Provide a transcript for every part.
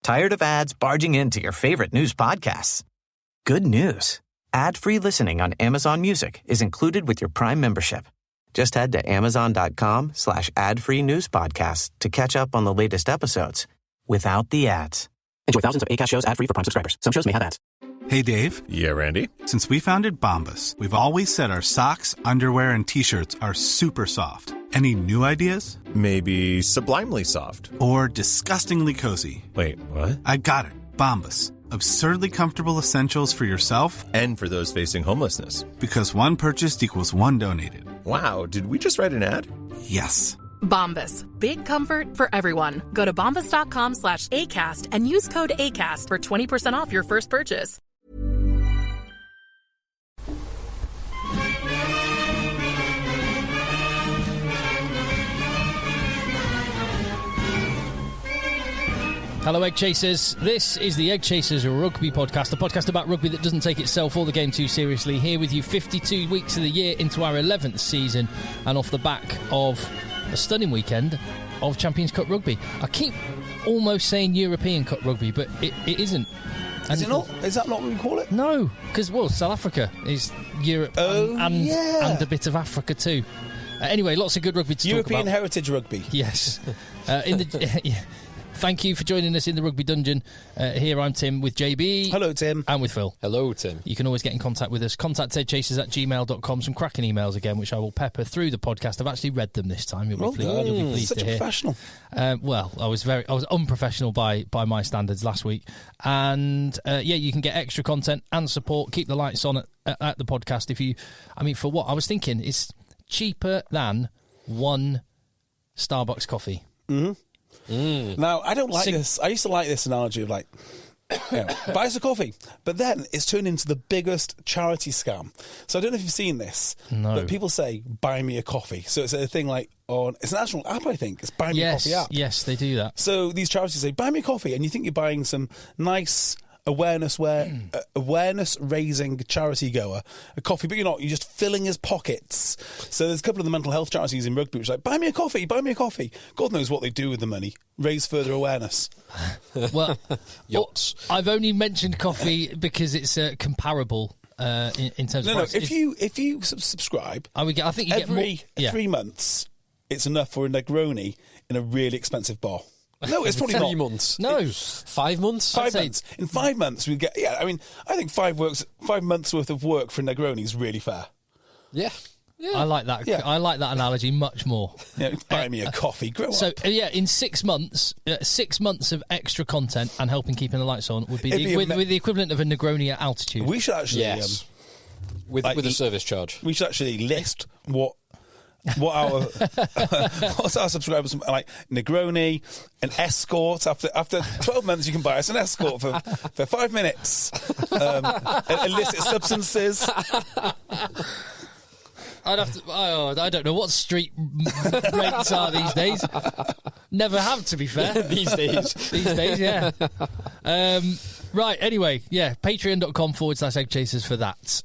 Tired of ads barging into your favorite news podcasts? Good news. Ad-free listening on Amazon Music is included with your Prime membership. Just head to amazon.com/ad-free news podcasts to catch up on the latest episodes without the ads. Enjoy thousands of Acast shows ad-free for Prime subscribers. Some shows may have ads. Hey, Dave. Yeah, Randy? Since we founded Bombas, we've always said our socks, underwear, and T-shirts are super soft. Any new ideas? Maybe sublimely soft. Or disgustingly cozy. Wait, what? I got it. Bombas. Absurdly comfortable essentials for yourself and for those facing homelessness. Because one purchased equals one donated. Wow, did we just write an ad? Yes. Bombas. Big comfort for everyone. Go to bombas.com/ACAST and use code ACAST for 20% off your first purchase. Hello, Egg Chasers. This is the Egg Chasers Rugby podcast, a podcast about rugby that doesn't take itself or the game too seriously. Here with you 52 weeks of the year into our 11th season and off the back of a stunning weekend of Champions Cup rugby. I keep almost saying European Cup rugby, but it isn't. Is it not? Is that not what we call it? No, because, well, South Africa is Europe and a bit of Africa too. Anyway, lots of good rugby to talk about. European heritage rugby. Yes. Thank you for joining us in the Rugby Dungeon. Here I'm Tim with JB. Hello, Tim. And with Phil. Hello, Tim. You can always get in contact with us. Contact eggchasers@gmail.com. Some cracking emails again, which I will pepper through the podcast. I've actually read them this time. You'll be pleased Such to a hear. professional. Well, I was unprofessional by my standards last week. And you can get extra content and support. Keep the lights on at the podcast. For what? I was thinking it's cheaper than one Starbucks coffee. Mm-hmm. Now, I don't like this. I used to like this analogy of buy us a coffee. But then it's turned into the biggest charity scam. So I don't know if you've seen this. No. But people say, buy me a coffee. So it's a thing it's an actual app, I think. It's buy me a coffee app. Yes, they do that. So these charities say, buy me a coffee. And you think you're buying some nice awareness-raising charity goer a coffee, but you're not. You're just filling his pockets. So there's a couple of the mental health charities in rugby which are like, buy me a coffee. God knows what they do with the money. Raise further awareness. Well, yachts. I've only mentioned coffee because it's comparable in terms of price. If you subscribe, I think you every get more, 3 months, it's enough for a Negroni in a really expensive bar. No, it's probably 3 not. months. No. 5 months? 5 months. In 5 months, we get... Yeah, I think 5 months worth of work for a Negroni is really fair. Yeah. I like that. Yeah. I like that analogy much more. Buy me a coffee. Grow up. In 6 months, 6 months of extra content and helping keeping the lights on would be with the equivalent of a Negroni at altitude. We should actually... with a service charge. We should actually list what what's our subscribers like. Negroni, an escort. After 12 months, you can buy us an escort for 5 minutes. Illicit substances. I'd have to. I don't know what street rates are these days. Never have, to be fair. These days, yeah. Right. Anyway, Patreon.com/EggChasers for that.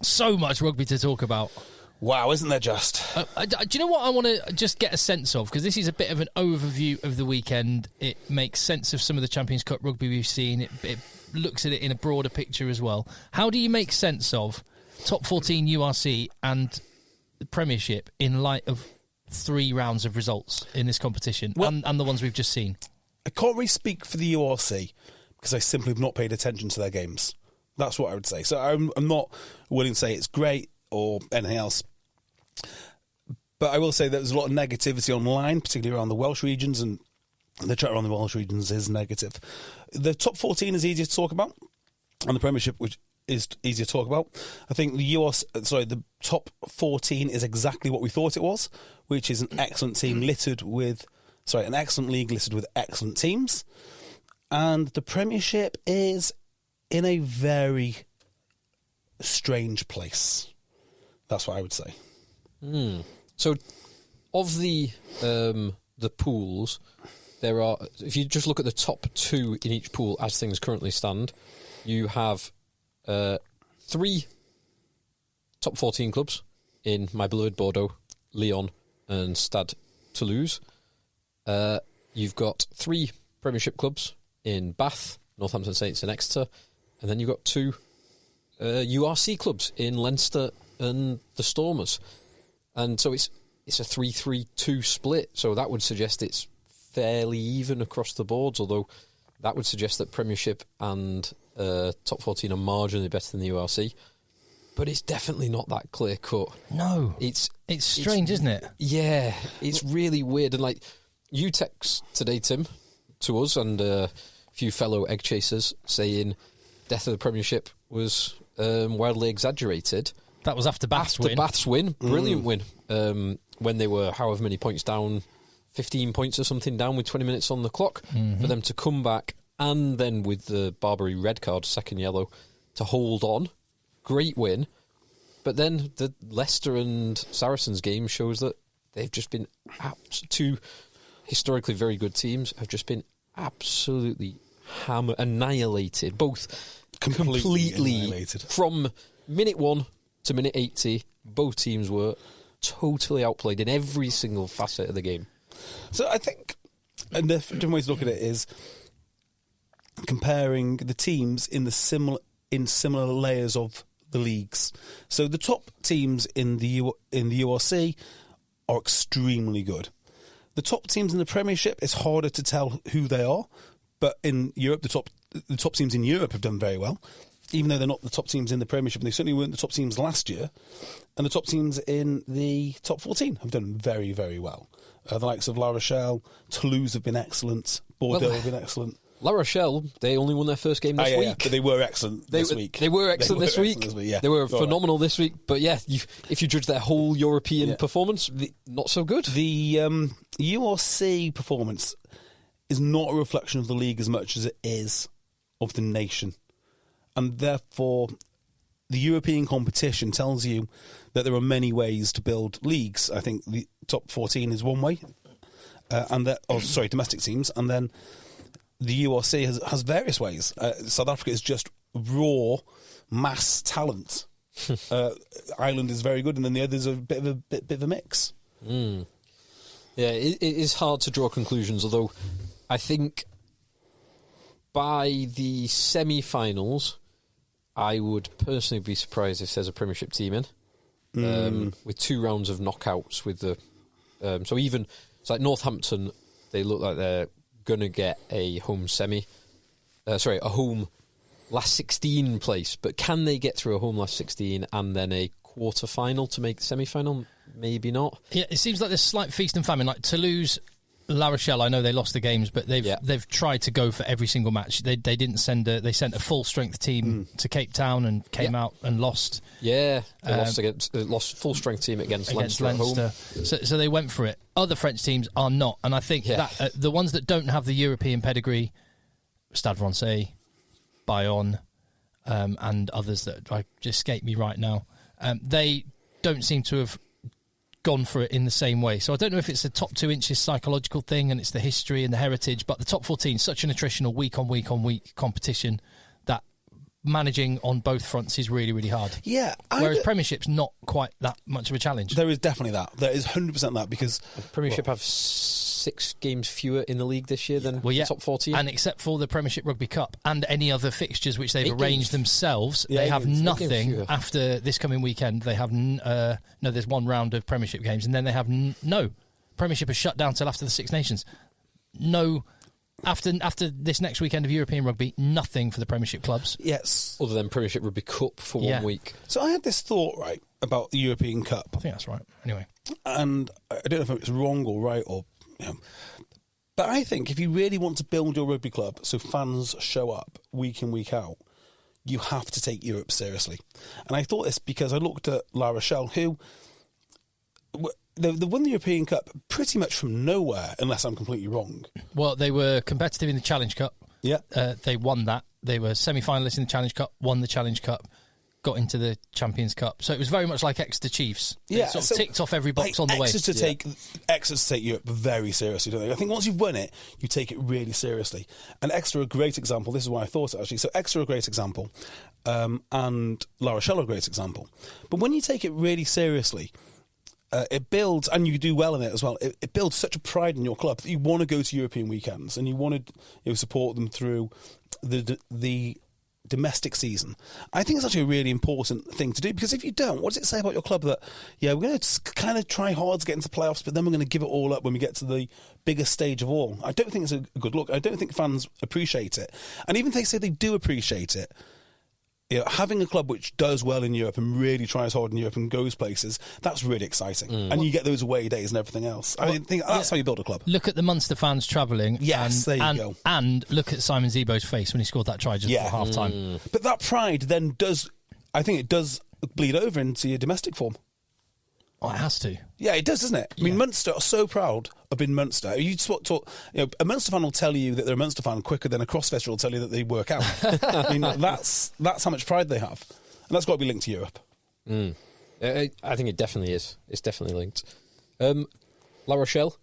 So much rugby to talk about. Wow, isn't there just? Do you know what I want to just get a sense of? Because this is a bit of an overview of the weekend. It makes sense of some of the Champions Cup rugby we've seen. It looks at it in a broader picture as well. How do you make sense of top 14 URC and the Premiership in light of 3 rounds of results in this competition and the ones we've just seen? I can't really speak for the URC because I simply have not paid attention to their games. That's what I would say. So I'm not willing to say it's great or anything else. But I will say that there's a lot of negativity online, particularly around the Welsh regions, and the chat around the Welsh regions is negative. The top 14 is easier to talk about, and the Premiership, which is easier to talk about. I think the top 14 is exactly what we thought it was, which is an excellent team an excellent league littered with excellent teams. And the Premiership is in a very strange place. That's what I would say. So, of the pools, there are. If you just look at the top 2 in each pool as things currently stand, you have 3 top 14 clubs in my beloved Bordeaux, Lyon, and Stade Toulouse. You've got 3 Premiership clubs in Bath, Northampton Saints in Exeter, and then you've got 2 URC clubs in Leinster and the Stormers. And so it's a 3-3-2 split, so that would suggest it's fairly even across the boards, although that would suggest that Premiership and top 14 are marginally better than the URC. But it's definitely not that clear cut. No. It's strange, isn't it? Yeah, it's really weird. And like, you text today, Tim, to us and a few fellow EggChasers saying death of the Premiership was wildly exaggerated. That was after Bath's win. After Bath's win, brilliant win. When they were however many points down, 15 points or something down with 20 minutes on the clock, for them to come back and then with the Barbary red card, second yellow, to hold on. Great win. But then the Leicester and Saracens game shows that they've just been 2 historically very good teams have just been absolutely annihilated. Both completely annihilated. From minute 1 to minute 80, both teams were totally outplayed in every single facet of the game. So I think a different way to look at it is comparing the teams in similar layers of the leagues. So the top teams in the URC are extremely good. The top teams in the Premiership, it's harder to tell who they are, but in Europe, the top teams in Europe have done very well, even though they're not the top teams in the Premiership, and they certainly weren't the top teams last year. And the top teams in the top 14 have done very, very well. The likes of La Rochelle, Toulouse have been excellent, Bordeaux have been excellent. La Rochelle, they only won their first game this week. Yeah, but they were excellent this week. They were excellent this week. Yeah. They were phenomenal this week. But yeah, if you judge their whole European performance, not so good. The URC performance is not a reflection of the league as much as it is of the nation. And therefore, the European competition tells you that there are many ways to build leagues. I think the top 14 is one way, domestic teams, and then the URC has various ways. South Africa is just raw mass talent. Ireland is very good, and then the others are a bit of a mix. Yeah, it is hard to draw conclusions, although I think by the semi-finals, I would personally be surprised if there's a Premiership team in, with 2 rounds of knockouts. With the so it's like Northampton, they look like they're going to get a home a home last 16 place, but can they get through a home last 16 and then a quarter final to make the semi-final? Maybe not. Yeah, it seems like there's slight feast and famine. Like Toulouse, La Rochelle, I know they lost the games, but they've tried to go for every single match. They didn't send they sent a full strength team to Cape Town and came out and lost. Yeah, they lost full strength team against Leinster at home. So they went for it. Other French teams are not, and I think that the ones that don't have the European pedigree, Stade Francais, Bayonne, and others that just escape me right now, they don't seem to have gone for it in the same way. So I don't know if it's the top 2 inches psychological thing and it's the history and the heritage, but the top 14, such an attritional week on week competition that managing on both fronts is really, really hard. Yeah. Whereas Premiership's not quite that much of a challenge. There is definitely that. There is 100% that, because Premiership have 6 games fewer in the league this year than the top 14. And except for the Premiership Rugby Cup and any other fixtures which they've arranged themselves, they have nothing after this coming weekend. They have there's 1 round of Premiership games, and then they have no. Premiership is shut down till after the Six Nations. No. After this next weekend of European rugby, nothing for the Premiership clubs. Yes. Other than Premiership Rugby Cup for 1 week. So I had this thought, right, about the European Cup. I think that's right. Anyway. And I don't know if it's wrong or right or... But I think if you really want to build your rugby club so fans show up week in, week out, you have to take Europe seriously. And I thought this because I looked at La Rochelle, who... They won the European Cup pretty much from nowhere, unless I'm completely wrong. Well, they were competitive in the Challenge Cup. Yeah. They won that. They were semi-finalists in the Challenge Cup, won the Challenge Cup, got into the Champions Cup. So it was very much like Exeter Chiefs. They sort of ticked off every box on the way. Exeter take Europe very seriously, don't they? I think once you've won it, you take it really seriously. And Exeter are a great example. This is why I thought it, actually. So Exeter are a great example, and La Rochelle are a great example. But when you take it really seriously... it builds, and you do well in it as well. It builds such a pride in your club that you want to go to European weekends and you want to support them through the domestic season. I think it's actually a really important thing to do, because if you don't, what does it say about your club that, we're going to kind of try hard to get into playoffs, but then we're going to give it all up when we get to the biggest stage of all? I don't think it's a good look. I don't think fans appreciate it. And even if they say they do appreciate it, having a club which does well in Europe and really tries hard in Europe and goes places, that's really exciting. And you get those away days and everything else. I think that's how you build a club. Look at the Munster fans travelling. Yes, there you go. And look at Simon Zebo's face when he scored that try just before half-time. But that pride then does bleed over into your domestic form. Oh, it has to. Yeah, it does, doesn't it? I mean, Munster are so proud of being Munster. A Munster fan will tell you that they're a Munster fan quicker than a CrossFitter will tell you that they work out. I mean, that's how much pride they have. And that's got to be linked to Europe. I think it definitely is. It's definitely linked. La Rochelle,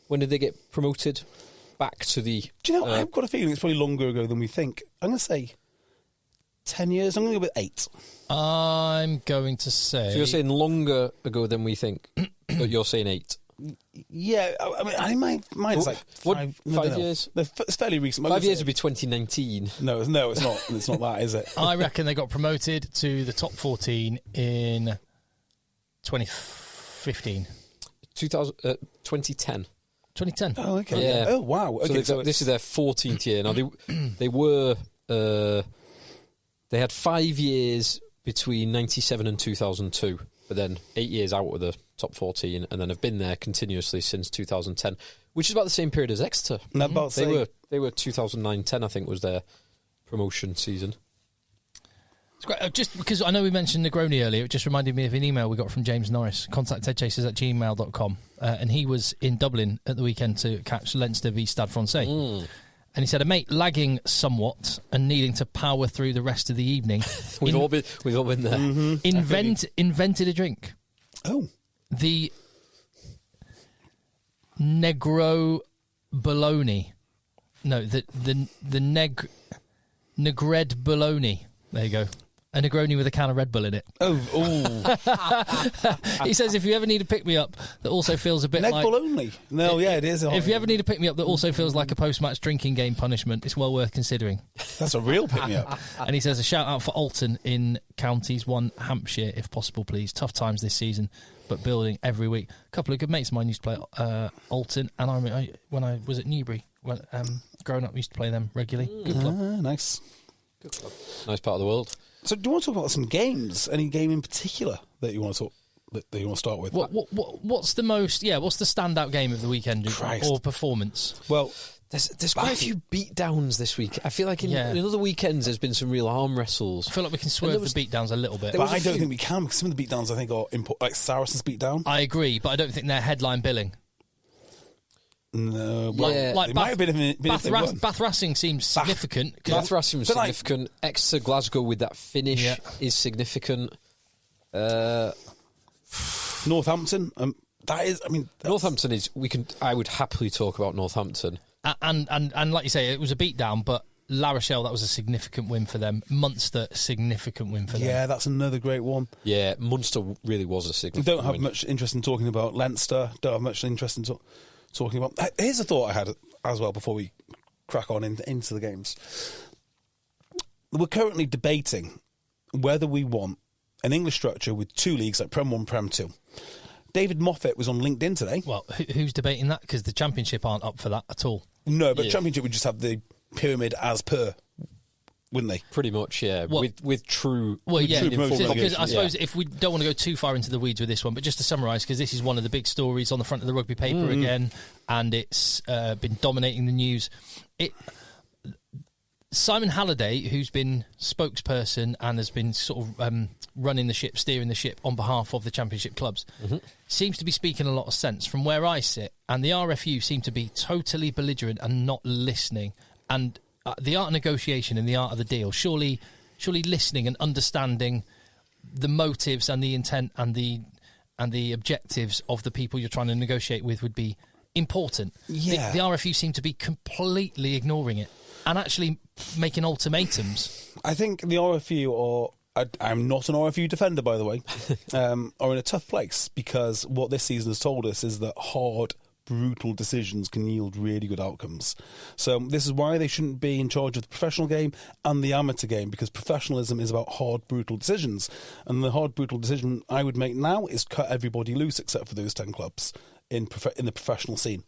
when did they get promoted back to the... Do you know, I've got a feeling it's probably longer ago than we think. I'm going to say 10 years. I'm going to go with 8. I'm going to say... So you're saying longer ago than we think, but you're saying 8? Yeah, I mean, mine's like 5 years? It's fairly recent. 5 years would be 2019. No, it's not. It's not that, is it? I reckon they got promoted to the top 14 in 2015. 2010. 2010. Oh, okay. Yeah. Oh, wow. Okay, So this is their 14th year. Now, they were... they had 5 years between 97 and 2002, but then 8 years out of the top 14, and then have been there continuously since 2010, which is about the same period as Exeter. They were 2009-10, I think, was their promotion season. It's great. Just because I know we mentioned Negroni earlier, it just reminded me of an email we got from James Norris, contact eggchasers@gmail.com, and he was in Dublin at the weekend to catch Leinster v Stade Francais. And he said, a mate lagging somewhat and needing to power through the rest of the evening. We've all been there. Invented a drink. Oh. The Negro Bologna. No, the Negred Bologna. There you go. A Negroni with a can of Red Bull in it. Oh. He says, if you ever need a pick-me-up that also feels a bit like... Neg Bull only? No, it is. If you ever need a pick-me-up that also feels like a post-match drinking game punishment, it's well worth considering. That's a real pick-me-up. And he says, a shout-out for Alton in Counties 1, Hampshire, if possible, please. Tough times this season, but building every week. A couple of good mates of mine used to play Alton, and when I was at Newbury, growing up, we used to play them regularly. Good club. Nice. Good club. Nice part of the world. So, do you want to talk about some games? Any game in particular that you want to start with? What's the most? Yeah, what's the standout game of the weekend or performance? Well, there's quite a few beatdowns this week. I feel like in other weekends there's been some real arm wrestles. I feel like we can swerve the beatdowns a little bit, but I don't think we can, because some of the beatdowns I think are like Saracens beatdown. I agree, but I don't think they're headline billing. No, like might have been Bath Racing seems significant. Bath Racing was significant. Exeter Glasgow with that finish is significant. Northampton, that is. I mean, Northampton is. I would happily talk about Northampton. And like you say, it was a beatdown, but La Rochelle, that was a significant win for them. Munster, significant win for them. Yeah, that's another great one. Yeah, Munster really was a significant. We don't have much interest in talking about Leinster. Don't have much interest in talking about. Here's a thought I had as well before we crack on into the games. We're currently debating whether we want an English structure with 2 leagues like Prem 1, Prem 2. David Moffat was on LinkedIn today. Well, who's debating that? Because the Championship aren't up for that at all. No, but Championship would just have the pyramid as per, wouldn't they? Pretty much, yeah. Well, with true... Well, yeah, because I suppose if we don't want to go too far into the weeds with this one, but just to summarise, because this is one of the big stories on the front of the Rugby paper again, and it's been dominating the news. Simon Halliday, who's been spokesperson and has been sort of running the ship, steering the ship on behalf of the Championship clubs, seems to be speaking a lot of sense from where I sit. And the RFU seem to be totally belligerent and not listening. And the art of negotiation and the art of the deal, surely listening and understanding the motives and the intent and the objectives of the people you're trying to negotiate with would be important. Yeah. The RFU seem to be completely ignoring it and actually making ultimatums. I think the RFU are I'm not an RFU defender, by the way, are in a tough place, because what this season has told us is that hard, brutal decisions can yield really good outcomes. So this is why they shouldn't be in charge of the professional game and the amateur game, because professionalism is about hard, brutal decisions. And the hard, brutal decision I would make now is cut everybody loose except for those 10 clubs in the professional scene.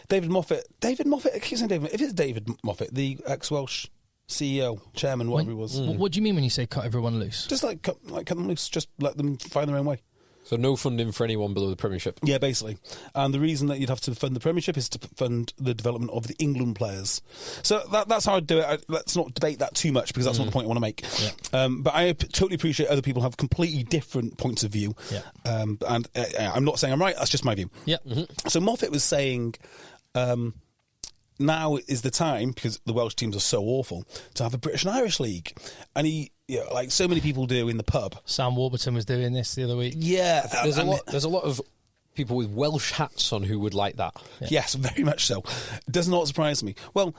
David Moffat, I keep saying David, if it's David Moffat, the ex-Welsh CEO, chairman, whatever he was. What do you mean when you say cut everyone loose? Just cut them loose, just let them find their own way. So no funding for anyone below the Premiership? Yeah, basically. And the reason that you'd have to fund the Premiership is to fund the development of the England players. So that's how I'd do it. Let's not debate that too much, because that's not the point I want to make. Yeah. But I totally appreciate other people have completely different points of view. Yeah. And I'm not saying I'm right, that's just my view. Yeah. Mm-hmm. So Moffat was saying... now is the time, because the Welsh teams are so awful, to have a British and Irish league. And he, like so many people do in the pub. Sam Warburton was doing this the other week. Yeah. There's a lot of people with Welsh hats on who would like that. Yeah. Yes, very much so. It does not surprise me. Well,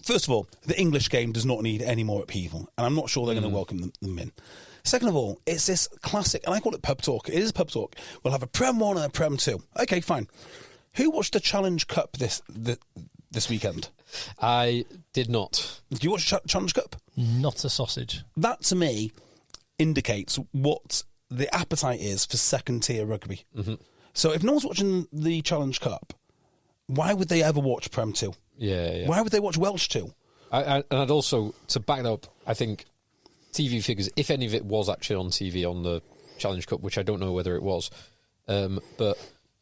first of all, the English game does not need any more upheaval, and I'm not sure they're going to welcome them in. Second of all, it's this classic, and I call it pub talk. It is pub talk. We'll have a Prem 1 and a Prem 2. Okay, fine. Who watched the Challenge Cup this weekend? I did not. Did you watch Challenge Cup? Not a sausage. That, to me, indicates what the appetite is for second-tier rugby. Mm-hmm. So if no one's watching the Challenge Cup, why would they ever watch Prem 2? Yeah. Why would they watch Welsh 2? And I'd also, to back that up, I think TV figures, if any of it was actually on TV on the Challenge Cup, which I don't know whether it was, but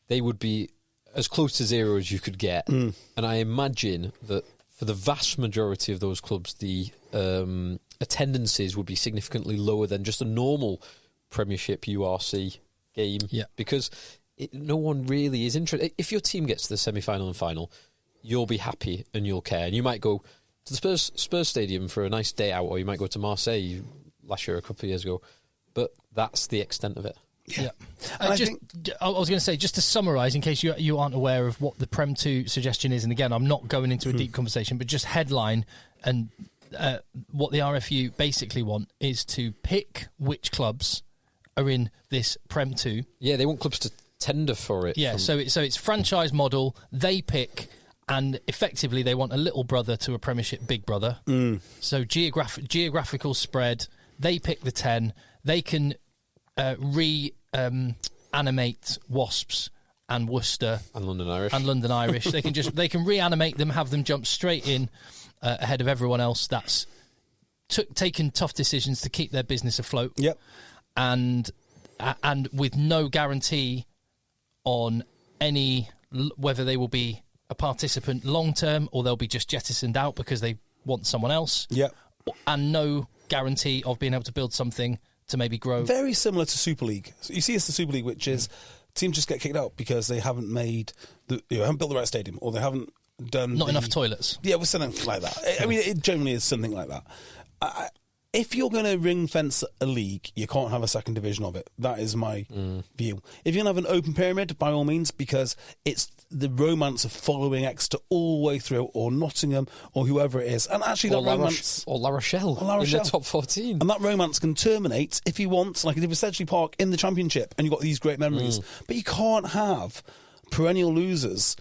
they would be as close to zero as you could get. And I imagine that for the vast majority of those clubs, the attendances would be significantly lower than just a normal Premiership URC game. Yeah. Because no one really is interested. If your team gets to the semi-final and final, you'll be happy and you'll care. And you might go to the Spurs Stadium for a nice day out, or you might go to Marseille last year, a couple of years ago. But that's the extent of it. Yeah. I was going to say, just to summarise, in case you aren't aware of what the Prem 2 suggestion is, and again, I'm not going into a deep conversation, but just headline, and what the RFU basically want is to pick which clubs are in this Prem 2. Yeah, they want clubs to tender for it. Yeah, so it's franchise model, they pick, and effectively they want a little brother to a Premiership big brother. So geographical spread, they pick the 10, they can animate Wasps and Worcester and London Irish. They can reanimate them, have them jump straight in ahead of everyone else that's taken tough decisions to keep their business afloat. Yep. And with no guarantee on whether they will be a participant long term or they'll be just jettisoned out because they want someone else. Yep. And no guarantee of being able to build something to maybe grow. Very similar to Super League. So you see, it's the Super League, which is teams just get kicked out because they haven't haven't built the right stadium, or they haven't done enough toilets. Yeah, well, something like that. I mean, it generally is something like that. If you're going to ring fence a league, you can't have a second division of it. That is my view. If you're going to have an open pyramid, by all means, because it's the romance of following Exeter all the way through, or Nottingham, or whoever it is. And actually, that romance... Or La Rochelle in the top 14. And that romance can terminate, if you want, like it did with Sedgley Park in the Championship, and you've got these great memories. But you can't have perennial losers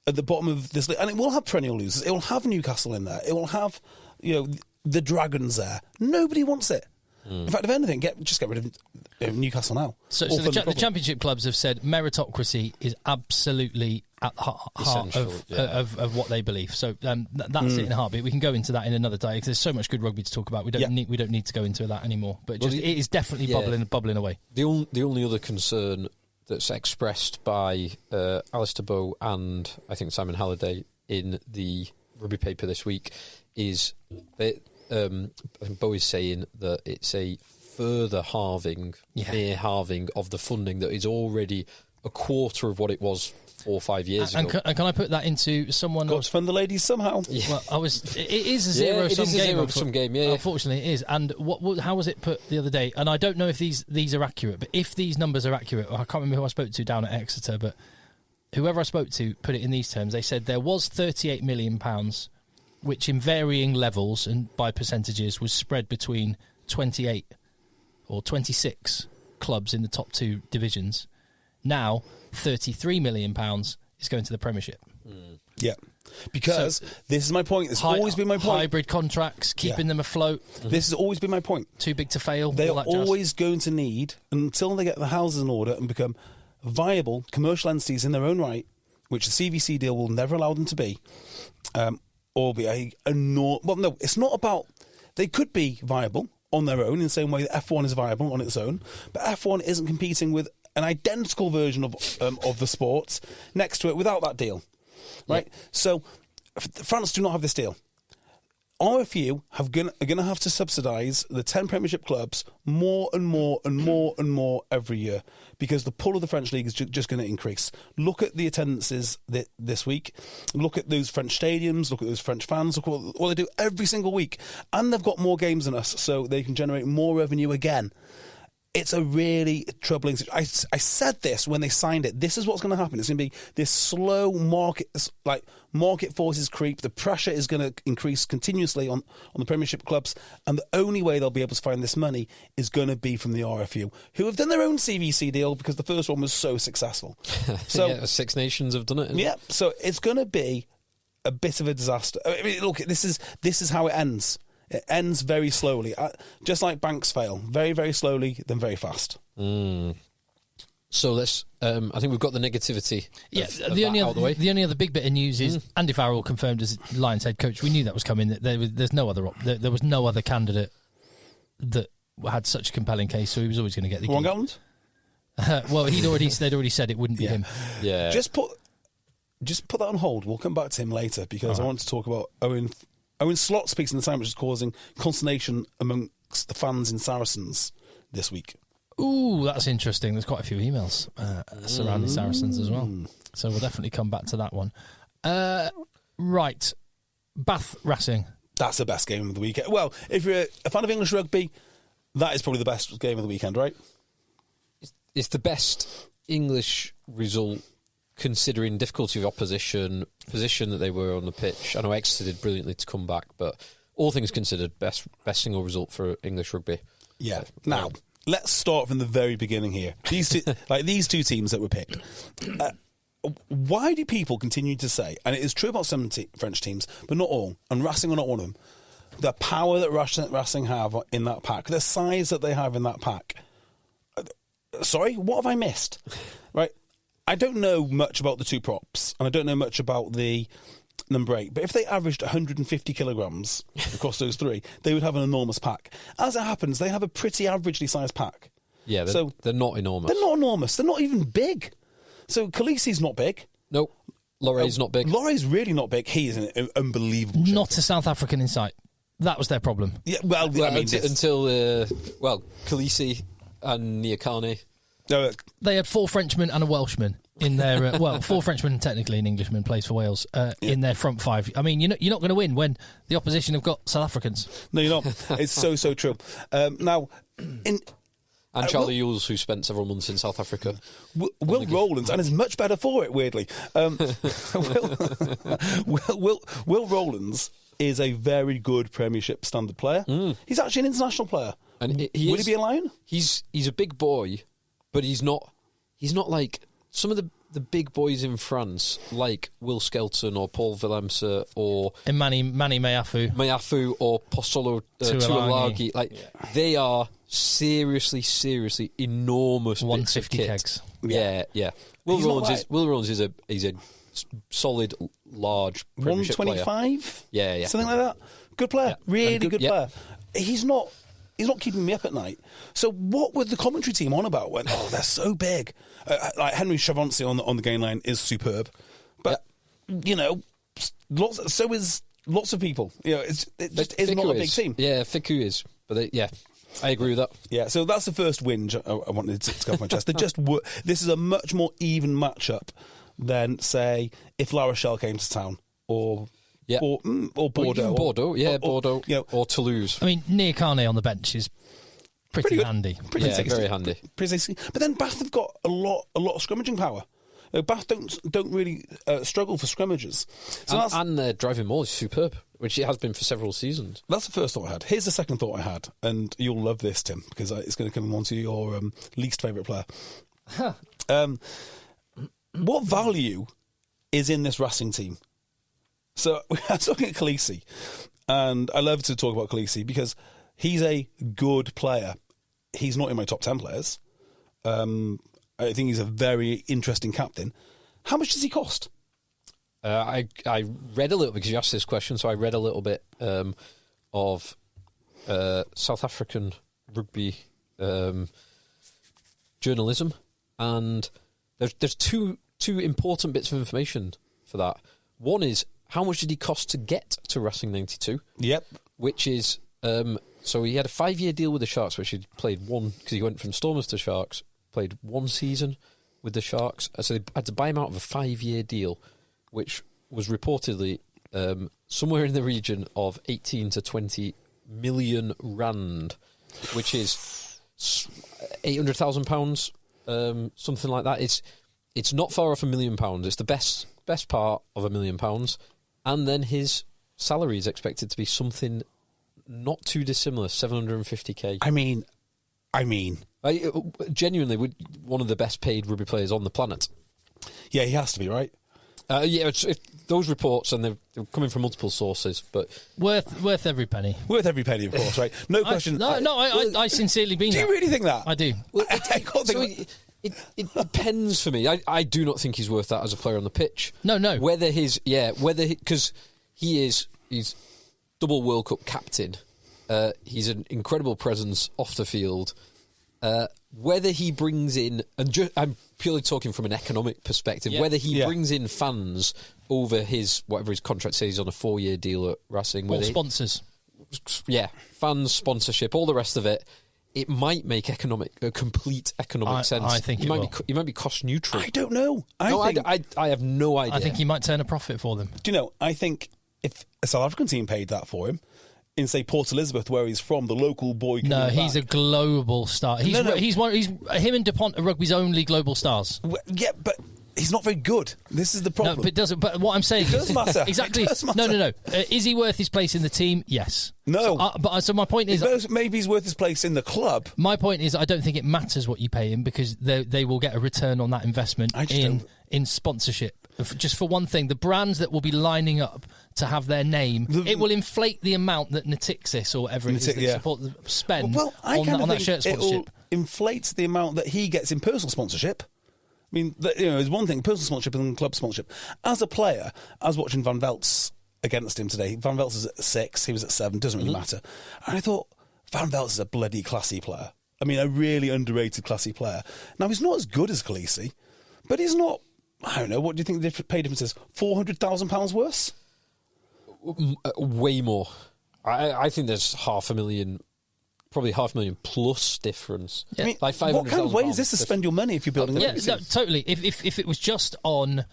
at the bottom of this league. And it will have perennial losers. It will have Newcastle in there. It will have, the Dragons there. Nobody wants it. In fact, if anything, just get rid of Newcastle now. So the Championship clubs have said meritocracy is absolutely at the heart of what they believe. So that's it in a heartbeat. We can go into that in another day because there's so much good rugby to talk about. We don't need to go into that anymore. But it is definitely bubbling away. The only other concern that's expressed by Alistair Bowe and I think Simon Halliday in the Rugby paper this week is that I think Bowe is saying that it's a further near halving of the funding that is already a quarter of what it was 4 or 5 years ago. And can I put that into someone? Got to fund the ladies somehow. Yeah. Well, it is a zero-sum game. Yeah. Unfortunately, it is. And how was it put the other day? And I don't know if these are accurate, but if these numbers are accurate, I can't remember who I spoke to down at Exeter, but whoever I spoke to put it in these terms. They said there was £38 million, which in varying levels and by percentages was spread between 28 or 26 clubs in the top 2 divisions. Now, £33 million is going to the Premiership. Yeah. Because this is my point. This has always been my point. Hybrid contracts, keeping them afloat. This has always been my point. Too big to fail. They all are that jazz. always going to need, until they get the houses in order and become viable commercial entities in their own right, which the CVC deal will never allow them to be, or be well, no, it's not about... They could be viable on their own in the same way that F1 is viable on its own, but F1 isn't competing with an identical version of the sports next to it without that deal. Right? Yeah. So France do not have this deal. RFU are going to have to subsidise the 10 Premiership clubs more and more and more and more every year, because the pull of the French league is just going to increase. Look at the attendances this week. Look at those French stadiums. Look at those French fans. Look at what they do every single week. And they've got more games than us, so they can generate more revenue again. It's a really troubling situation. I said this when they signed it. This is what's going to happen. It's going to be this slow market forces creep. The pressure is going to increase continuously on the Premiership clubs, and the only way they'll be able to find this money is going to be from the RFU, who have done their own CVC deal because the first one was so successful. So 6 nations have done it. Yeah, so it's going to be a bit of a disaster. I mean, look, this is how it ends. It ends very slowly, just like banks fail. Very, very slowly, then very fast. So let's... I think we've got the negativity the only other big bit of news is Andy Farrell confirmed as Lions head coach. We knew that was coming. That there was no other candidate that had such a compelling case, so he was always going to get the Ron Gowland? Well, they'd already said it wouldn't be him. Yeah. Just put that on hold. We'll come back to him later, because I want to talk about Owen Slot speaks in the time, which is causing consternation amongst the fans in Saracens this week. Ooh, that's interesting. There's quite a few emails surrounding Saracens as well. So we'll definitely come back to that one. Right. Bath Racing. That's the best game of the weekend. Well, if you're a fan of English rugby, that is probably the best game of the weekend, right? It's the best English result, considering difficulty of opposition, position that they were on the pitch. I know Exeter did brilliantly to come back, but all things considered, best single result for English rugby. Yeah. Now, let's start from the very beginning here. These two teams that were picked. Why do people continue to say, and it is true about some French teams, but not all, and Racing are not one of them, the power that Racing have in that pack, the size that they have in that pack. Sorry, what have I missed? Right? I don't know much about the two props, and I don't know much about the number 8, but if they averaged 150 kilograms across those three, they would have an enormous pack. As it happens, they have a pretty averagely sized pack. Yeah, they're not enormous. They're not enormous. They're not even big. So Khaleesi's not big. Nope. Loray's not big. Loray's really not big. He is an unbelievable shape. Not a South African in sight. That was their problem. Yeah, well I mean, until Khaleesi and Niakane. They had 4 Frenchmen and a Welshman in their 4 Frenchmen and technically an Englishman plays for Wales in their front 5. I mean, you're not going to win when the opposition have got South Africans. No, you're not. It's so true. Now, and Charlie Ewells, who spent several months in South Africa. Will Rowlands, and is much better for it, weirdly. Will Rowlands is a very good Premiership standard player. He's actually an international player. And would he be a Lion? He's a big boy, but he's not like some of the big boys in France, like Will Skelton or Paul Willemse or Manny Meafu or Postolo Tuolagi. They are seriously enormous 150 bits of kit. kegs. Yeah. Will Rowlands is a solid, large Premiership 125. Yeah, something like that. Good player, yeah. really good player. He's not keeping me up at night. So what were the commentary team on about when, they're so big? Like Henry Chavancy on the game line is superb. But, lots of people. It's not a big team. Yeah, Fiku is. But I agree with that. Yeah, so that's the first whinge I wanted to go off my chest. This is a much more even matchup than, say, if La Rochelle came to town or Bordeaux. Bordeaux. Or Toulouse. I mean, Niakane on the bench is pretty handy. Pretty very handy. But then Bath have got a lot of scrummaging power. Bath don't really struggle for scrimmages. So and their driving maul is superb, which it has been for several seasons. That's the first thought I had. Here's the second thought I had, and you'll love this, Tim, because it's going to come on to your least favourite player. What value is in this Racing team? So we're talking at Khaleesi, and I love to talk about Khaleesi because he's a good player. He's not in my top 10 players. I think he's a very interesting captain. How much does he cost? I read a little, because you asked this question, so I read a little bit of South African rugby journalism, and there's two important bits of information for that. One is, how much did he cost to get to Racing 92? Yep. Which is, so he had a 5-year deal with the Sharks, which he played one, because he went from Stormers to Sharks, played one season with the Sharks. So they had to buy him out of a 5-year deal, which was reportedly somewhere in the region of 18 to 20 million rand, which is £800,000, something like that. It's not far off £1 million. It's the best part of £1 million. And then his salary is expected to be something not too dissimilar, 750k. I mean, genuinely, one of the best paid rugby players on the planet. Yeah, he has to be, right? Yeah, if those reports, and they're coming from multiple sources, but worth every penny. Worth every penny, of course, right? No question. I sincerely mean that. Do you really think that? I do. It depends for me. I do not think he's worth that as a player on the pitch. No. Because he's double World Cup captain. He's an incredible presence off the field. Whether he brings in, and I'm purely talking from an economic perspective, whether he brings in fans over whatever his contract says, he's on a 4-year deal at Racing. Or sponsors. Yeah, fans, sponsorship, all the rest of it. It might make complete economic sense. I think he might be cost neutral. I don't know. I have no idea. I think he might turn a profit for them. Do you know, I think if a South African team paid that for him, in, say, Port Elizabeth, where he's from, the local boy. No, he's a global star. He's him and DuPont are rugby's only global stars. Yeah, but he's not very good. This is the problem. No, but it doesn't. But what I'm saying does matter. Exactly. It does matter. No. Is he worth his place in the team? Yes. No. So my point is, maybe he's worth his place in the club. My point is, I don't think it matters what you pay him, because they will get a return on that investment in sponsorship. Just for one thing, the brands that will be lining up to have their name, it will inflate the amount that Natixis or whatever it is that support spend on that shirt sponsorship. It inflates the amount that he gets in personal sponsorship. I mean, there's one thing, personal sponsorship and club sponsorship. As a player, I was watching Van Velt's against him today. Van Velt's is at 6, he was at 7, doesn't really matter. And I thought, Van Velt's is a bloody classy player. I mean, a really underrated classy player. Now, he's not as good as Khaleesi, but he's not, I don't know, what do you think the pay difference is? £400,000 worse? Way more. I think there's $500,000, probably $500,000 plus difference. Yeah. I mean, like what kind of way is this to spend your money if you're building a rugby team? Totally. If it was just on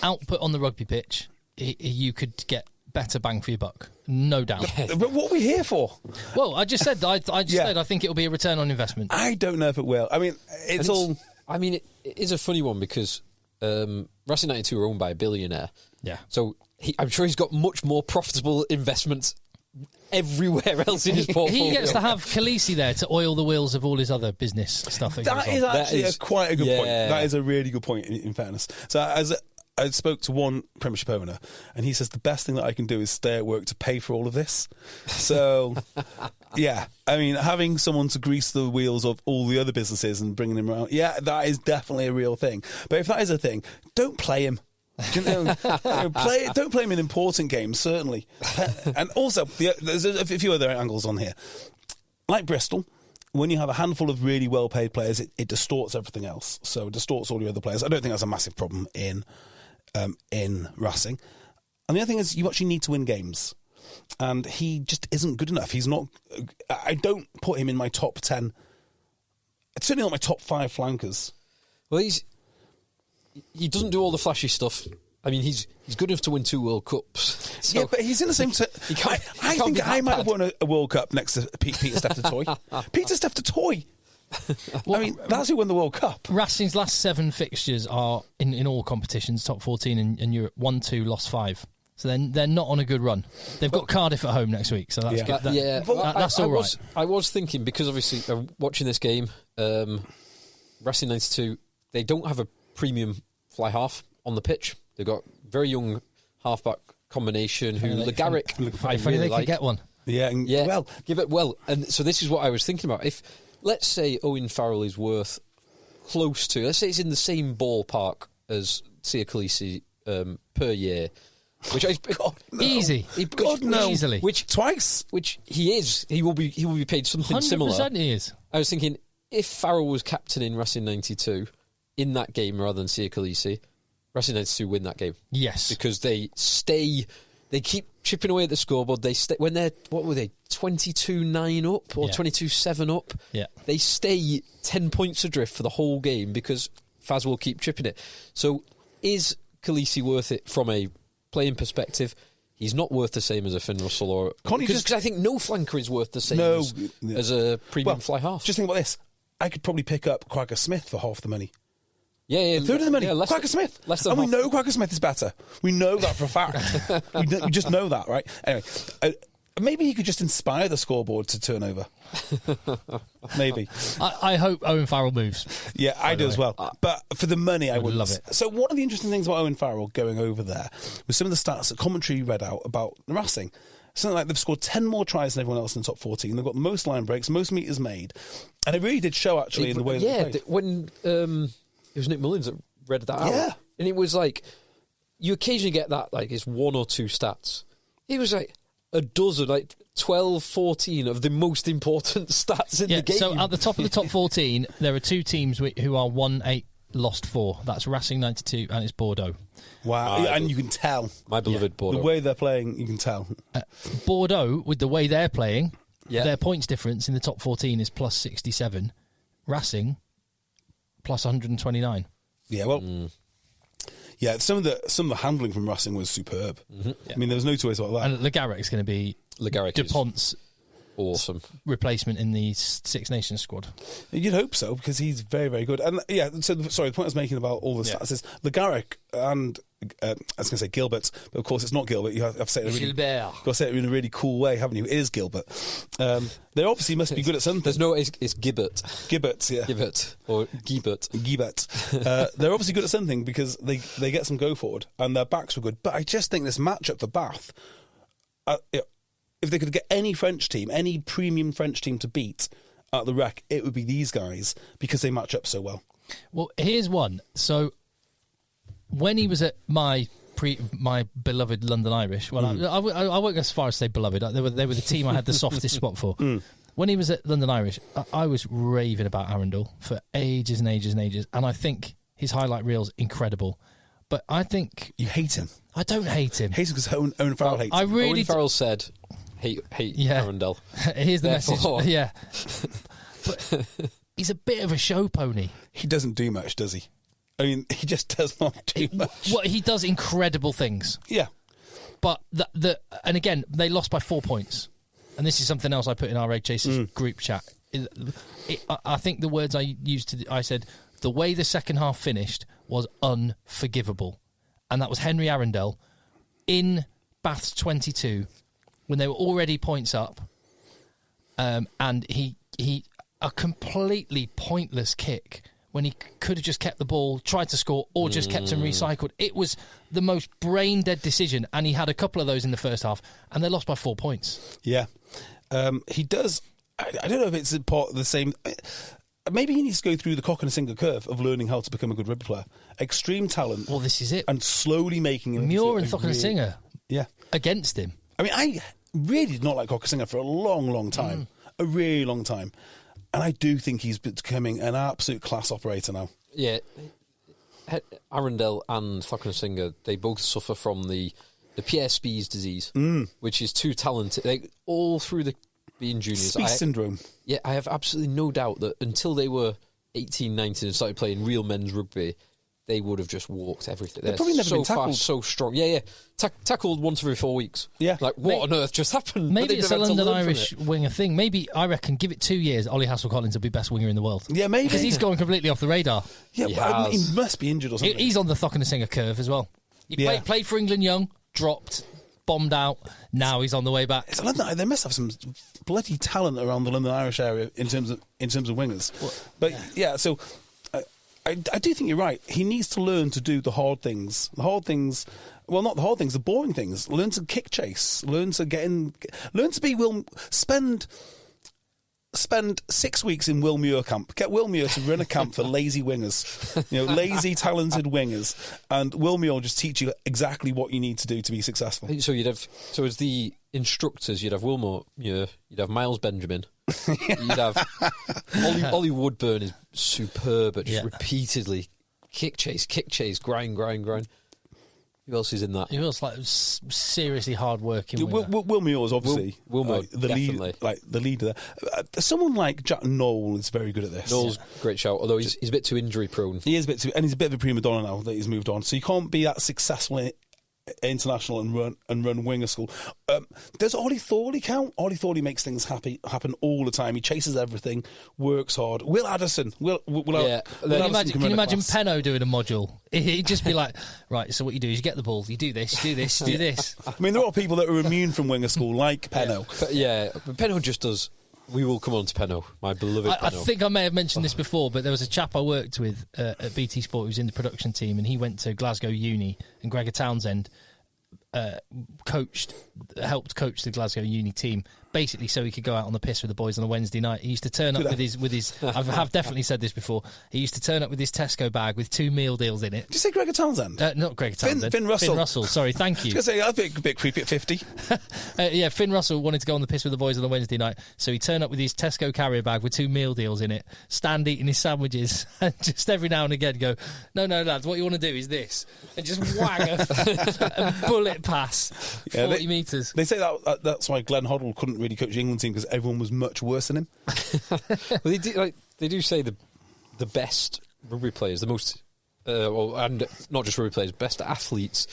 output on the rugby pitch, you could get better bang for your buck, no doubt. Yeah. But what are we here for? Well, I just said I think it'll be a return on investment. I don't know if it will. I mean, it is a funny one because Racing 92 are owned by a billionaire. Yeah. So I'm sure he's got much more profitable investments everywhere else in his portfolio. He gets to have Khaleesi there to oil the wheels of all his other business stuff. That is actually quite a good point. That is a really good point, in fairness. So I spoke to one Premiership owner, and he says the best thing that I can do is stay at work to pay for all of this. So, yeah, I mean, having someone to grease the wheels of all the other businesses and bringing them around, yeah, that is definitely a real thing. But if that is a thing, don't play him. Don't play him in important games, certainly. And also, there's a few other angles on here. Like Bristol, when you have a handful of really well-paid players, it distorts everything else. So it distorts all your other players. I don't think that's a massive problem in Racing. And the other thing is, you actually need to win games. And he just isn't good enough. He's not. I don't put him in my top 10. It's certainly not my top 5 flankers. Well, he doesn't do all the flashy stuff. I mean, he's good enough to win 2 World Cups. So yeah, but he's in the same... I think I might have won a World Cup next to Peter Steph-Toy. Peter Steph-Toy I mean, that's who won the World Cup. Racing's last 7 fixtures are in all competitions, top 14 in Europe. 1-2, lost 5. So they're not on a good run. They've got Cardiff at home next week, so that's good. That's all right. I was thinking, because obviously watching this game, Racing 92, they don't have a premium fly half on the pitch. They've got very young halfback combination who LeGarrick. If only they could get one. Well, give it well. And so this is what I was thinking about. If, let's say, Owen Farrell is worth close to, let's say it's in the same ballpark as Sia Khaleesi per year, which I easy. Easily. Which twice. Which he is. He will be paid something 100% similar. 100% he is. I was thinking, if Farrell was captain in Racing 92 in that game rather than Sia Khaleesi, Racing 92 win that game. Yes. Because they keep chipping away at the scoreboard. They stay, when they're, what were they, 22-9 up or 22-7 up? Yeah. They stay 10 points adrift for the whole game because Faz will keep chipping it. So is Khaleesi worth it from a playing perspective? He's not worth the same as a Finn Russell or... Because I think no flanker is worth the same as a premium fly half. Just think about this. I could probably pick up Quagga Smith for half the money. Yeah, A third of the money. Quagga Smith. Less than and half. we know Quagga Smith is better. We know that for a fact. we just know that, right? Anyway, maybe he could just inspire the scoreboard to turn over. Maybe. I hope Owen Farrell moves. Yeah, I do as well. But for the money, I would love it. So one of the interesting things about Owen Farrell going over there was some of the stats that commentary read out about Racing. Something like they've scored 10 more tries than everyone else in the top 14. They've got the most line breaks, most meters made. And it really did show, actually, in the way that they played. When it was Nick Mullins that read that out. Yeah. And it was like, you occasionally get that, like, it's 1 or 2 stats. It was like a dozen, like 12, 14 of the most important stats in the game. So at the top of the top 14, there are 2 teams who are 1-8, lost 4. That's Racing 92 and it's Bordeaux. Wow. And you can tell. My beloved Bordeaux. The way they're playing, you can tell. Bordeaux, with the way they're playing, Yeah. their points difference in the top 14 is plus 67. Racing, plus 129. Yeah, well, yeah. Some of the handling from Racing was superb. Mm-hmm. I mean, there was no two ways about that. And LeGarrick's going to be DuPont's awesome replacement in the Six Nations squad. You'd hope so, because he's very, very good. And yeah, so sorry, the point I was making about all the stats is LeGarrick and I was going to say Gilbert, but of course it's not Gilbert. You have to say it in a really cool way, haven't you? It is Gilbert. They obviously must be good at something. There's no, it's Gibbert. Gibbert, yeah. Gibbert or Gibbert. They're obviously good at something because they get some go forward and their backs were good. But I just think this matchup for Bath, if they could get any French team, any premium French team to beat at the Rec, it would be these guys because they match up so well. Well, here's one. So when he was at my beloved London Irish, well, I won't go as far as say beloved. They were the team I had the softest spot for. When he was at London Irish, I was raving about Arundel for ages and ages and ages, and I think his highlight reel's incredible. But I think you hate him. I don't hate him. Hate him because Owen Farrell hates him. I really Owen Farrell said, "Hate Arundel." Here's the Therefore. message. Yeah, but he's a bit of a show pony. He doesn't do much, does he? I mean, he just does not do much. Well, he does incredible things. Yeah. But and again, they lost by 4 points. And this is something else I put in our EggChasers group chat. I think the words I used I said, the way the second half finished was unforgivable. And that was Henry Arundel in Bath's 22 when they were already points up. And he a completely pointless kick when he could have just kept the ball, tried to score, or just kept him recycled. It was the most brain-dead decision, and he had a couple of those in the first half, and they lost by 4 points. Yeah. He does... I don't know if it's part of the same... Maybe he needs to go through the cock and singer curve of learning how to become a good rugby player. Extreme talent. Well, this is it. And slowly making him... Muir and Cock and Singer against him. I mean, I really did not like Cock and Singer for a long, long time. A really long time. And I do think he's becoming an absolute class operator now. Yeah. Arundel and Singer, they both suffer from the Pierre Spies disease, which is too talented. All through being juniors. Spies syndrome. Yeah, I have absolutely no doubt that until they were 18, 19 and started playing real men's rugby, they would have just walked everything. They've probably never so been tackled. fast, so strong. Yeah. Tackled once every 4 weeks. Yeah. Like, what on earth just happened? Maybe But it's they've a never had to London learn from Irish it. winger thing. Maybe, I reckon, give it 2 years, Ollie Hassel-Collins will be best winger in the world. Yeah, maybe. Because he's gone completely off the radar. Yeah, He but I mean, has. he must be injured or something. He's on the Thockensinger curve as well. He Yeah. played for England young, dropped, bombed out. Now he's on the way back. It's London. They must have some bloody talent around the London Irish area in terms of wingers. But yeah, so I do think you're right. He needs to learn to do the hard things. The hard things. Well, not the hard things. The boring things. Learn to kick chase. Learn to get in. Learn to be Spend 6 weeks in Will Muir camp. Get Will Muir to run a camp for lazy wingers, lazy, talented wingers, and Will Muir will just teach you exactly what you need to do to be successful. So as the instructors, you'd have Wilmore, you'd have Miles Benjamin, you'd have Ollie Woodburn is superb at just repeatedly kick chase, grind. Who else is in that? He was like seriously hard working. Will Muir is obviously Will Muir, the definitely. the leader there. Someone like Jack Knoll is very good at this. Knowles, great shout, although he's a bit too injury prone. He is and he's a bit of a prima donna now that he's moved on. So you can't be that successful international and run winger school. Does Ollie Thorley count? Ollie Thorley makes things happen all the time. He chases everything, works hard. Will Addison. Will Can you imagine class. Penno doing a module? He'd just be like, right, so what you do is you get the ball, you do this, do this. I mean, there are people that are immune from winger school, like Penno. But Penno just does. We will come on to Penno, my beloved Penno. I think I may have mentioned this before, but there was a chap I worked with at BT Sport who was in the production team, and he went to Glasgow Uni, and Gregor Townsend helped coach the Glasgow Uni team, basically so he could go out on the piss with the boys on a Wednesday night. He used to turn up with his I have definitely said this before, he used to turn up with his Tesco bag with 2 meal deals in it. Did you say Gregor Townsend? Not Gregor Townsend. Finn Russell. Finn Russell, sorry, thank you. I was going to say, that's a bit creepy at 50. Finn Russell wanted to go on the piss with the boys on a Wednesday night, so he turned up with his Tesco carrier bag with 2 meal deals in it, stand eating his sandwiches, and just every now and again go, no, lads, what you want to do is this, and just whang a bullet pass 40 metres. They say that's why Glenn Hoddle couldn't really coach the England team, because everyone was much worse than him. Well, they do say the best rugby players, the most, and not just rugby players, best athletes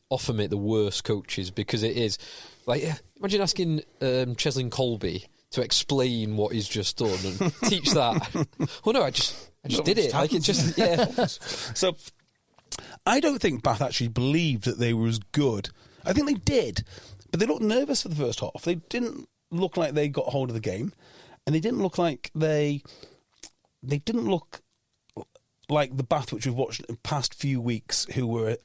often make the worst coaches, because it is like, imagine asking Cheslin Colby to explain what he's just done and teach that. Well, no, I just did it. Like, it just, yeah. So I don't think Bath actually believed that they were as good. I think they did, but they looked nervous for the first half. They didn't look like they got hold of the game, and they didn't look like they didn't look like the Bath which we've watched in the past few weeks who were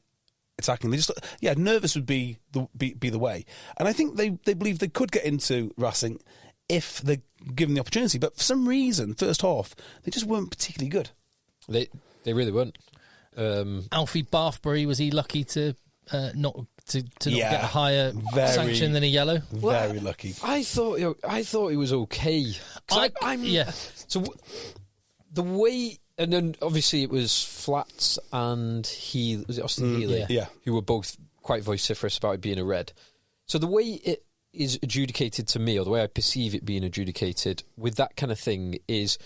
attacking. They just, nervous would be the way. And I think they believed they could get into Racing if they're given the opportunity. But for some reason, first half, they just weren't particularly good. They really weren't. Alfie Bathbury, was he lucky to not get a higher sanction than a yellow? Very lucky. I thought it was okay. So the way, and then obviously it was Flats and Austin Healy, who were both quite vociferous about it being a red. So the way it is adjudicated to me, or the way I perceive it being adjudicated with that kind of thing, is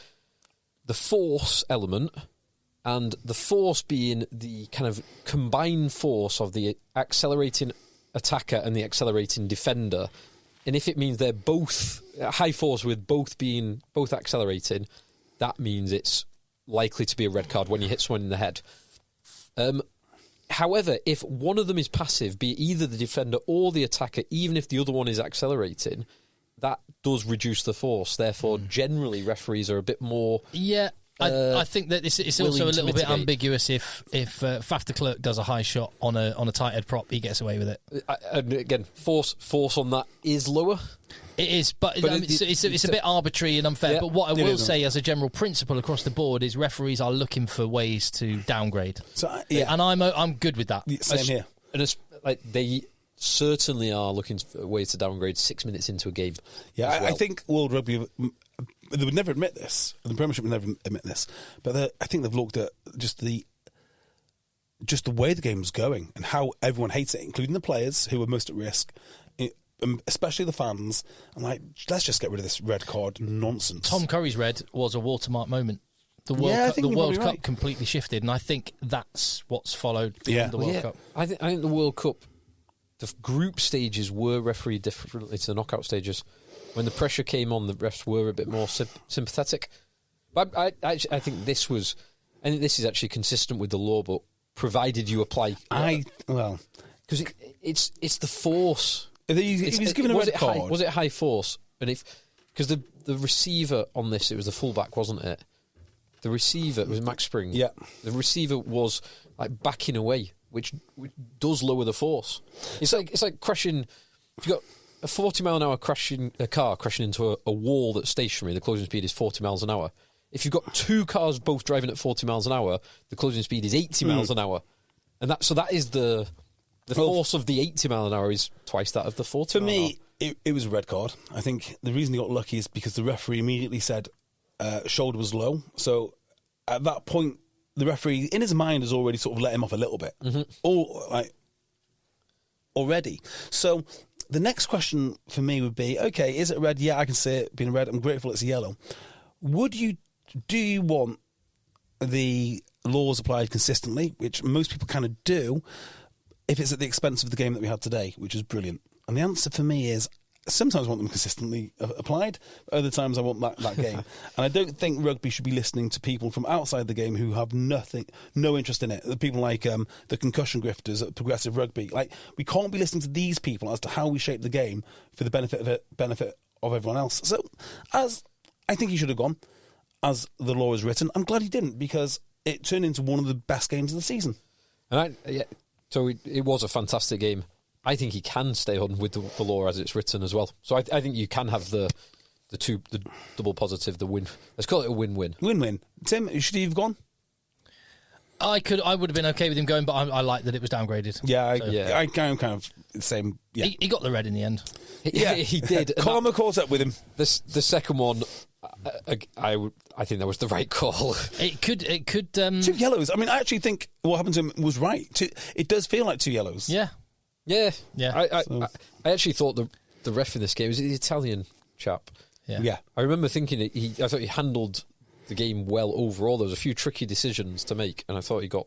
the force element. And the force being the kind of combined force of the accelerating attacker and the accelerating defender. And if it means they're both high force with both accelerating, that means it's likely to be a red card when you hit someone in the head. However, if one of them is passive, be it either the defender or the attacker, even if the other one is accelerating, that does reduce the force. Therefore, generally, referees are a bit more... Yeah. I think that it's also a little bit ambiguous if Faf de Klerk does a high shot on a tight head prop, he gets away with it. And again, force on that is lower. It is, but it's a bit arbitrary and unfair. Yeah, but what I will say as a general principle across the board is referees are looking for ways to downgrade. And I'm good with that. Same here. And it's like they certainly are looking for ways to downgrade 6 minutes into a game. Yeah, I think World Rugby, they would never admit this, the Premiership would never admit this, but I think they've looked at just the way the game's going and how everyone hates it, including the players who are most at risk, especially the fans. I'm like, let's just get rid of this red card nonsense. Tom Curry's red was a watermark moment. The World Yeah, I Cup, think the you're World probably Cup right. completely shifted, and I think that's what's followed beyond the World Cup. I think the World Cup, the group stages were refereed differently to the knockout stages. When the pressure came on, the refs were a bit more sympathetic. But I think this was, and this is actually consistent with the law, but provided you apply, because it's the force. He was given a red card. Was it high force? And because the receiver on this, it was the fullback, wasn't it? The receiver, it was Max Spring. Yeah. The receiver was like backing away, which does lower the force. It's like crashing. If you've got a 40 mile an hour car crashing into a wall that's stationary, the closing speed is 40 miles an hour. If you've got two cars both driving at 40 miles an hour, the closing speed is 80 miles an hour. And that is the force of the 80 mile an hour is twice that of the 40 For mile me, it was a red card. I think the reason he got lucky is because the referee immediately said shoulder was low. So at that point, the referee, in his mind, has already sort of let him off a little bit. Already. So the next question for me would be, okay, is it red? Yeah, I can see it being red. I'm grateful it's a yellow. Do you want the laws applied consistently, which most people kind of do, if it's at the expense of the game that we had today, which is brilliant? And the answer for me is, sometimes I want them consistently applied, other times I want that game. And I don't think rugby should be listening to people from outside the game who have no interest in it. The people like the concussion grifters at Progressive Rugby. Like, we can't be listening to these people as to how we shape the game for the benefit of everyone else. So, as I think he should have gone, as the law is written, I'm glad he didn't, because it turned into one of the best games of the season. And so it was a fantastic game. I think he can stay on with the law as it's written as well. So I think you can have the double positive, the win. Let's call it a win-win. Win-win. Tim, should he have gone? I would have been okay with him going, but I like that it was downgraded. Yeah, I'm kind of the same. Yeah. He got the red in the end. He did. Karma caught up with him. The second one, I think that was the right call. It could. 2 yellows. I mean, I actually think what happened to him was right. It does feel like 2 yellows. Yeah. I actually thought the ref in this game was the Italian chap. Yeah. I remember thinking I thought he handled the game well overall. There was a few tricky decisions to make, and I thought he got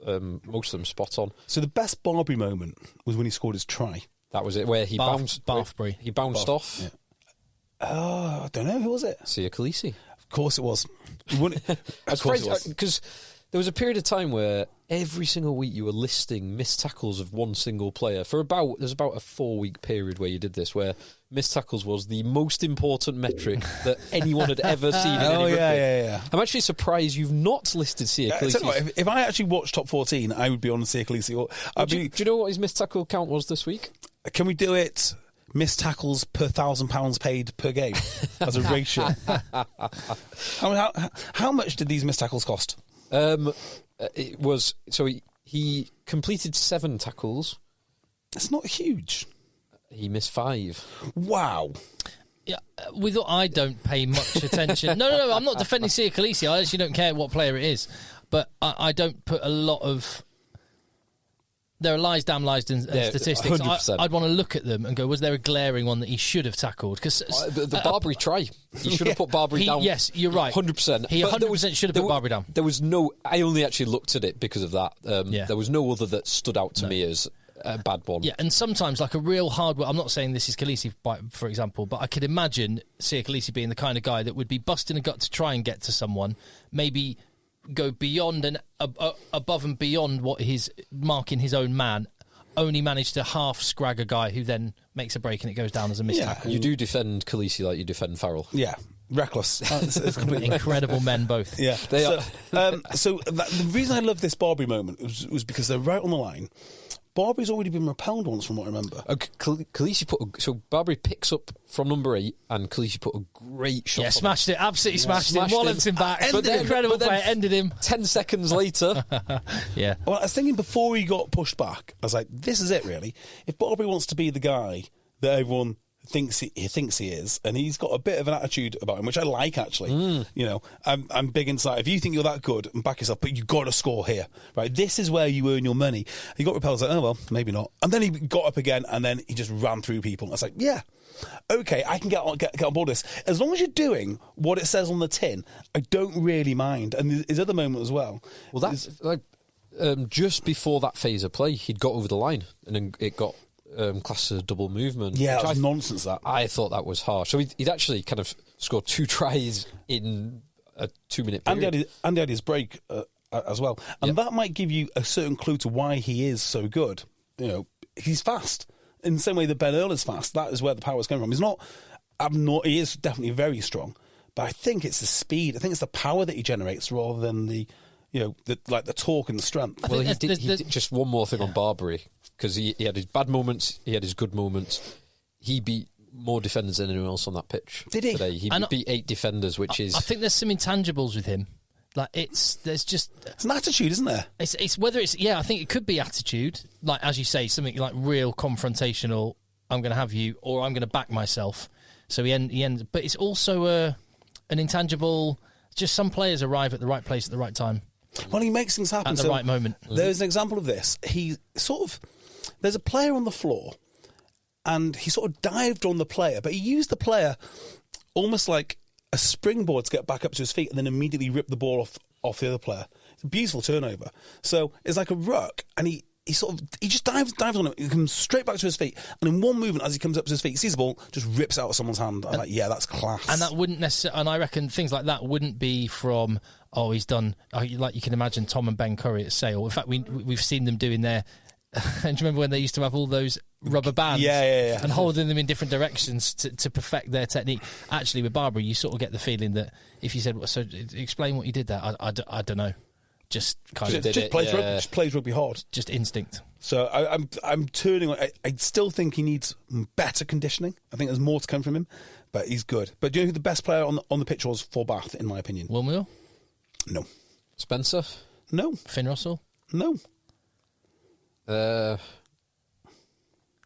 most of them spot on. So the best Barbary moment was when he scored his try. That was it, where he bounced off. Yeah. I don't know, who was it? Sia Khaleesi. Of course it was. Of course it was. Because there was a period of time where every single week you were listing missed tackles of one single player. There's about a 4-week period where you did this, where missed tackles was the most important metric that anyone had ever seen in any rugby. Yeah. I'm actually surprised you've not listed Sia Khaleesi. If I actually watched Top 14, I would be on Sia Khaleesi. Do you know what his missed tackle count was this week? Can we do it? Missed tackles per £1,000 paid per game as a ratio. How much did these missed tackles cost? It was he completed 7 tackles. That's not huge. He missed 5. Wow. Yeah, I don't pay much attention. No, I'm not defending Sia Khaleesi. I actually don't care what player it is, but I don't put a lot of. There are lies, damn lies, and statistics. 100%. I'd want to look at them and go, was there a glaring one that he should have tackled? Because the Barbary try, he should have put Barbary down. Yes, you're right. 100%. He 100% should have put Barbary down. There was no. I only actually looked at it because of that. There was no other that stood out to me as a bad one. Yeah, and sometimes like a real hard work. I'm not saying this is Khaleesi, for example, but I could imagine Sia Khaleesi being the kind of guy that would be busting a gut to try and get to someone, maybe go beyond and above and beyond what he's marking his own man. Only managed to half scrag a guy who then makes a break and it goes down as a missed tackle. You do defend Khaleesi like you defend Farrell. Yeah, reckless. It's completely incredible men both. Yeah, they are. The reason I love this Barbary moment was because they're right on the line. Barbary's already been repelled once, from what I remember. Khaleesi Barbary picks up from number 8, and Khaleesi put a great shot. Yeah, smashed it, absolutely smashed him, walloped him back. But then, incredible play, ended him. 10 seconds later. Yeah. Well, I was thinking before he got pushed back, I was like, this is it, really. If Barbary wants to be the guy that everyone thinks he is, and he's got a bit of an attitude about him, which I like, actually. You know, I'm big inside. If you think you're that good, and back yourself, but you got to score here, right? This is where you earn your money. He got repelled, like, oh well, maybe not, and then he got up again, and then he just ran through people. I was like, yeah, okay, I can get on board with this as long as you're doing what it says on the tin. I don't really mind. And his other moment as well. Well, that's like just before that phase of play, he'd got over the line, and then it got classed as a double movement. Yeah, that was nonsense. That I thought that was harsh. So he'd actually kind of scored 2 tries in a 2-minute period. And he had his break as well, and that might give you a certain clue to why he is so good. You know, he's fast in the same way that Ben Earl is fast. That is where the power is coming from. He's not abnormal. He is definitely very strong, but I think it's the speed. I think it's the power that he generates rather than the torque and the strength. Well, he did just one more thing on Barbary, because he had his bad moments, he had his good moments. He beat more defenders than anyone else on that pitch. Did he? Today. He beat 8 defenders, which is... I think there's some intangibles with him. Like it's an attitude, isn't there? It's whether it's I think it could be attitude, like as you say, something like real confrontational. I'm going to have you, or I'm going to back myself. So he ends, but it's also an intangible. Just some players arrive at the right place at the right time. Well, he makes things happen at the right moment. There's an example of this. There's a player on the floor, and he sort of dived on the player, but he used the player almost like a springboard to get back up to his feet, and then immediately ripped the ball off the other player. It's a beautiful turnover. So it's like a ruck, and he just dives on him. He comes straight back to his feet, and in one movement, as he comes up to his feet, he sees the ball, just rips out of someone's hand. I'm like, yeah, that's class. And that wouldn't necessarily. And I reckon things like that wouldn't be from he's done. Like you can imagine Tom and Ben Curry at Sale. In fact, we've seen them doing their. And do you remember when they used to have all those rubber bands? Yeah. And holding them in different directions to perfect their technique. Actually, with Barbary, you sort of get the feeling that if you said, so explain what you did there, I don't know. Just kind of plays rugby hard. Just instinct. So I'm turning on. I still think he needs better conditioning. I think there's more to come from him, but he's good. But do you know who the best player on the pitch was for Bath, in my opinion? Will Muir? No. Spencer? No. Finn Russell? No.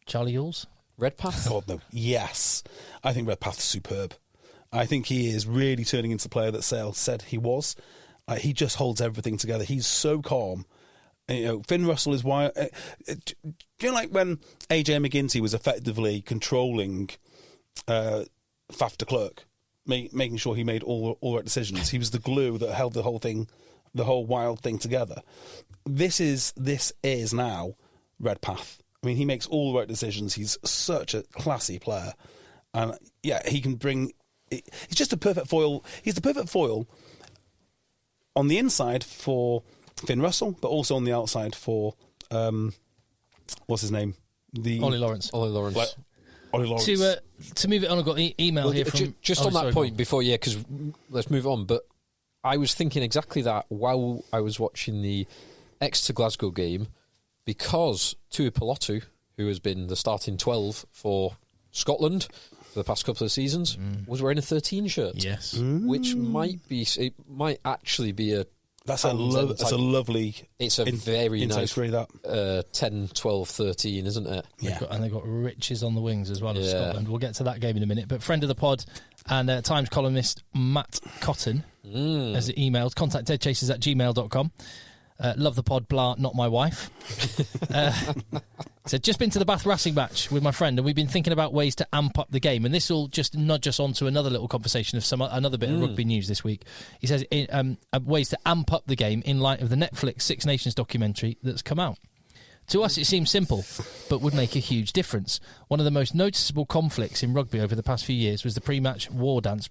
Charlie Yules? Redpath? God, no. Yes. I think Redpath's superb. I think he is really turning into the player that Sale said he was. He just holds everything together. He's so calm. You know, Finn Russell is why. Do you know, like when AJ McGinty was effectively controlling Faf de Klerk, making sure he made all right decisions. He was the glue that held the whole thing, the whole wild thing together. This is now Redpath. I mean, he makes all the right decisions. He's such a classy player, and he can bring. He's just a perfect foil. He's the perfect foil on the inside for Finn Russell, but also on the outside for what's his name? Ollie Lawrence. Ollie Lawrence. Ollie Lawrence. To move it on, I've got an email here from... Just on that point before, because let's move on, but I was thinking exactly that while I was watching the Exeter Glasgow game, because Tui Pilotu, who has been the starting 12 for Scotland for the past couple of seasons, was wearing a 13 shirt. Yes. Which might actually be a... That's a lovely... It's a very nice... Really that. 10, 12, 13, isn't it? Yeah. They've got riches on the wings as well as Scotland. We'll get to that game in a minute. But friend of the pod and Times columnist Matt Cotton has emailed, contact eggchasers@gmail.com. Love the pod, blah, not my wife. Said, just been to the Bath Racing match with my friend, and we've been thinking about ways to amp up the game. And this will just nudge us onto another little conversation of another bit of rugby news this week. He says, ways to amp up the game in light of the Netflix Six Nations documentary that's come out. To us, it seems simple, but would make a huge difference. One of the most noticeable conflicts in rugby over the past few years was the pre-match war dance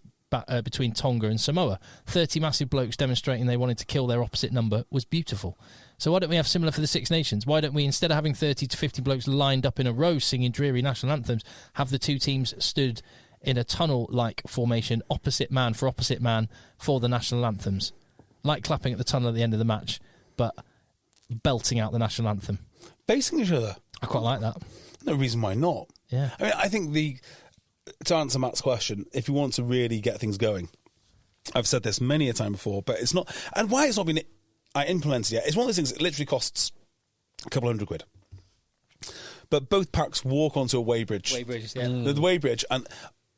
between Tonga and Samoa. 30 massive blokes demonstrating they wanted to kill their opposite number was beautiful. So why don't we have similar for the Six Nations? Why don't we, instead of having 30 to 50 blokes lined up in a row singing dreary national anthems, have the two teams stood in a tunnel-like formation, opposite man for the national anthems? Like clapping at the tunnel at the end of the match, but belting out the national anthem. Facing each other. I quite like that. No reason why not. Yeah. I mean, I think to answer Matt's question, if you want to really get things going, I've said this many a time before, but it's not, and why it's not been implemented yet, it's one of those things that literally costs a couple £100. but both packs walk onto a weighbridge. Weighbridges, yeah. The weighbridge, and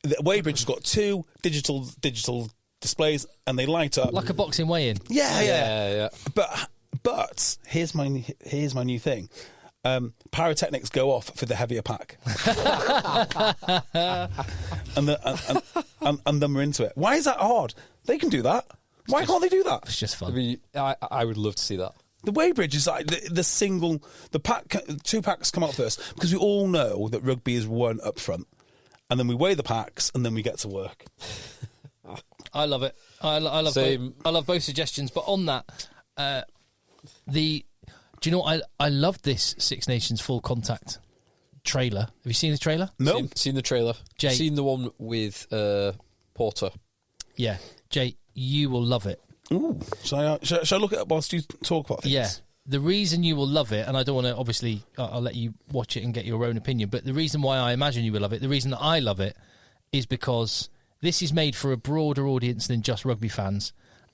the weighbridge has got 2 digital displays, and they light up Like a boxing weigh-in. Yeah. But here's my new thing. Pyrotechnics go off for the heavier pack, and then we're into it. Why is that hard? They can do that. Why can't they do that? It's just fun. I mean, I would love to see that. The weighbridge is like the pack. 2 packs come out first because we all know that rugby is won up front, and then we weigh the packs, and then we get to work. I love it. I love Same. I love both suggestions. But on that, do you know what? I love this Six Nations full contact trailer. Have you seen the trailer? No, Seen the trailer. Jay. Seen the one with Porter. Yeah, Jay, you will love it. ooh. Shall I look at it whilst you talk about things? Yeah. The reason you will love it, and I don't want to, obviously, I'll let you watch it and get your own opinion, but the reason why I imagine you will love it, the reason that I love it, is because this is made for a broader audience than just rugby fans,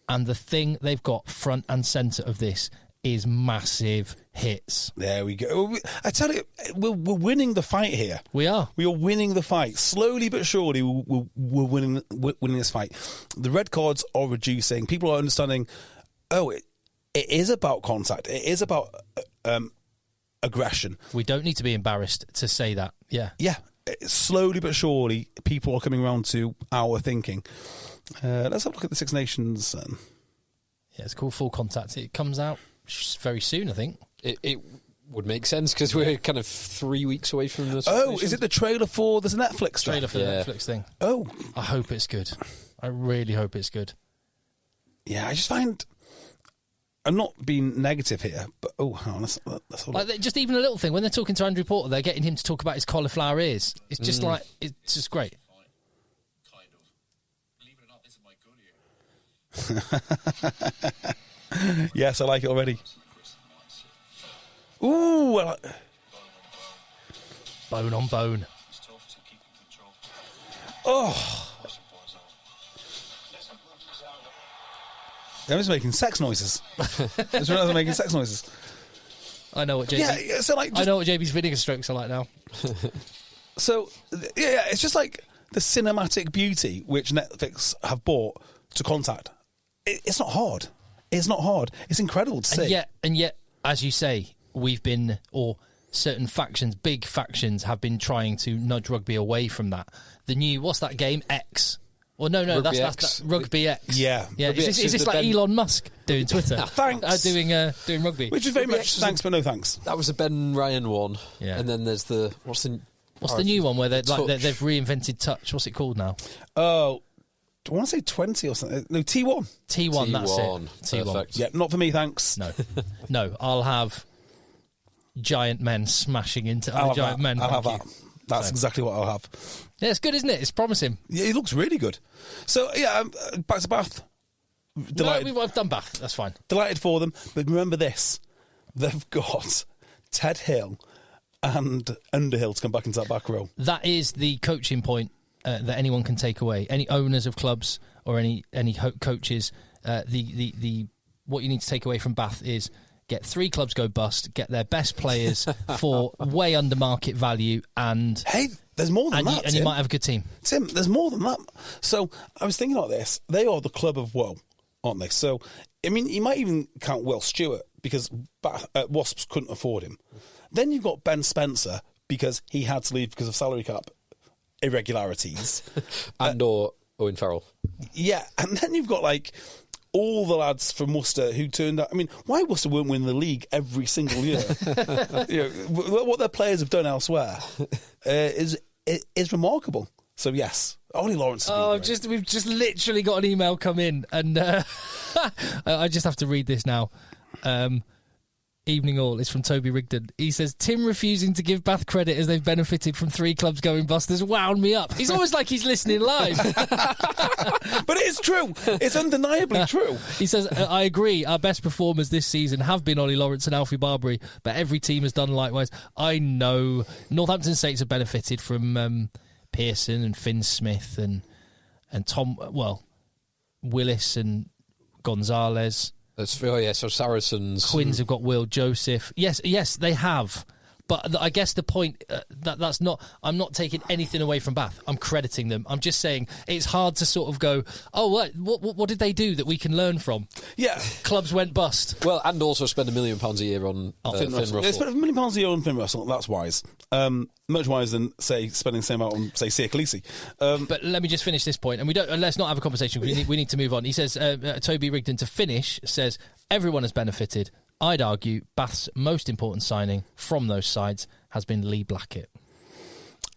and the thing they've got front and centre of this is massive hits. There we go. I tell you, we're winning the fight here. We are. We are winning the fight. Slowly but surely, we're winning this fight. The red cards are reducing. People are understanding, it is about contact. It is about aggression. We don't need to be embarrassed to say that. Yeah. Yeah. Slowly but surely, people are coming around to our thinking. Let's have a look at the Six Nations. Yeah, it's called Full Contact. It comes out very soon, I think. It would make sense because we're kind of 3 weeks away from the. Oh, is it the trailer for there's a Netflix stuff? Trailer for the Netflix thing. Oh, I hope it's good. I really hope it's good. yeah. I just find I'm not being negative here, but hang on, let's Like just even a little thing when they're talking to Andrew Porter, they're getting him to talk about his cauliflower ears. It's just like it's just great. Kind of. Believe it or not, this is my good ear. Yes, I like it already. Ooh, Bone on bone. It's tough to keep in control. oh. I'm just making sex noises. Just realised I'm making sex noises. I know what JB. Yeah, so like, I know what JB's vinegar strokes are like now. So yeah, it's just like the cinematic beauty which Netflix have brought to contact. It's not hard. It's not hard. It's incredible to see. And yet, as you say, we've been, or certain factions, big factions, have been trying to nudge rugby away from that. The new, what's that game? X. Well, no, Rugby that's Rugby X. Yeah. Is this like Elon Musk doing Twitter? Thanks. Doing rugby. Which is very Rugby much X thanks, but no thanks. That was a Ben Ryan one. Yeah. And then there's the what's the new one where they've reinvented touch? What's it called now? Oh, do I want to say 20 or something? No, T1. T1. That's it. T1. Perfect. Yeah, not for me, thanks. No. I'll have giant men smashing into other giant men. I'll have Thank that. you. That's exactly what I'll have. Yeah, it's good, isn't it? It's promising. Yeah, it looks really good. So yeah, back to Bath. Delighted. No, I've done Bath. That's fine. Delighted for them, but remember this: they've got Ted Hill and Underhill to come back into that back row. That is the coaching point that anyone can take away. Any owners of clubs or any coaches, the what you need to take away from Bath is get 3 clubs go bust, get their best players for way under market value, and Hey, there's more than that. and you might have a good team. Tim, there's more than that. So I was thinking about this. They are the club of woe, aren't they? So I mean, you might even count Will Stewart because Wasps couldn't afford him. Then you've got Ben Spencer because he had to leave because of salary cap irregularities, and or Owen Farrell. Yeah, and then you've got like all the lads from Worcester who turned out. I mean, why Worcester won't win the league every single year? What their players have done elsewhere is remarkable. So yes, Ollie Lawrence. We've just literally got an email come in, and I just have to read this now. Evening all, it's from Toby Rigdon. He says, Tim refusing to give Bath credit as they've benefited from 3 clubs going bust has wound me up. He's almost like he's listening live. But it is true. It's undeniably true. He says, I agree, our best performers this season have been Ollie Lawrence and Alfie Barbary, but every team has done likewise. I know Northampton Saints have benefited from Pearson and Finn Smith and Tom, Willis and Gonzalez. So Saracens. Quins have got Will Joseph. Yes, they have. But I guess the point that's not. I'm not taking anything away from Bath. I'm crediting them. I'm just saying it's hard to sort of go, oh, what did they do that we can learn from? Yeah, clubs went bust. Well, and also spend £1 million a year on Finn Russell. They spent £1 million a year on Finn Russell. That's wise. Much wiser than say spending the same amount on say Sia Khaleesi. But let me just finish this point, and let's not have a conversation. We need to move on. He says Toby Rigdon to finish says everyone has benefited. I'd argue Bath's most important signing from those sides has been Lee Blackett.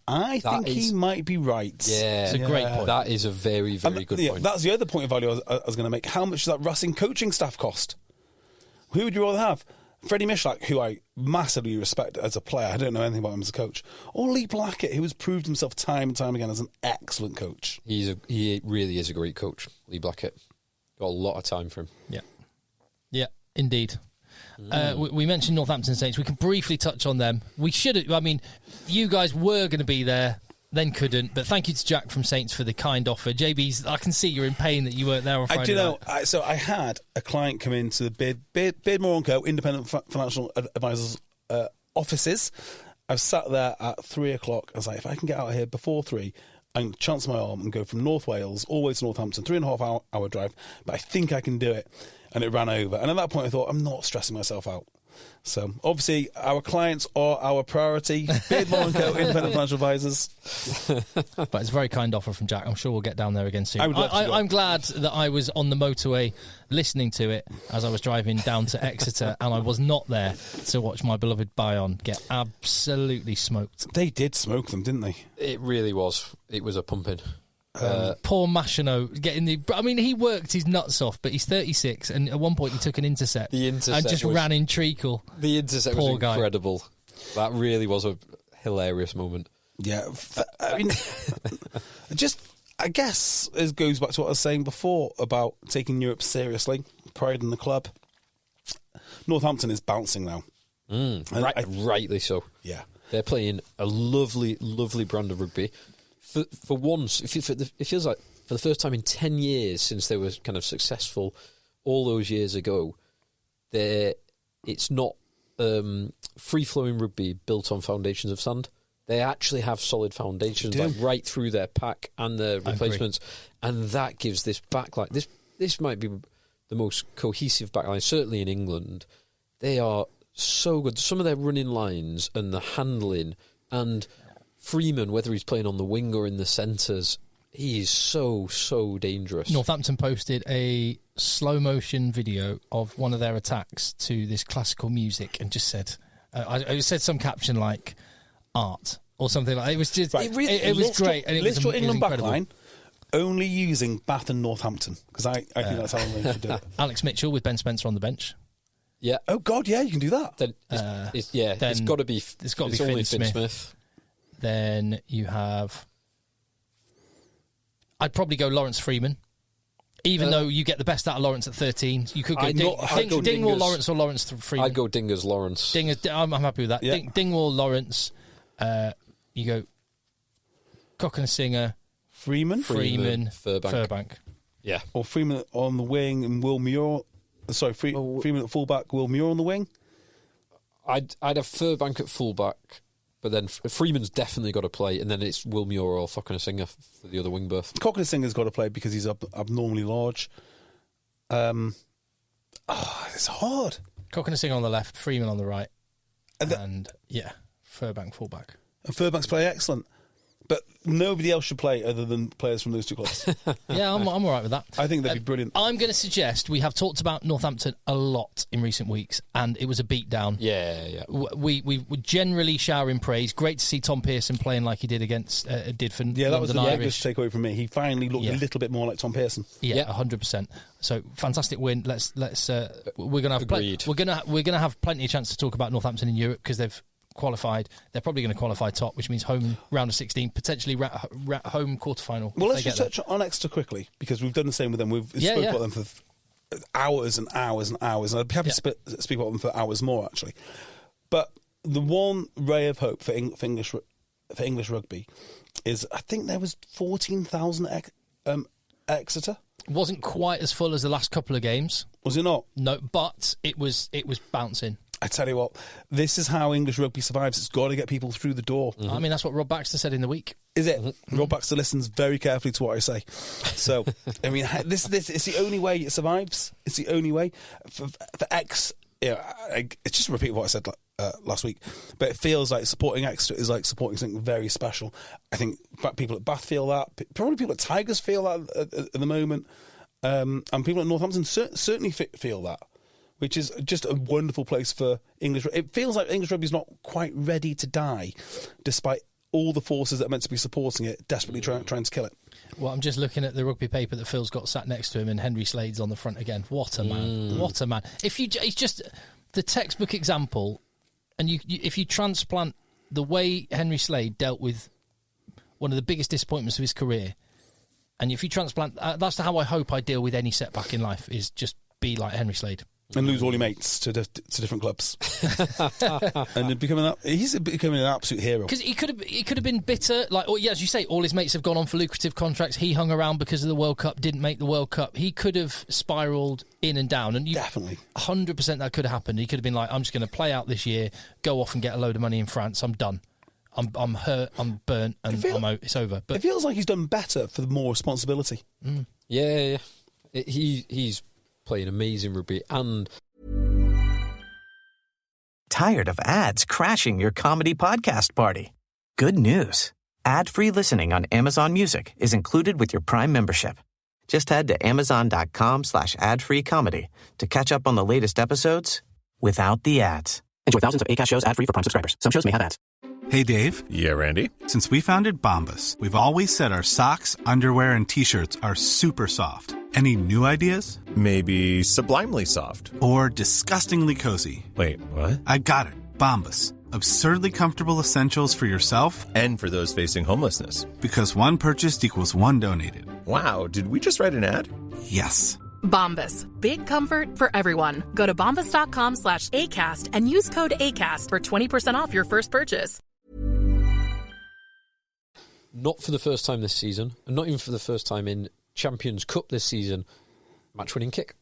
I think he might be right. Yeah, it's a great point. That is a very, very good point. That's the other point of value I was going to make. How much does that Racing coaching staff cost? Who would you rather have? Freddie Mishlak, who I massively respect as a player, I don't know anything about him as a coach, or Lee Blackett, who has proved himself time and time again as an excellent coach. He really is a great coach, Lee Blackett. Got a lot of time for him. Yeah, indeed. We mentioned Northampton Saints. We can briefly touch on them. We should. I mean, you guys were going to be there, then couldn't. But thank you to Jack from Saints for the kind offer. JB's. I can see you're in pain that you weren't there on Friday. So I had a client come into the Beardmore & Co. Independent Financial Advisors offices. I was sat there at 3 o'clock. I was like, if I can get out of here before 3, I can chance my arm and go from North Wales all the way to Northampton, 3.5 hour drive. But I think I can do it. And it ran over. And at that point, I thought, I'm not stressing myself out. So, obviously, our clients are our priority. Beardmore & Co. Independent Financial Advisors. But it's a very kind offer from Jack. I'm sure we'll get down there again soon. I'm glad that I was on the motorway listening to it as I was driving down to Exeter, and I was not there to watch my beloved Bayonne get absolutely smoked. They did smoke them, didn't they? It really was. It was a pumping. Poor Machino getting the. I mean, he worked his nuts off, but he's 36, and at one point he took an intercept. And just ran in treacle. The intercept was incredible. That really was a hilarious moment. Yeah, I mean, I guess it goes back to what I was saying before about taking Europe seriously, pride in the club. Northampton is bouncing now. Rightly so. Yeah, they're playing a lovely, lovely brand of rugby. For once, it feels like for the first time in 10 years since they were kind of successful all those years ago, it's not free-flowing rugby built on foundations of sand. They actually have solid foundations right through their pack and their replacements, and that gives this backline. This might be the most cohesive backline, certainly in England. They are so good. Some of their running lines and the handling and Freeman, whether he's playing on the wing or in the centres, he is so dangerous. Northampton posted a slow-motion video of one of their attacks to this classical music and just said, I said some caption like, art, or something like that. It was just, it was great. And List your England backline only using Bath and Northampton, because I think that's how they should do it. Alex Mitchell with Ben Spencer on the bench. Yeah. Oh, God, yeah, you can do that. Then it's got to be Finn Smith. Then you have... I'd probably go Lawrence Freeman. Even though you get the best out of Lawrence at 13. You could go Dingwall Lawrence or Lawrence Freeman. I'd go Dingers Lawrence. I'm happy with that. Yeah. Dingwall Lawrence. You go Cocknesinger, Freeman, Furbank. Yeah. Or Freeman on the wing and Will Muir. Sorry, Freeman at fullback, Will Muir on the wing. I'd have Furbank at fullback. But then Freeman's definitely got to play, and then it's Will Muir or Cocknesinger for the other wing berth. Cocknesinger's got to play because he's abnormally large. It's hard. Cocknesinger on the left, Freeman on the right, and Furbank fullback. And Furbank's play excellent. But nobody else should play other than players from those two clubs. Yeah, I'm all right with that. I think they'd be brilliant. I'm going to suggest we have talked about Northampton a lot in recent weeks, and it was a beatdown. Yeah. We generally shower in praise. Great to see Tom Pearson playing like he did against Didford. Yeah, that was the biggest takeaway from me. He finally looked a little bit more like Tom Pearson. Yeah, 100%. So fantastic win. Let's we're going to have we're going to have plenty of chance to talk about Northampton in Europe because they've qualified. They're probably going to qualify top, which means home round of 16, potentially home quarterfinal. Well, let's just touch on Exeter quickly because we've done the same with them. We've spoke about them for hours and hours and hours, and I'd be happy to speak about them for hours more actually. But the one ray of hope for English rugby is I think there was 14,000 Exeter. Wasn't quite as full as the last couple of games. Was it not? No, but it was bouncing. I tell you what, this is how English rugby survives. It's got to get people through the door. I mean, that's what Rob Baxter said in the week. Is it? Rob Baxter listens very carefully to what I say. So, I mean, this it's the only way it survives. It's the only way. For X, it's just a repeat of what I said last week, but it feels like supporting Exeter is like supporting something very special. I think people at Bath feel that. Probably people at Tigers feel that at the moment. And people at Northampton certainly feel that, which is just a wonderful place for English. It feels like English rugby is not quite ready to die, despite all the forces that are meant to be supporting it desperately trying to kill it. Well, I'm just looking at the rugby paper that Phil's got sat next to him, and Henry Slade's on the front again. What a man! What a man! It's just the textbook example, and if you transplant the way Henry Slade dealt with one of the biggest disappointments of his career, and if you transplant, that's how I hope I deal with any setback in life, is just be like Henry Slade. And lose all your mates to different clubs, and he's becoming an absolute hero. Because he could have been bitter, like as you say, all his mates have gone on for lucrative contracts. He hung around because of the World Cup, didn't make the World Cup. He could have spiralled in and down, and definitely 100% that could have happened. He could have been like, I'm just going to play out this year, go off and get a load of money in France. I'm done. I'm hurt. I'm burnt, and I'm out. It's over. But it feels like he's done better for more responsibility. Yeah. He's playing amazing rugby. And Tired of ads crashing your comedy podcast party? Good news. Ad-free listening on Amazon Music is included with your Prime membership. Just head to amazon.com/ad-free comedy to catch up on the latest episodes without the ads. Enjoy thousands of ACAST shows ad-free for Prime subscribers. Some shows may have ads. Hey, Dave. Yeah, Randy. Since we founded Bombas, we've always said our socks, underwear, and T-shirts are super soft. Any new ideas? Maybe sublimely soft. Or disgustingly cozy? Wait, what? I got it. Bombas. Absurdly comfortable essentials for yourself And for those facing homelessness. because one purchased equals one donated. Wow, did we just write an ad? Yes. Bombas. Big comfort for everyone. Go to bombas.com/ACAST and use code ACAST for 20% off your first purchase. not for the first time this season, and not even for the first time in Champions Cup this season, match-winning kick.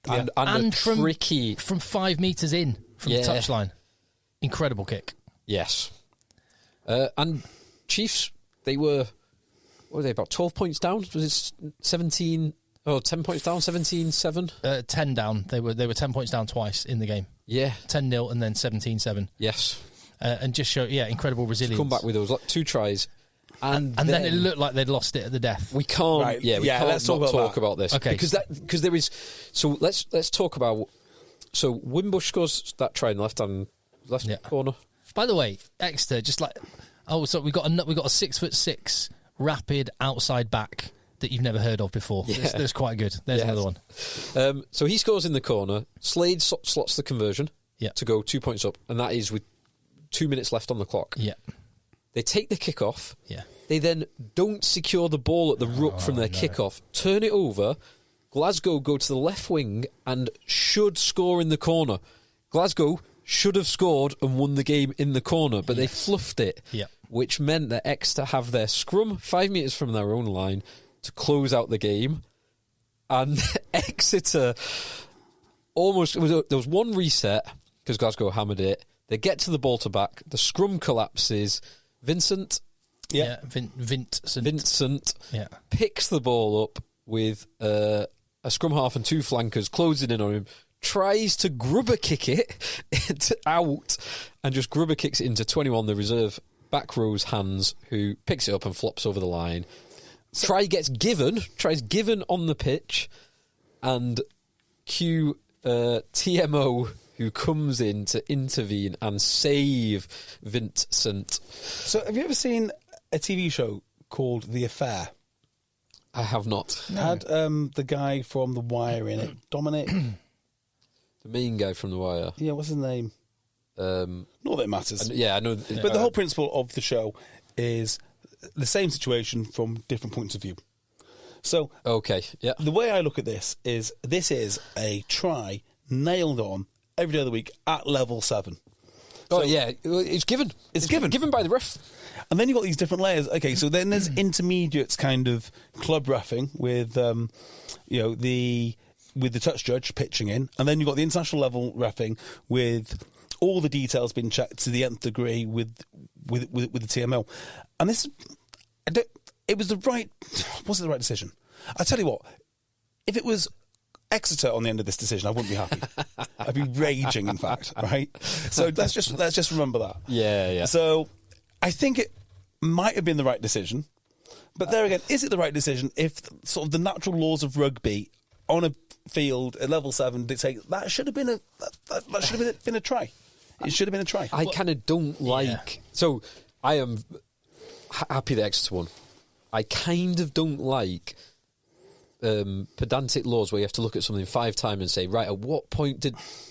And tricky... From 5 metres in from the touchline. Incredible kick. Yes. And Chiefs, they were, what were they, about 12 points down? Was it 10 points down, 17-7? 10 down. They were 10 points down twice in the game. Yeah. 10-0 and then 17-7. Yes. And just show, incredible resilience. Come back with those, 2 tries. And then it looked like they'd lost it at the death. We can't. Right. We can't let's talk about this. Okay, because there is. So let's talk about. So Wimbush scores that try in the left corner. By the way, Exeter just like so we got a 6'6" rapid outside back that you've never heard of before. Yeah. That's quite good. There's another one. So he scores in the corner. Slade slots the conversion to go 2 points up, and that is with 2 minutes left on the clock. Yeah. They take the kick-off. Yeah. They then don't secure the ball at the ruck from their kick-off, turn it over. Glasgow go to the left wing and should score in the corner. Glasgow should have scored and won the game in the corner, but they fluffed it, which meant that Exeter have their scrum 5 metres from their own line to close out the game. And Exeter there was one reset because Glasgow hammered it. They get to the ball to back. The scrum collapses. Vincent picks the ball up with a scrum half and 2 flankers closing in on him, tries to grubber kick it out, and just grubber kicks it into 21, the reserve back row's hands, who picks it up and flops over the line. Tries given on the pitch, and cue TMO, who comes in to intervene and save Vincent. So have you ever seen a TV show called The Affair? I have not. It had the guy from The Wire in it, Dominic. The main guy from The Wire. Yeah, what's his name? Not that it matters. I know. But the whole principle of the show is the same situation from different points of view. So the way I look at this is a try nailed on every day of the week at level 7. It's given. It's given by the ref. And then you've got these different layers. Okay, so then there's intermediates kind of club reffing with, the touch judge pitching in, and then you've got the international level reffing with all the details been checked to the nth degree with the TMO, and this, was the right decision. I tell you what, if it was Exeter on the end of this decision, I wouldn't be happy. I'd be raging, in fact, right? So let's just remember that. Yeah. So I think it might have been the right decision, but there again, is it the right decision if sort of the natural laws of rugby on a field at level 7 dictate that should have been a try? It should have been a try. I kind of don't like. So I am happy that Exeter won. I kind of don't like pedantic laws where you have to look at something 5 times and say, right, at what point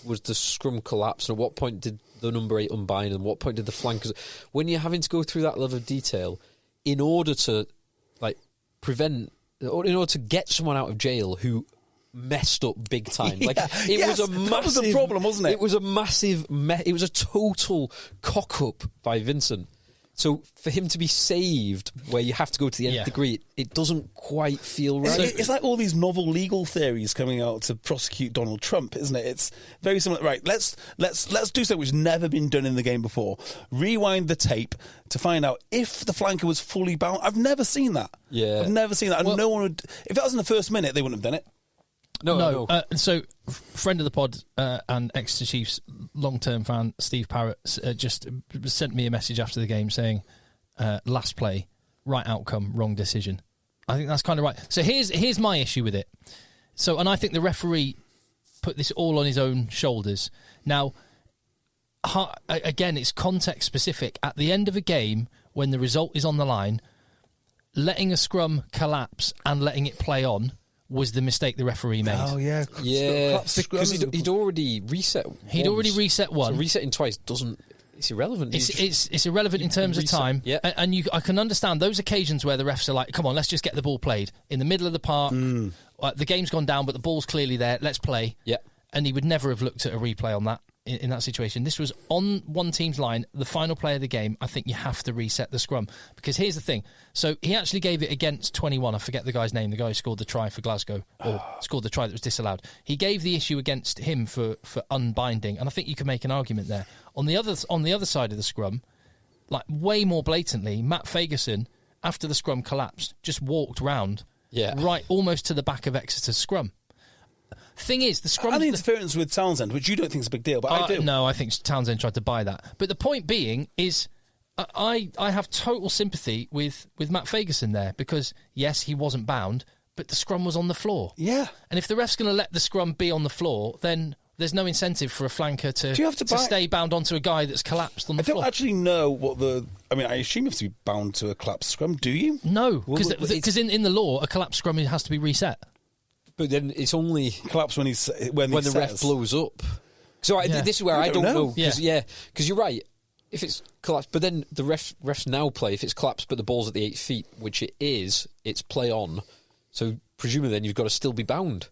was the scrum collapse, and at what point did the number 8 unbind, and at what point did the flankers... When you're having to go through that level of detail in order to prevent, or in order to get someone out of jail who messed up big time. Like it was a massive... That was the problem, wasn't it? It was a massive... It was a total cock-up by Vincent. So for him to be saved where you have to go to the nth degree, it doesn't quite feel right. It's like all these novel legal theories coming out to prosecute Donald Trump, isn't it? It's very similar. Right, let's do something which has never been done in the game before. Rewind the tape to find out if the flanker was fully bound. I've never seen that. Yeah. I've never seen that. And no one would... If that was in the first minute, they wouldn't have done it. No. So, friend of the pod and Exeter Chiefs long-term fan Steve Parrott just sent me a message after the game saying, "Last play, right outcome, wrong decision." I think that's kind of right. So here's my issue with it. So, and I think the referee put this all on his own shoulders. Now, again, it's context specific. At the end of a game, when the result is on the line, letting a scrum collapse and letting it play on was the mistake the referee made. Oh, yeah. Because he'd already reset once. He'd already reset one. So resetting twice doesn't... It's irrelevant. It's irrelevant in terms of time. Yeah. And I can understand those occasions where the refs are like, come on, let's just get the ball played. In the middle of the park, the game's gone down, but the ball's clearly there, let's play. Yeah. And he would never have looked at a replay on that. In that situation, this was on one team's line, the final play of the game. I think you have to reset the scrum, because here's the thing. So he actually gave it against 21. I forget the guy's name. The guy who scored the try for Glasgow, or scored the try that was disallowed. He gave the issue against him for unbinding, and I think you can make an argument there. On the other side of the scrum, like way more blatantly, Matt Fagerson, after the scrum collapsed, just walked round, right almost to the back of Exeter's scrum. Thing is, the scrum... And the interference with Townsend, which you don't think is a big deal, but I do. No, I think Townsend tried to buy that. But the point being is, I have total sympathy with Matt Fagerson there, because, yes, he wasn't bound, but the scrum was on the floor. Yeah. And if the ref's going to let the scrum be on the floor, then there's no incentive for a flanker to stay bound onto a guy that's collapsed on the floor. I don't actually know what the... I mean, I assume you have to be bound to a collapsed scrum, do you? No, because in the law, a collapsed scrum has to be reset. But then it's only collapse when the ref blows up. So this is where I don't know. Because you're right. If it's collapsed, but then the refs now play. If it's collapsed, but the ball's at the 8 feet, which it is, it's play on. So presumably, then you've got to still be bound.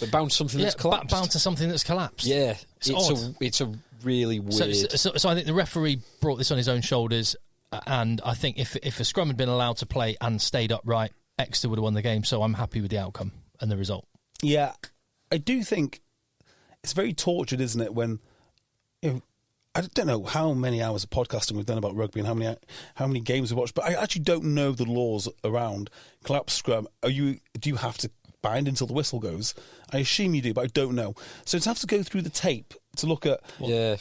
But bound to something that's collapsed. Bound to something that's collapsed. Yeah, it's a really weird. So I think the referee brought this on his own shoulders, and I think if a scrum had been allowed to play and stayed upright, Exeter would have won the game. So I'm happy with the outcome and the result. Yeah, I do think it's very tortured, isn't it? When I don't know how many hours of podcasting we've done about rugby and how many games we've watched, but I actually don't know the laws around collapse scrum. Do you have to bind until the whistle goes? I assume you do, but I don't know. So to have to go through the tape to look at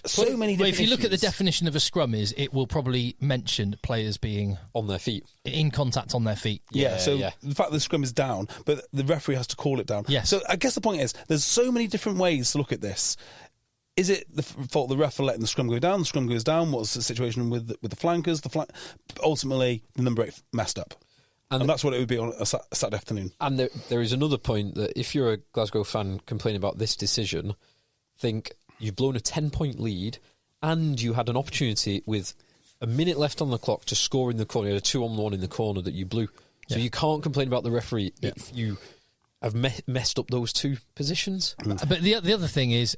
so many different if you look at the definition of a scrum, it will probably mention players being on their feet, in contact on their feet. The fact that the scrum is down, but the referee has to call it down. Yes. So I guess the point is, there's so many different ways to look at this. Is it the fault of the ref for letting the scrum go down? The scrum goes down. What's the situation with the flankers? Ultimately, the number 8 messed up. And that's what it would be on a Saturday afternoon. And there is another point that if you're a Glasgow fan complaining about this decision, think you've blown a 10-point lead and you had an opportunity with a minute left on the clock to score in the corner. You had a 2-on-1 in the corner that you blew. So you can't complain about the referee if you have messed up those two positions. But the other thing is,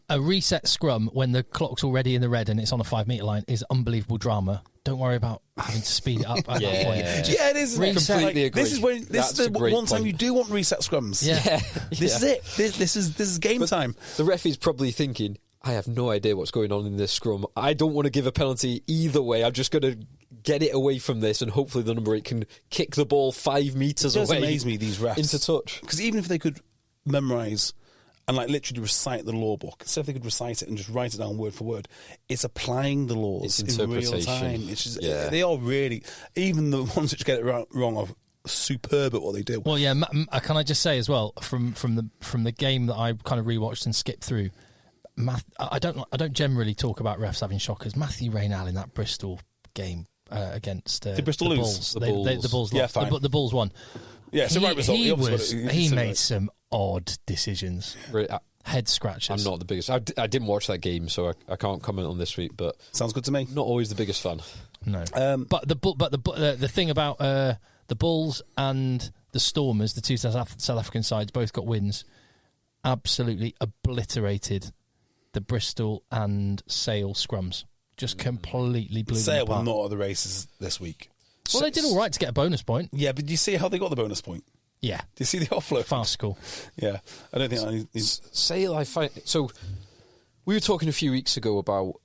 a reset scrum when the clock's already in the red and it's on a 5-metre line is unbelievable drama. Don't worry about having to speed it up at that point. It is. Completely agree. This is the one time you do want reset scrums. Yeah. This is it. This is game time. The ref is probably thinking, I have no idea what's going on in this scrum. I don't want to give a penalty either way. I'm just going to get it away from this, and hopefully the number 8 can kick the ball 5 metres away. It does amaze me, these refs. Into touch. Because even if they could memorise and like literally recite the law book, instead if they could recite it and just write it down word for word, it's applying the laws It's in real interpretation. time. It's just, they are really, even the ones which get it wrong are superb at what they do. Well, yeah. Can I just say as well from the game that I kind of rewatched and skipped through? I don't generally talk about refs having shockers. Matthew Raynal in that Bristol game against Did Bristol the lose? Bulls. The Bulls Yeah, lost. fine. The Bulls won. Yeah, it's a right result. He made some odd decisions. Head scratches. I'm not the biggest. I didn't watch that game, so I can't comment on this week. But sounds good to me. Not always the biggest fan. No, but the thing about the Bulls and the Stormers, the two South African sides, both got wins. Absolutely obliterated the Bristol and Sale scrums. Just completely blew them Sale apart. were not at the races this week. Well, they did all right to get a bonus point. Yeah, but do you see how they got the bonus point? Yeah. Do you see the offload? Farcical. Yeah. I don't think Sale, I find... So, we were talking a few weeks ago about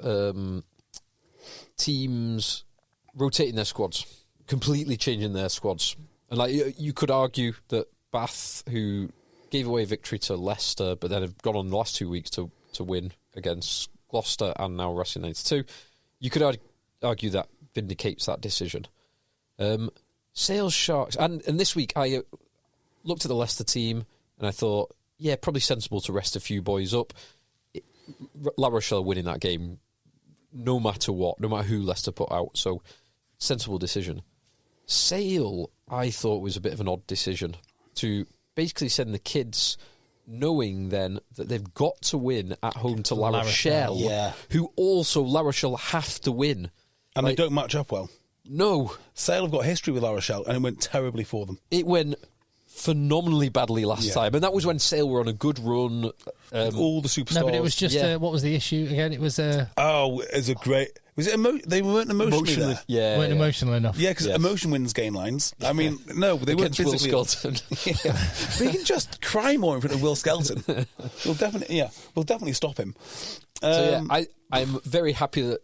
teams rotating their squads, completely changing their squads. And like you could argue that Bath, who gave away victory to Leicester, but then have gone on the last 2 weeks to win against Gloucester and now Racing 92, you could argue that vindicates that decision. Sale Sharks, and this week I looked at the Leicester team and I thought, yeah, probably sensible to rest a few boys up. La Rochelle winning that game, no matter what, no matter who Leicester put out, so sensible decision. Sale, I thought, was a bit of an odd decision to basically send the kids knowing then that they've got to win at home to La Rochelle, who also La Rochelle have to win. And they don't match up well. No. Sale have got history with La Rochelle, and it went terribly for them. It went phenomenally badly last time, and that was when Sale were on a good run. All the superstars. No, but it was just, what was the issue again? It was... it's a great... Was it they weren't emotionally there? Yeah, weren't emotional enough. Yeah, because emotion wins game lines. I mean, no, they weren't physically... Will Skelton. But you can just cry more in front of Will Skelton. We'll definitely stop him. I'm very happy that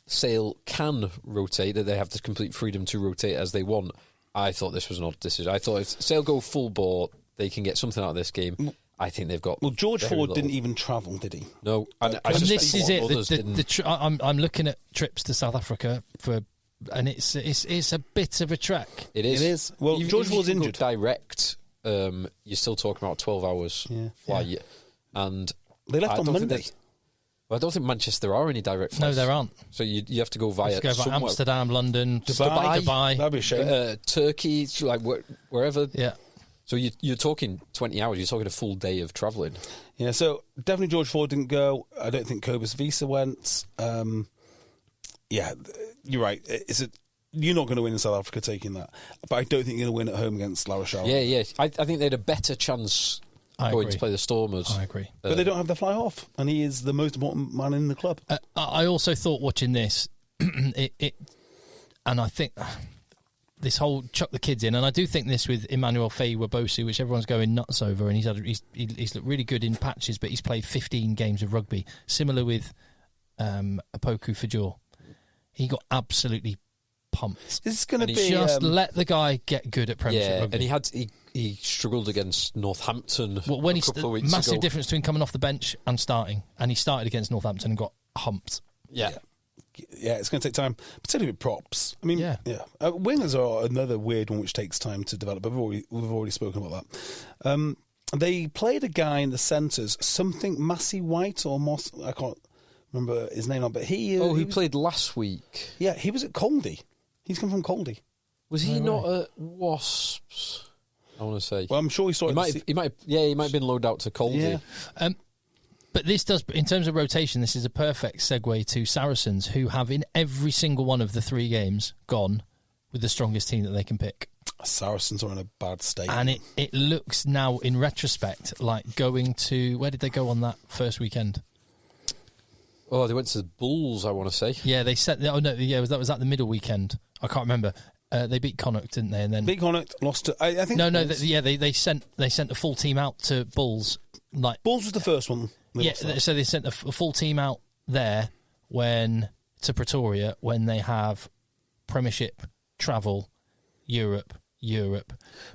Sale can rotate, that they have the complete freedom to rotate as they want. I thought this was an odd decision. I thought if Sale go full bore, they can get something out of this game. I think they've got... Well, George Ford didn't even travel, did he? No. And this is it. I'm looking at trips to South Africa and it's a bit of a trek. It is. It is. Well, George Ford's injured. Direct, you're still talking about 12 hours flight. Yeah. And they left on Monday. I don't think Manchester are any direct flights. No, there aren't. So you have to go via Amsterdam, London, Dubai. That'd be a shame. Turkey, like wherever. Yeah. So you're talking 20 hours. You're talking a full day of travelling. Yeah. So definitely George Ford didn't go. I don't think Cobus Visa went. Yeah, you're right. You're not going to win in South Africa taking that, but I don't think you're going to win at home against La Rochelle. Yeah. I think they had a better chance going to play the Stormers. I agree. But they don't have the fly off, and he is the most important man in the club. I also thought watching this, and I think this whole chuck the kids in, and I do think this with Emmanuel Faye-Wabosu, which everyone's going nuts over, and he's looked really good in patches, but he's played 15 games of rugby. Similar with Apoku Fajor. He got absolutely pumped. This is going to be just let the guy get good at Premiership rugby. And he struggled against Northampton. Well, when a couple of weeks massive ago. difference between coming off the bench and starting, and he started against Northampton and got humped. Yeah, it's going to take time, particularly with props. I mean, wingers are another weird one which takes time to develop. But we've already spoken about that. They played a guy in the centres, something Massey White or Moss. I can't remember his name, but he played last week. Yeah, he was at Coldy. He's come from Coldy. Was he not at Wasps? I want to say. Well, I'm sure he saw it. He might have been loaned out to Coldy. Yeah. But this does, in terms of rotation, this is a perfect segue to Saracens, who have in every single one of the 3 games gone with the strongest team that they can pick. Saracens are in a bad state. And it looks now, in retrospect, like going to... Where did they go on that first weekend? Oh, they went to the Bulls, I want to say. Yeah, they set... Oh, no, yeah, was that the middle weekend? I can't remember. They beat Connacht, didn't they? And then beat Connacht, lost to... I think... No, they sent a full team out to Bulls. Bulls was the first one. So they sent a full team out there to Pretoria when they have Premiership, travel, Europe.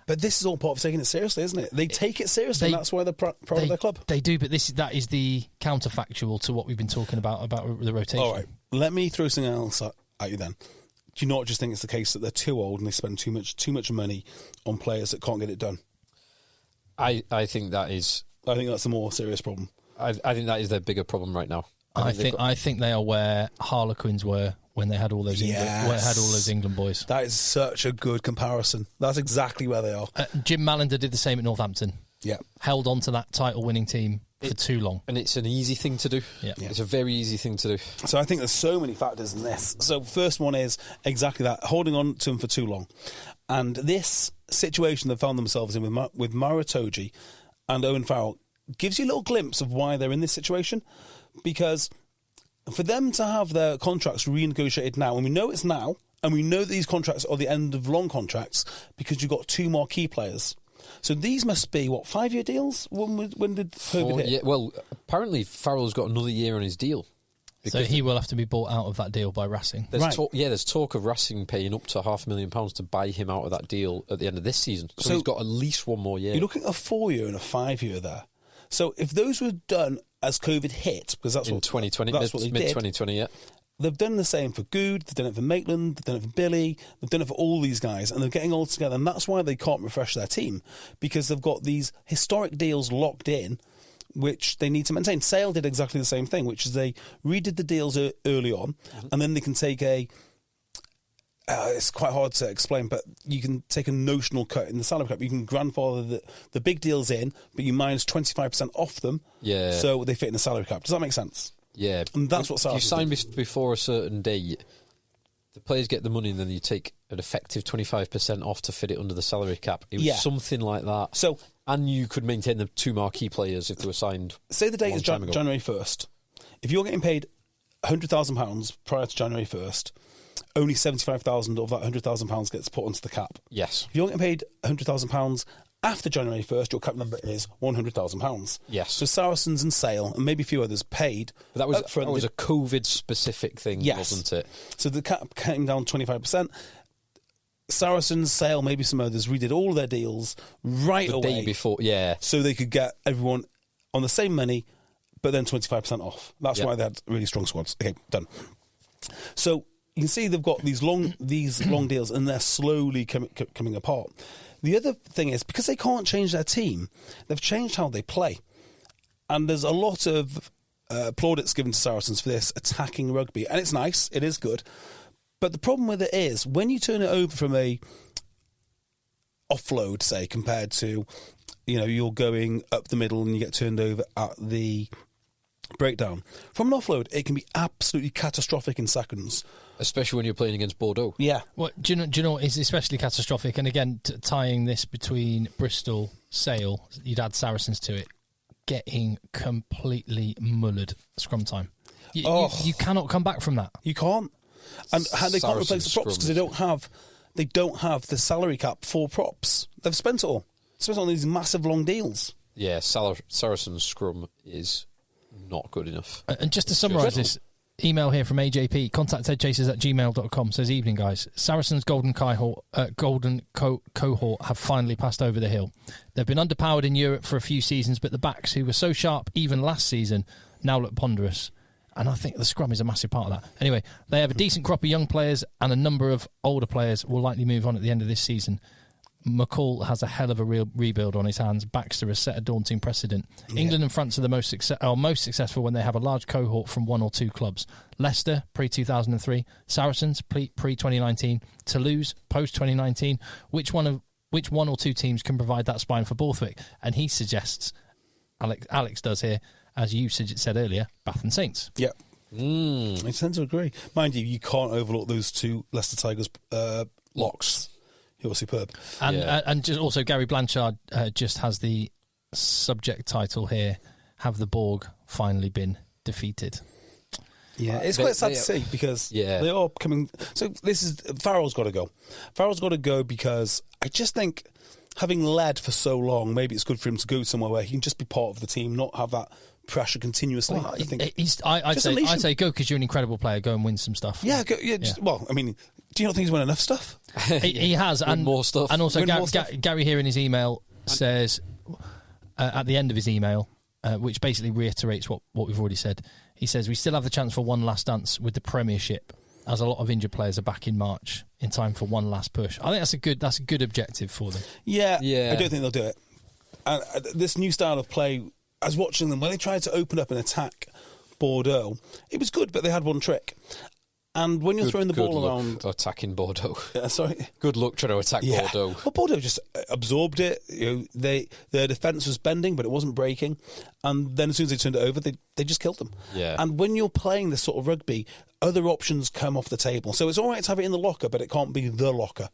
But this is all part of taking it seriously, isn't it? They take it seriously, and that's why they're proud of their club. They do, but that is the counterfactual to what we've been talking about the rotation. All right, let me throw something else at you then. Do you not just think it's the case that they're too old and they spend too much money on players that can't get it done? I think that is... I think that's a more serious problem. I think that is their bigger problem right now. I think they are where Harlequins were when they had all those England boys. That is such a good comparison. That's exactly where they are. Jim Mallender did the same at Northampton. Yeah, held on to that title-winning team for too long, and it's an easy thing to do. Yeah, it's a very easy thing to do. So I think there's so many factors in this. So first one is exactly that: holding on to them for too long, and this situation they found themselves in with Mara Toji and Owen Farrell gives you a little glimpse of why they're in this situation, because for them to have their contracts renegotiated now, and we know it's now, and we know that these contracts are the end of long contracts because you've got two more key players. So these must be, 5-year deals? When did COVID hit? Yeah, well, apparently Farrell's got another year on his deal. So he will have to be bought out of that deal by Racing. There's talk of Racing paying up to £500,000 to buy him out of that deal at the end of this season. So he's got at least one more year. You're looking at a 4-year and a 5-year there. So if those were done as COVID hit, because that's what 2020, that's what they mid did. 2020, yeah. They've done the same for Good, they've done it for Maitland, they've done it for Billy, they've done it for all these guys, and they're getting all together, and that's why they can't refresh their team, because they've got these historic deals locked in, which they need to maintain. Sale did exactly the same thing, which is they redid the deals early on, and then they can take it's quite hard to explain, but you can take a notional cut in the salary cap. You can grandfather the big deals in, but you minus 25% off them, so they fit in the salary cap. Does that make sense? Yeah. And that's what you sign before a certain date, the players get the money, and then you take an effective 25% off to fit it under the salary cap. It was something like that. So, and you could maintain the two marquee players if they were signed. Say the date is January 1st. If you're getting paid £100,000 prior to January 1st, only £75,000 of that £100,000 gets put onto the cap. Yes. If you're getting paid £100,000 after January 1st, your cap number is £100,000. Yes. So Saracens and Sale, and maybe a few others, paid. But that was a COVID-specific thing, wasn't it? So the cap came down 25%. Saracens, Sale, maybe some others redid all their deals right away. The day before, yeah. So they could get everyone on the same money, but then 25% off. That's why they had really strong squads. Okay, done. So you can see they've got these long deals, and they're slowly coming apart. The other thing is, because they can't change their team, they've changed how they play. And there's a lot of plaudits given to Saracens for this attacking rugby. And it's nice, it is good. But the problem with it is, when you turn it over from a offload, say, compared to, you're going up the middle and you get turned over at the breakdown. From an offload, it can be absolutely catastrophic in seconds. Especially when you're playing against Bordeaux. Yeah. Well, do you know what is especially catastrophic? And again, tying this between Bristol, Sale, you'd add Saracens to it, getting completely mullered scrum time. You cannot come back from that. You can't. And they can't replace the props because they don't have the salary cap for props. They've spent it all. Spent it on these massive long deals. Yeah, Saracens scrum is not good enough. And just to summarise this, email here from AJP, contact eggchasers@gmail.com, says, evening guys. Saracens' golden cohort have finally passed over the hill. They've been underpowered in Europe for a few seasons, but the backs, who were so sharp even last season, now look ponderous. And I think the scrum is a massive part of that. Anyway, they have a decent crop of young players, and a number of older players will likely move on at the end of this season. McCall has a hell of a real rebuild on his hands. Baxter has set a daunting precedent. Yeah. England and France are the most successful when they have a large cohort from one or two clubs. Leicester, pre-2003. Saracens, pre-2019. Toulouse, post-2019. Which one or two teams can provide that spine for Borthwick? And he suggests, Alex does here, as you said earlier, Bath and Saints. Yeah. I tend to agree. Mind you can't overlook those two Leicester Tigers locks. He was superb. And just also Gary Blanchard just has the subject title here, have the Borg finally been defeated? Yeah, it's quite sad to see because they are coming. So Farrell's got to go. Farrell's got to go because I just think having led for so long, maybe it's good for him to go somewhere where he can just be part of the team, not have that pressure continuously. Well, I think I'd say go because you're an incredible player. Go and win some stuff. Yeah, well, I mean, do you not think he's won enough stuff? He has, and more stuff. And also, More stuff. Gary here in his email says at the end of his email, which basically reiterates what we've already said. He says we still have the chance for one last dance with the Premiership, as a lot of injured players are back in March in time for one last push. I think that's a good objective for them. Yeah. I don't think they'll do it. And this new style of play, I was watching them when they tried to open up and attack Bordeaux. It was good, but they had one trick. And when you're throwing the ball around, attacking Bordeaux, sorry, good luck trying to attack Bordeaux. Well, Bordeaux just absorbed it. Their defence was bending, but it wasn't breaking. And then as soon as they turned it over, they just killed them. Yeah. And when you're playing this sort of rugby, other options come off the table. So it's all right to have it in the locker, but it can't be the locker.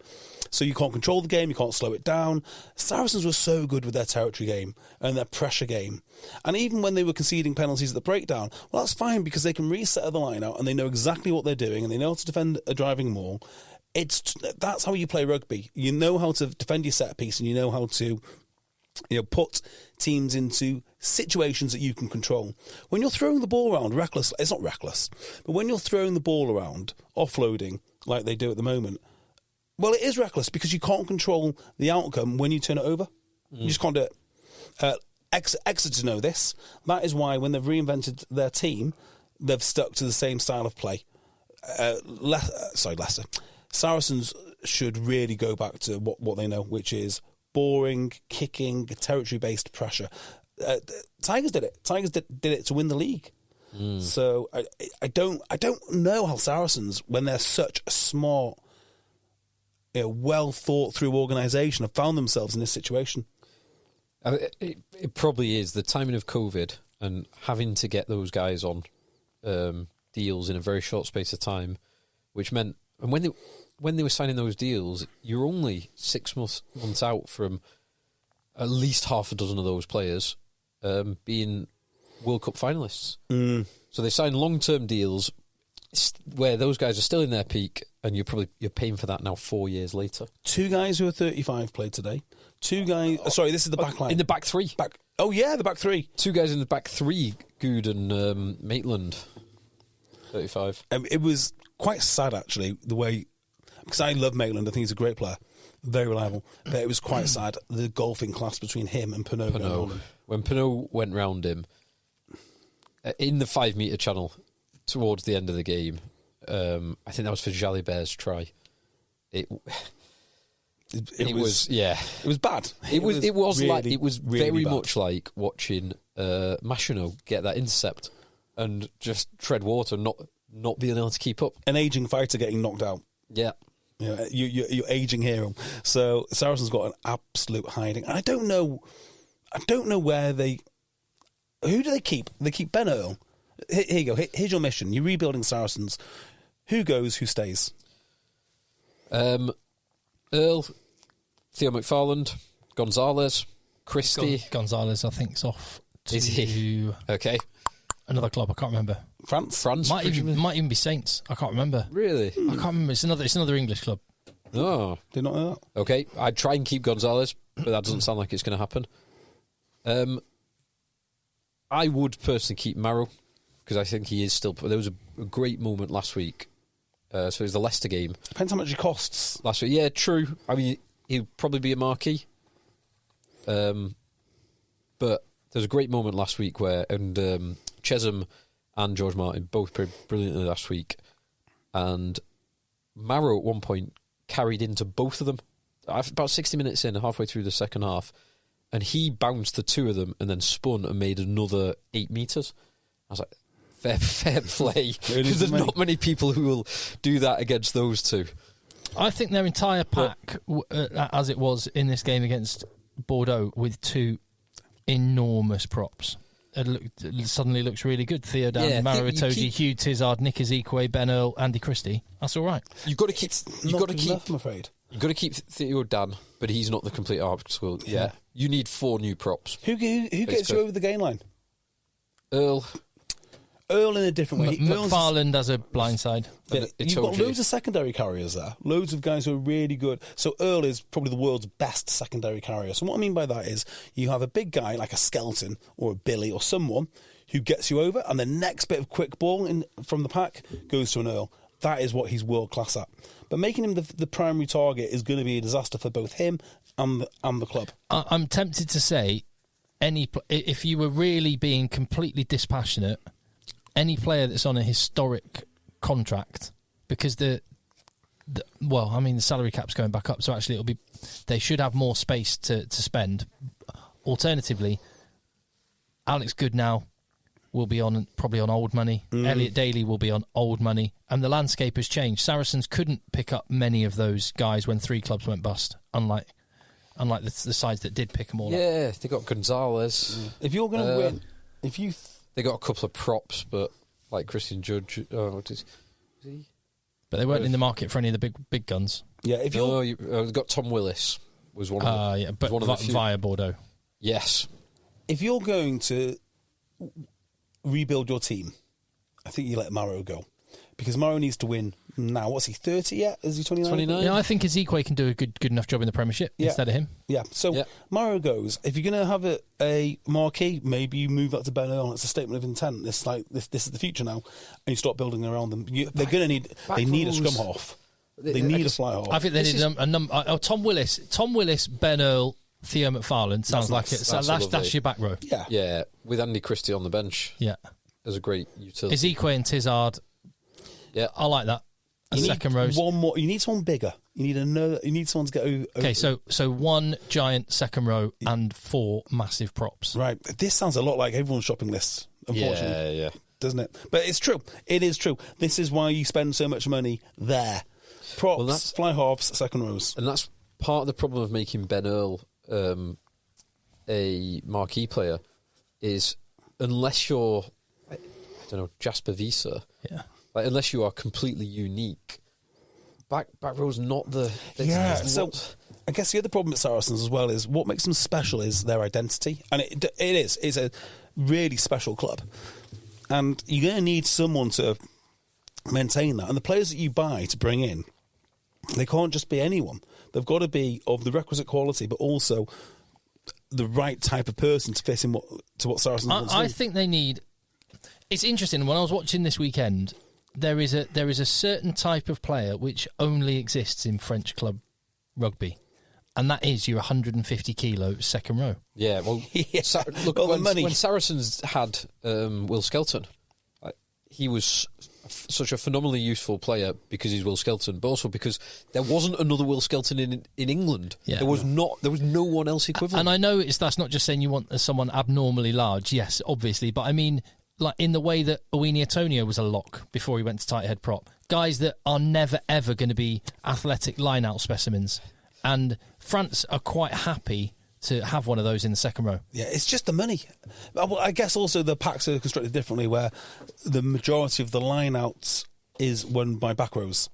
So you can't control the game, you can't slow it down. Saracens were so good with their territory game and their pressure game. And even when they were conceding penalties at the breakdown, well, that's fine because they can reset the line out and they know exactly what they're doing and they know how to defend a driving maul. That's how you play rugby. You know how to defend your set piece and you know how to put teams into situations that you can control. When you're throwing the ball around reckless, it's not reckless, but when you're throwing the ball around, offloading like they do at the moment, well, it is reckless because you can't control the outcome when you turn it over. You just can't do it. Exeter know this. That is why when they've reinvented their team, they've stuck to the same style of play. Leicester. Saracens should really go back to what they know, which is boring, kicking, territory-based pressure. Tigers did it. Tigers did it to win the league. So I don't know how Saracens, when they're such a smart, well thought through organisation, have found themselves in this situation. It probably is the timing of COVID and having to get those guys on deals in a very short space of time, which meant, and when they were signing those deals, you're only 6 months out from at least half a dozen of those players being World Cup finalists. So they signed long-term deals where those guys are still in their peak, and you're paying for that now 4 years later. 2 guys who are 35 played today. 2 guys. Sorry, this is the back line. In the back three. The back 3. 2 guys in the back 3. Good and Maitland. 35. It was quite sad actually the way, because I love Maitland. I think he's a great player, very reliable. But it was quite sad the golfing class between him and Pinot. When Pinot went round him in the 5 metre channel towards the end of the game, I think that was for Jalibert's try. It was bad. It was very bad. Much like watching Machino get that intercept and just tread water, not being able to keep up. An ageing fighter getting knocked out. Yeah. You're aging hero. So Saracens got an absolute hiding. And I don't know where who do they keep? They keep Ben Earl. Here you go. Here's your mission. You're rebuilding Saracens. Who goes? Who stays? Earl, Theo McFarland, Gonzalez, Christie. Gonzalez, I think, is off. Is he? Okay. Another club, I can't remember. France might even be Saints. I can't remember. Really? I can't remember. It's another English club. Oh, did not know that. Okay, I'd try and keep Gonzalez, but that doesn't sound like it's going to happen. I would personally keep Marrow because I think he is still. There was a great moment last week. So it was the Leicester game. Depends how much it costs. Last week, yeah, true. I mean, he'll probably be a marquee. But there's a great moment last week where Chesham and George Martin both played brilliantly last week, and Marrow at one point carried into both of them about 60 minutes in, halfway through the second half, and he bounced the 2 of them and then spun and made another 8 metres. I was like, fair play, because there's not many people who will do that against those 2. I think their entire pack, as it was in this game against Bordeaux, with 2 enormous props, it suddenly looks really good. Theodan, Maro Itoje, Hugh Tizard, Nick Ezekwe, Ben Earl, Andy Christie. That's all right. You've got to keep. I'm afraid. You've got to keep Theodan, but he's not the complete article. Yeah, you need 4 new props. Who gets you over the gain line? Earl. Earl in a different way. McFarland has a blindside. You've got loads of secondary carriers there. Loads of guys who are really good. So Earl is probably the world's best secondary carrier. So what I mean by that is you have a big guy like a Skelton or a Billy or someone who gets you over, and the next bit of quick ball from the pack goes to an Earl. That is what he's world class at. But making him the primary target is going to be a disaster for both him and the club. I'm tempted to say, if you were really being completely dispassionate, any player that's on a historic contract, because the salary cap's going back up, so actually they should have more space to spend. Alternatively, Alex Goodnow will be probably on old money. Elliot Daly will be on old money, and the landscape has changed. Saracens couldn't pick up many of those guys when 3 clubs went bust, unlike the sides that did pick them all up. Yeah, they got Gonzalez. If you're going to win, they got a couple of props, but like Christian Judge, is he? But they weren't in the market for any of the big guns. Yeah, if you got Tom Willis was one of them. But via Bordeaux. Yes, if you're going to rebuild your team, I think you let Maro go, because Maro needs to win now. What's he, 30 yet? Is he 29? 29. Yeah, I think Ezekwe can do a good enough job in the Premiership instead of him. Yeah, so Maro goes. If you're going to have a marquee, maybe you move that to Ben Earl. It's a statement of intent. It's like this is the future now, and you start building around them. They're going to need. They need a scrum half. They need a fly half. I think they need a number. Tom Willis, Ben Earl, Theo McFarland sounds like it. So that's your back row. Yeah, with Andy Christie on the bench. Yeah, as a great utility. Ezekwe and Tizard. Yeah, I like that. Second row. One more. You need someone bigger. You need someone to get over. Okay, so one giant second row and 4 massive props. Right. This sounds a lot like everyone's shopping list. Unfortunately, yeah, doesn't it? But it's true. It is true. This is why you spend so much money there. Props, fly halves, second rows, and that's part of the problem of making Ben Earl a marquee player is unless you're, I don't know, Jasper Visa. Yeah. Like, unless you are completely unique, back row's not the... So I guess the other problem with Saracens as well is what makes them special is their identity. And it's a really special club. And you're going to need someone to maintain that. And the players that you buy to bring in, they can't just be anyone. They've got to be of the requisite quality, but also the right type of person to fit in to what Saracens want to do. I think they need... It's interesting. When I was watching this weekend, there is a certain type of player which only exists in French club rugby, and that is your 150 kilo second row. Yeah, well, look, when Saracens had Will Skelton, he was such a phenomenally useful player because he's Will Skelton, but also because there wasn't another Will Skelton in England. Yeah, there was no one else equivalent. And I know that's not just saying you want someone abnormally large. Yes, obviously, but I mean, like in the way that Owini Atonio was a lock before he went to tight head prop. Guys that are never ever going to be athletic line-out specimens. And France are quite happy to have one of those in the second row. Yeah, it's just the money. I guess also the packs are constructed differently, where the majority of the line-outs is won by back rows.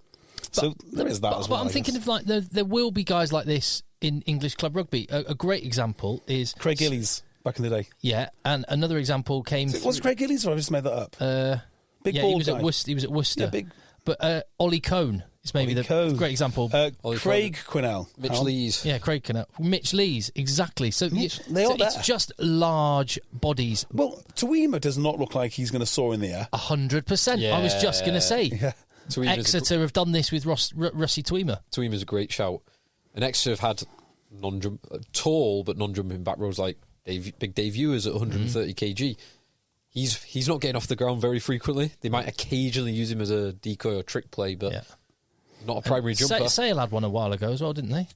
So there is that as well. But I'm thinking of like there will be guys like this in English club rugby. A great example is Craig Gillies back in the day. Yeah, and another example came. Was it Craig Gillies, or I just made that up? Big ball he was at Worcester. Yeah, big. But Ollie Cohn is maybe great example. Craig Quinnell. Mitch Lees. Yeah, Craig Quinnell. Mitch Lees, exactly. So, it's just large bodies. Well, Tuima does not look like he's going to soar in the air. 100%. Yeah. I was just going to say. Yeah. Exeter have done this with Russie Tuima. Tuima's a great shout. And Exeter have had tall but non-jumping back rows like Big Dave Ewers at 130 kg. He's not getting off the ground very frequently. They might occasionally use him as a decoy or trick play, but not a primary jumper. Sale had one a while ago as well, didn't they?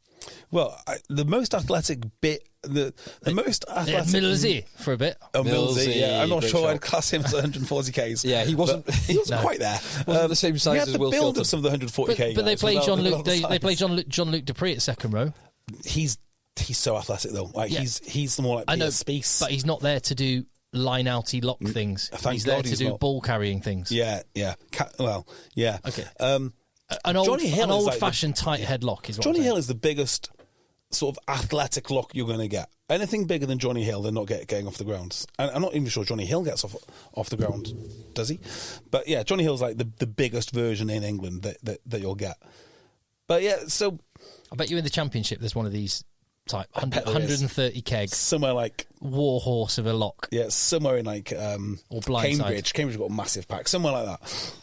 Well, the most athletic bit, the most athletic... Millsy for a bit. Oh, Millsy, yeah. I'm not sure I'd class him as 140 Ks. Yeah, he wasn't quite there. Wasn't the same size as Will Skelton. He had the build of some of the 140 K But they played Jean-Luc. They played Jean-Luc Dupree at second row. He's so athletic though. Like he's more like Peter Spieth. But he's not there to do line-outy lock things. He's there to do ball-carrying things. Yeah. Okay. An old-fashioned tight head lock is what Johnny Hill is the biggest sort of athletic lock you're going to get. anything bigger than Johnny Hill, they're not getting off the ground. And I'm not even sure Johnny Hill gets off the ground, does he? But yeah, Johnny Hill's like the biggest version in England that you'll get. But yeah, so I bet you in the Championship there's one of these type 130 kegs. Somewhere like war horse of a lock. Yeah, somewhere in like or Cambridge. Cambridge got a massive pack, somewhere like that.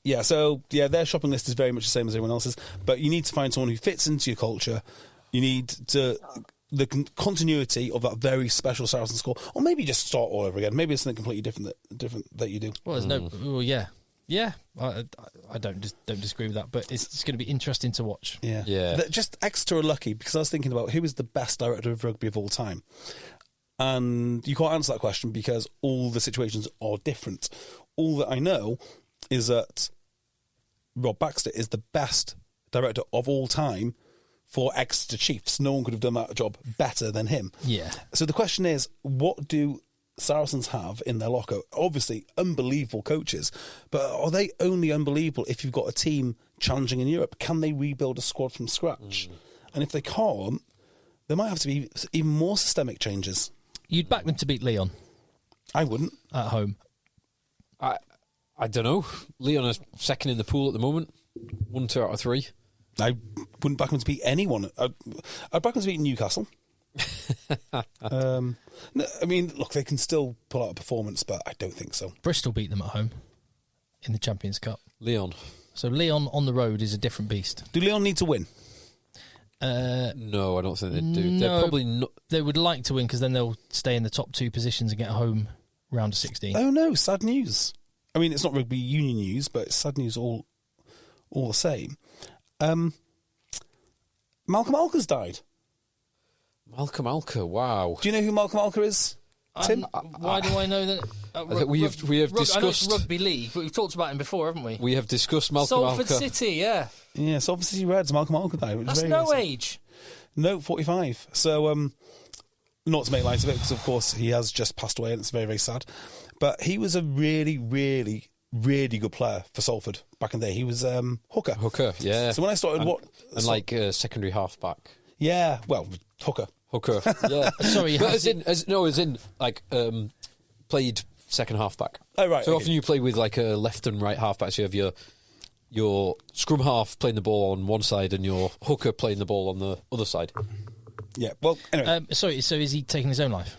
Yeah, so yeah, their shopping list is very much the same as everyone else's, but you need to find someone who fits into your culture. You need the continuity of that very special Saracen score, or maybe just start all over again. Maybe it's something completely different that you do. Well, there's no. Well, yeah. I don't disagree with that, but it's going to be interesting to watch. Yeah. Just extra lucky, because I was thinking about who is the best director of rugby of all time, and you can't answer that question because all the situations are different. All that I know is that Rob Baxter is the best director of all time for Exeter Chiefs. No one could have done that job better than him. Yeah. So the question is, what do Saracens have in their locker? Obviously, unbelievable coaches, but are they only unbelievable if you've got a team challenging in Europe? Can they rebuild a squad from scratch? And if they can't, there might have to be even more systemic changes. You'd back them to beat Leon? I wouldn't. At home? I don't know. Leon is second in the pool at the moment. 1, 2 out of 3. I wouldn't back them to beat anyone. I'd back them to beat Newcastle. No, I mean, look, they can still pull out a performance, but I don't think so. Bristol beat them at home in the Champions Cup. Leon. So Leon on the road is a different beast. Do Leon need to win? No, I don't think they do. No, They're probably not. They would like to win because then they'll stay in the top 2 positions and get home round of 16. Oh no, sad news. I mean, it's not rugby union news, but it's sad news all the same. Malcolm Alker's died. Malcolm Alker, wow. Do you know who Malcolm Alker is, Tim? Why do I know that? We have discussed. I know it's rugby league, but we've talked about him before, haven't we? We have discussed Malcolm Salford Alker. City, yeah. Yeah, Salford City Reds, Malcolm Alker died. Which That's is no very age. No, 45. So, not to make light of it, because of course he has just passed away and it's very, very sad. But he was a really, really, really good player for Salford back in the day. He was hooker. Hooker, yeah. So when I started... like secondary halfback. Yeah, well, hooker. Hooker, yeah. Sorry, but as in played second halfback. Oh, right. So okay. often you play with like a left and right halfback. So you have your scrum half playing the ball on one side and your hooker playing the ball on the other side. Yeah, well, anyway. Sorry, so is he taking his own life?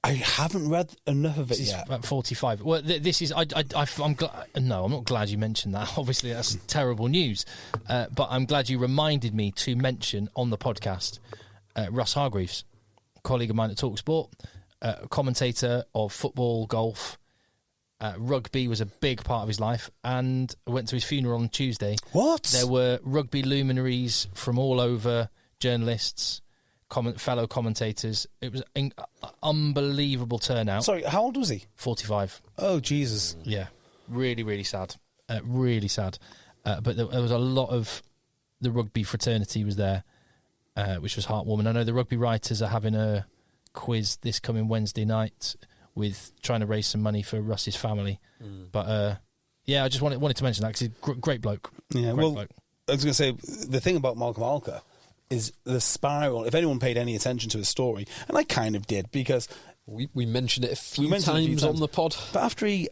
I haven't read enough of it He's yet. about 45. Well, this is... I'm glad... No, I'm not glad you mentioned that. Obviously, that's terrible news. But I'm glad you reminded me to mention on the podcast Russ Hargreaves, colleague of mine at TalkSport, commentator of football, golf, rugby was a big part of his life, and I went to his funeral on Tuesday. What? There were rugby luminaries from all over, journalists, fellow commentators. It was an unbelievable turnout. Sorry, how old was he? 45. Oh, Jesus. Yeah, really, really sad. Really sad. But there was a lot of the rugby fraternity was there, which was heartwarming. I know the rugby writers are having a quiz this coming Wednesday night with trying to raise some money for Russ's family. But yeah, I just wanted to mention that because he's a great bloke. Yeah, great bloke. I was going to say, the thing about Malcolm Alker is the spiral. If anyone paid any attention to his story, and I kind of did, because we mentioned it a few times on the pod. But after he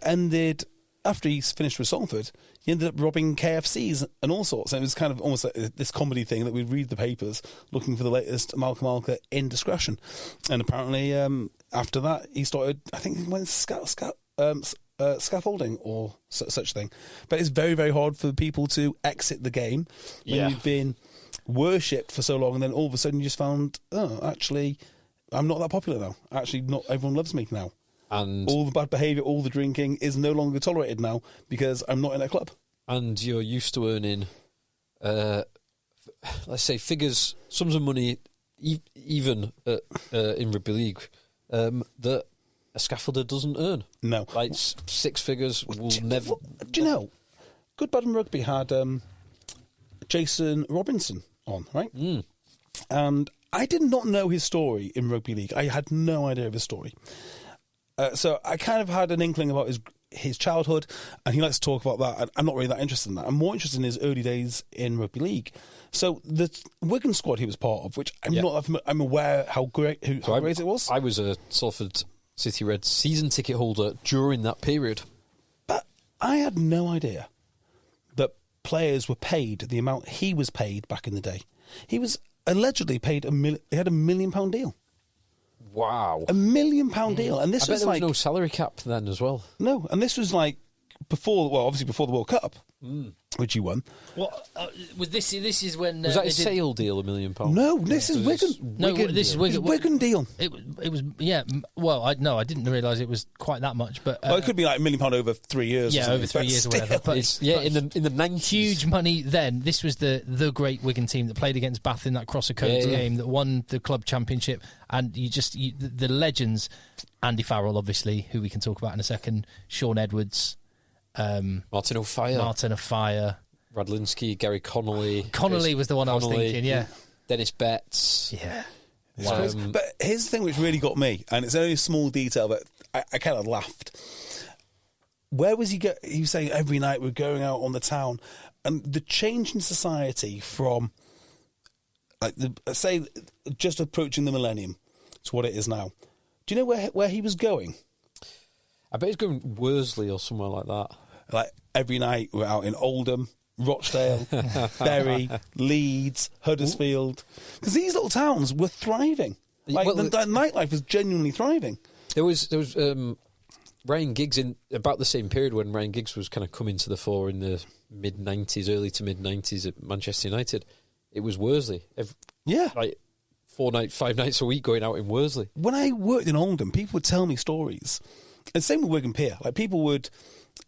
finished with Salford, he ended up robbing KFCs and all sorts. And it was kind of almost like this comedy thing that we'd read the papers looking for the latest Malcolm Alker indiscretion. And apparently, after that, he started, I think he went scaffolding or such thing. But it's very, very hard for people to exit the game when you've been worshipped for so long, and then all of a sudden you just found, oh, actually, I'm not that popular now. Actually, not everyone loves me now. And all the bad behaviour, all the drinking is no longer tolerated now because I'm not in a club. And you're used to earning, let's say, sums of money, even in rugby league, that a scaffolder doesn't earn. No. Like 6 figures will never... Do you know, Good Bad and Rugby had Jason Robinson on, right? And I did not know his story in rugby league. I had no idea of his story. So I kind of had an inkling about his childhood, and he likes to talk about that. And I'm not really that interested in that. I'm more interested in his early days in rugby league. So the Wigan squad he was part of, which I'm aware how great it was. I was a Salford City Red season ticket holder during that period. But I had no idea that players were paid the amount he was paid back in the day. He was allegedly paid he had £1 million deal. Wow. £1 million deal. And this I bet was there like was no salary cap then as well. No, and this was like obviously before the World Cup, which he won. What was this? This is when was that a sale deal? £1 million? No, this is Wigan. No, this is Wigan. It's Wigan deal. It was Well, I didn't realise it was quite that much, but Well, it could be like £1 million over 3 years. Yeah, over 3 years or whatever. But in the 90s, huge money. Then this was the great Wigan team that played against Bath in that Cross of Codes game that won the club championship, and the legends, Andy Farrell, obviously, who we can talk about in a second, Sean Edwards. Martin O'Fire, Radlinski, Gary Connolly was the one I was thinking, yeah. Dennis Betts. Yeah. Wow. But here's the thing which really got me, and it's only a small detail, but I kind of laughed. Where was he he was saying every night we're going out on the town, and the change in society from, like, say, just approaching the millennium to what it is now. Do you know where he was going? I bet he's going Worsley or somewhere like that. Like, every night we're out in Oldham, Rochdale, Bury, Leeds, Huddersfield. Because these little towns were thriving. Like, the nightlife was genuinely thriving. There was Ryan Giggs in about the same period when Ryan Giggs was kind of coming to the fore in the mid-90s, early to mid-90s at Manchester United. It was Worsley. Like 5 nights a week going out in Worsley. When I worked in Oldham, people would tell me stories. And same with Wigan Pier. Like, people would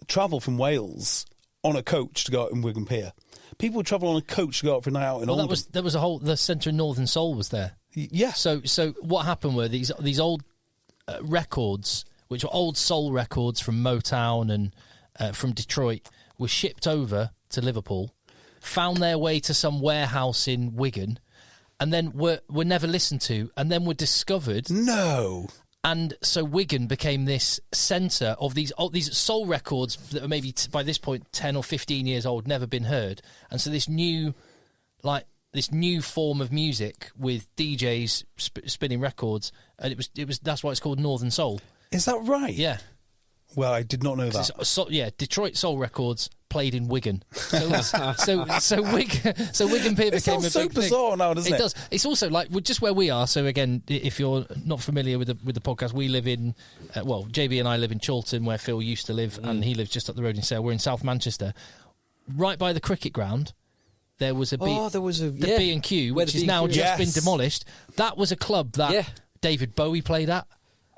travel from Wales on a coach to go out in Wigan Pier. People would travel on a coach to go out for a night out in Oldham. There was the centre of Northern Soul was there. Yeah. So what happened were these old records, which were old soul records from Motown and from Detroit, were shipped over to Liverpool, found their way to some warehouse in Wigan, and then were never listened to, and then were discovered. No. And so Wigan became this centre of these soul records that were maybe by this point 10 or 15 years old, never been heard. And so this new form of music with DJs spinning records, and it was that's why it's called Northern Soul. Is that right? Yeah. Well, I did not know that. Detroit Soul Records played in Wigan. So Wigan Pier became a big thing. It sounds so bizarre now, doesn't it? It does. It's also like just where we are. So again, if you're not familiar with the podcast, we live in JB and I live in Chorlton, where Phil used to live, and he lives just up the road in Sale. We're in South Manchester, right by the cricket ground. There was a B&Q, which has now just been demolished. That was a club that David Bowie played at.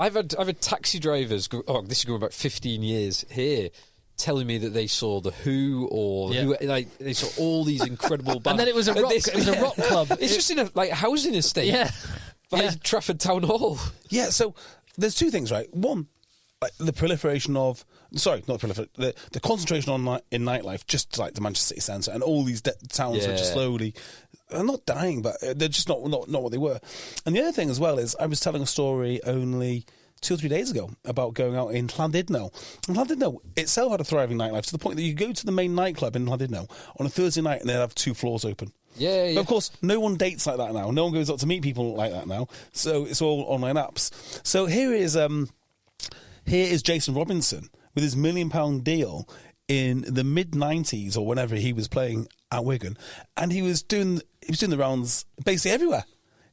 I've had taxi drivers. This is going back 15 years here, telling me that they saw the Who or they saw all these incredible bands. And then it was a rock club. It's just in a housing estate. By Trafford Town Hall. Yeah. So there's two things, right? One, like the proliferation of the concentration in nightlife, just like the Manchester City Centre and all these towns are just slowly. They're not dying, but they're just not what they were. And the other thing as well is I was telling a story only 2 or 3 days ago about going out in Llandudno. And Llandudno itself had a thriving nightlife to the point that you go to the main nightclub in Llandudno on a Thursday night and they'd have 2 floors open. Yeah. But of course, no one dates like that now. No one goes out to meet people like that now. So it's all online apps. So here is Jason Robinson with his £1 million deal in the mid-90s or whenever he was playing at Wigan, and he was doing the rounds basically everywhere.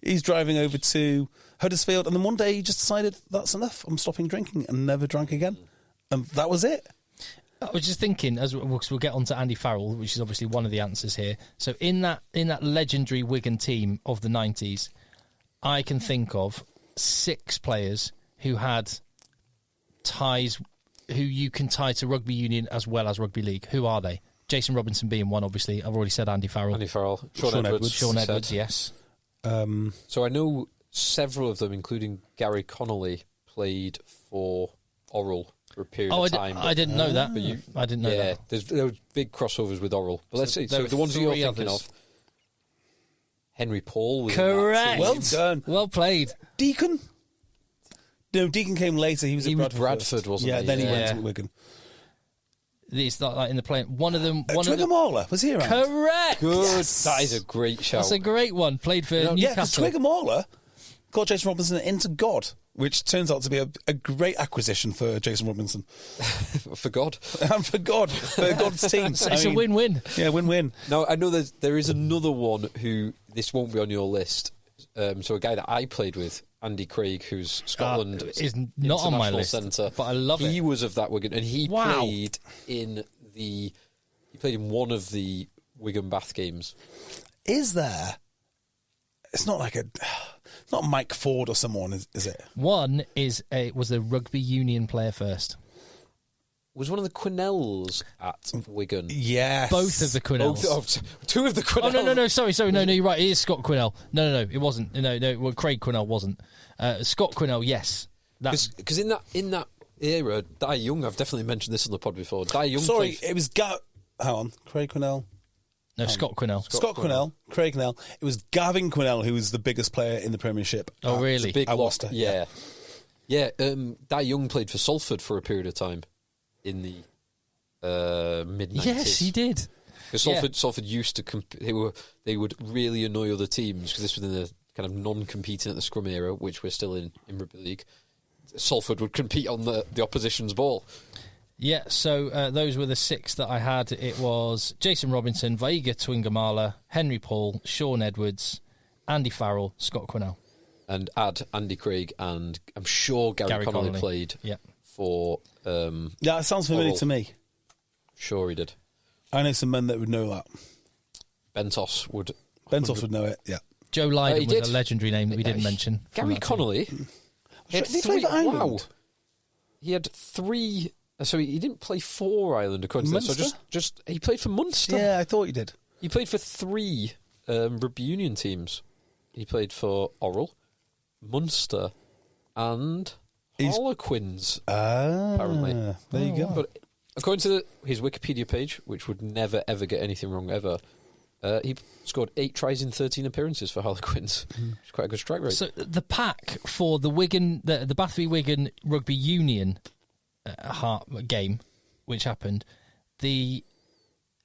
He's driving over to Huddersfield, and then one day he just decided, that's enough, I'm stopping drinking, and never drank again. And that was it. I was just thinking, as we'll get on to Andy Farrell, which is obviously one of the answers here. So in that legendary Wigan team of the 90s, I can think of 6 players who had ties, who you can tie to rugby union as well as rugby league. Who are they? Jason Robinson being one, obviously. I've already said Andy Farrell. Sean Edwards, yes. So I know several of them, including Gary Connolly, played for Orrell for a period of time. I didn't know that. I didn't know that. There were big crossovers with Orrell. But let's see. So the ones you're thinking of. Henry Paul was correct. Well done. Well played. Deacon? No, Deacon came later. He was at Bradford, wasn't he? Yeah, then he went to Wigan. It's not like in the play. One of them. Twigger Mauler, was he around? Correct. Good. Yes. That is a great shout. That's a great one. Played for Yeah, because Newcastle. Twigger Mauler got Jason Robinson into God, which turns out to be a great acquisition for Jason Robinson. For God. And for God, for God's team. It's a win-win. Yeah, win-win. Now, I know there is another one who, this won't be on your list. So a guy that I played with, Andy Craig, who's Scotland is not on my international list, centre. but I love it. He was of that Wigan, and he Wow. played in one of the Wigan Bath games. Is there? It's not like not Mike Ford or someone, is it? One was a rugby union player first. Was one of the Quinnells at Wigan? Yes. Both of the Quinnells. Two of the Quinnells. Oh, no, sorry, no, you're right, it is Scott Quinnell. No, it wasn't. No, well, Craig Quinnell wasn't. Scott Quinnell, yes. Because in that era, Di Young, I've definitely mentioned this on the pod before. Di Young Sorry, it was hang on, Craig Quinnell. No, Scott Quinnell. Scott Quinnell, Craig Quinnell. It was Gavin Quinnell who was the biggest player in the Premiership. Oh, really? Big at lot. Worcester. Yeah. Di Young played for Salford for a period of time in the mid-90s. Yes, he did. Because Salford used to they would really annoy other teams, because this was in the kind of non-competing at the scrum era, which we're still in Rugby League. Salford would compete on the opposition's ball. Yeah, so those were the six that I had. It was Jason Robinson, Vaiga Twingamala, Henry Paul, Sean Edwards, Andy Farrell, Scott Quinnell. And add Andy Craig, and I'm sure Gary Connolly played for... yeah, it sounds familiar to me. Sure he did. I know some men that would know that. Bentos would know it, yeah. Joe Lydon was did. a legendary name that we didn't mention. Gary Connolly... He played for Ireland? Wow. He had three... So he didn't play for Ireland, according to this. So just he played for Munster. Yeah, I thought he did. He played for three rugby union teams. He played for Orrell, Munster, and Harlequins. Apparently, there you go. But according to his Wikipedia page, which would never ever get anything wrong ever, he scored 8 tries in 13 appearances for Harlequins. It's quite a good strike rate. So the pack for the Wigan, the Bath v Wigan Rugby Union game, which happened, the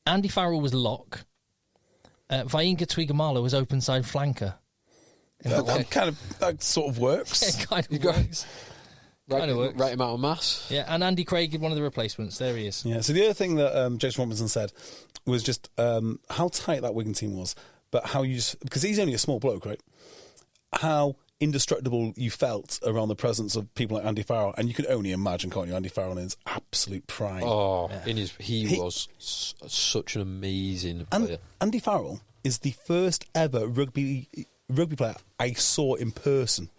Andy Farrell was lock, Vainga Twiggamala was open side flanker. That sort of works. It kind of works. Right amount of mass. Yeah, and Andy Craig, one of the replacements. There he is. Yeah. So the other thing that Jason Robinson said was just how tight that Wigan team was, but how you because he's only a small bloke, right? How indestructible you felt around the presence of people like Andy Farrell, and you can only imagine, can't you, Andy Farrell in his absolute prime. Oh, yeah. He was such an amazing player. Andy Farrell is the first ever rugby player I saw in person.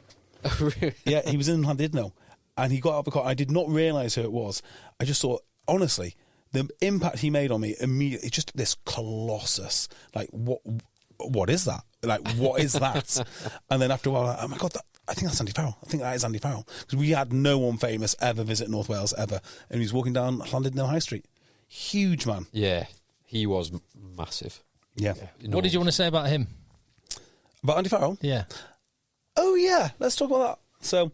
Yeah, he was in Llandudno, and he got out of the car. I did not realise who it was. I just saw, honestly, the impact he made on me immediately. Just this colossus. Like, what is that? Like, what is that? And then after a while, oh my God, I think that's Andy Farrell. I think that is Andy Farrell. Because we had no one famous ever visit North Wales, ever. And he was walking down Llandudno High Street. Huge man. Yeah, he was massive. Yeah. What did you want to say about him? About Andy Farrell? Yeah. Oh, yeah. Let's talk about that. So,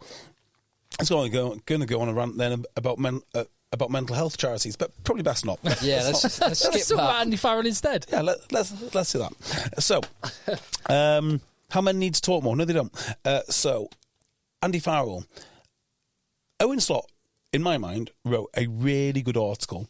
I'm going to go on a rant then about mental health charities, but probably best not. Yeah, let's skip Let's talk that. about Andy Farrell instead. Yeah, let's do that. So, how men need to talk more? No, they don't. So, Andy Farrell, Owen Slott, in my mind, wrote a really good article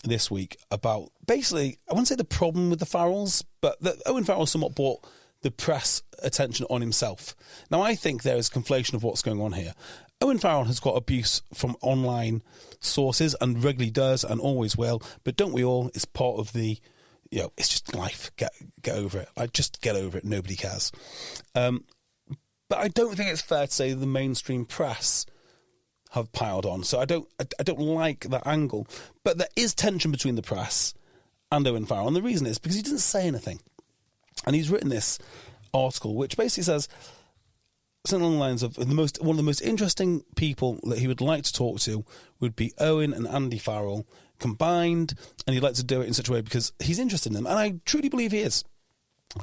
this week about basically, I wouldn't say the problem with the Farrells, but that Owen Farrell somewhat brought the press attention on himself. Now, I think there is conflation of what's going on here. Owen Farrell has got abuse from online sources and regularly does and always will, but don't we all? It's part of the, it's just life. Get over it. Like, just get over it. Nobody cares. But I don't think it's fair to say the mainstream press have piled on. So I don't like that angle. But there is tension between the press and Owen Farrell, and the reason is because he didn't say anything. And he's written this article which basically says something along the lines of one of the most interesting people that he would like to talk to would be Owen and Andy Farrell combined, and he'd like to do it in such a way because he's interested in them, and I truly believe he is.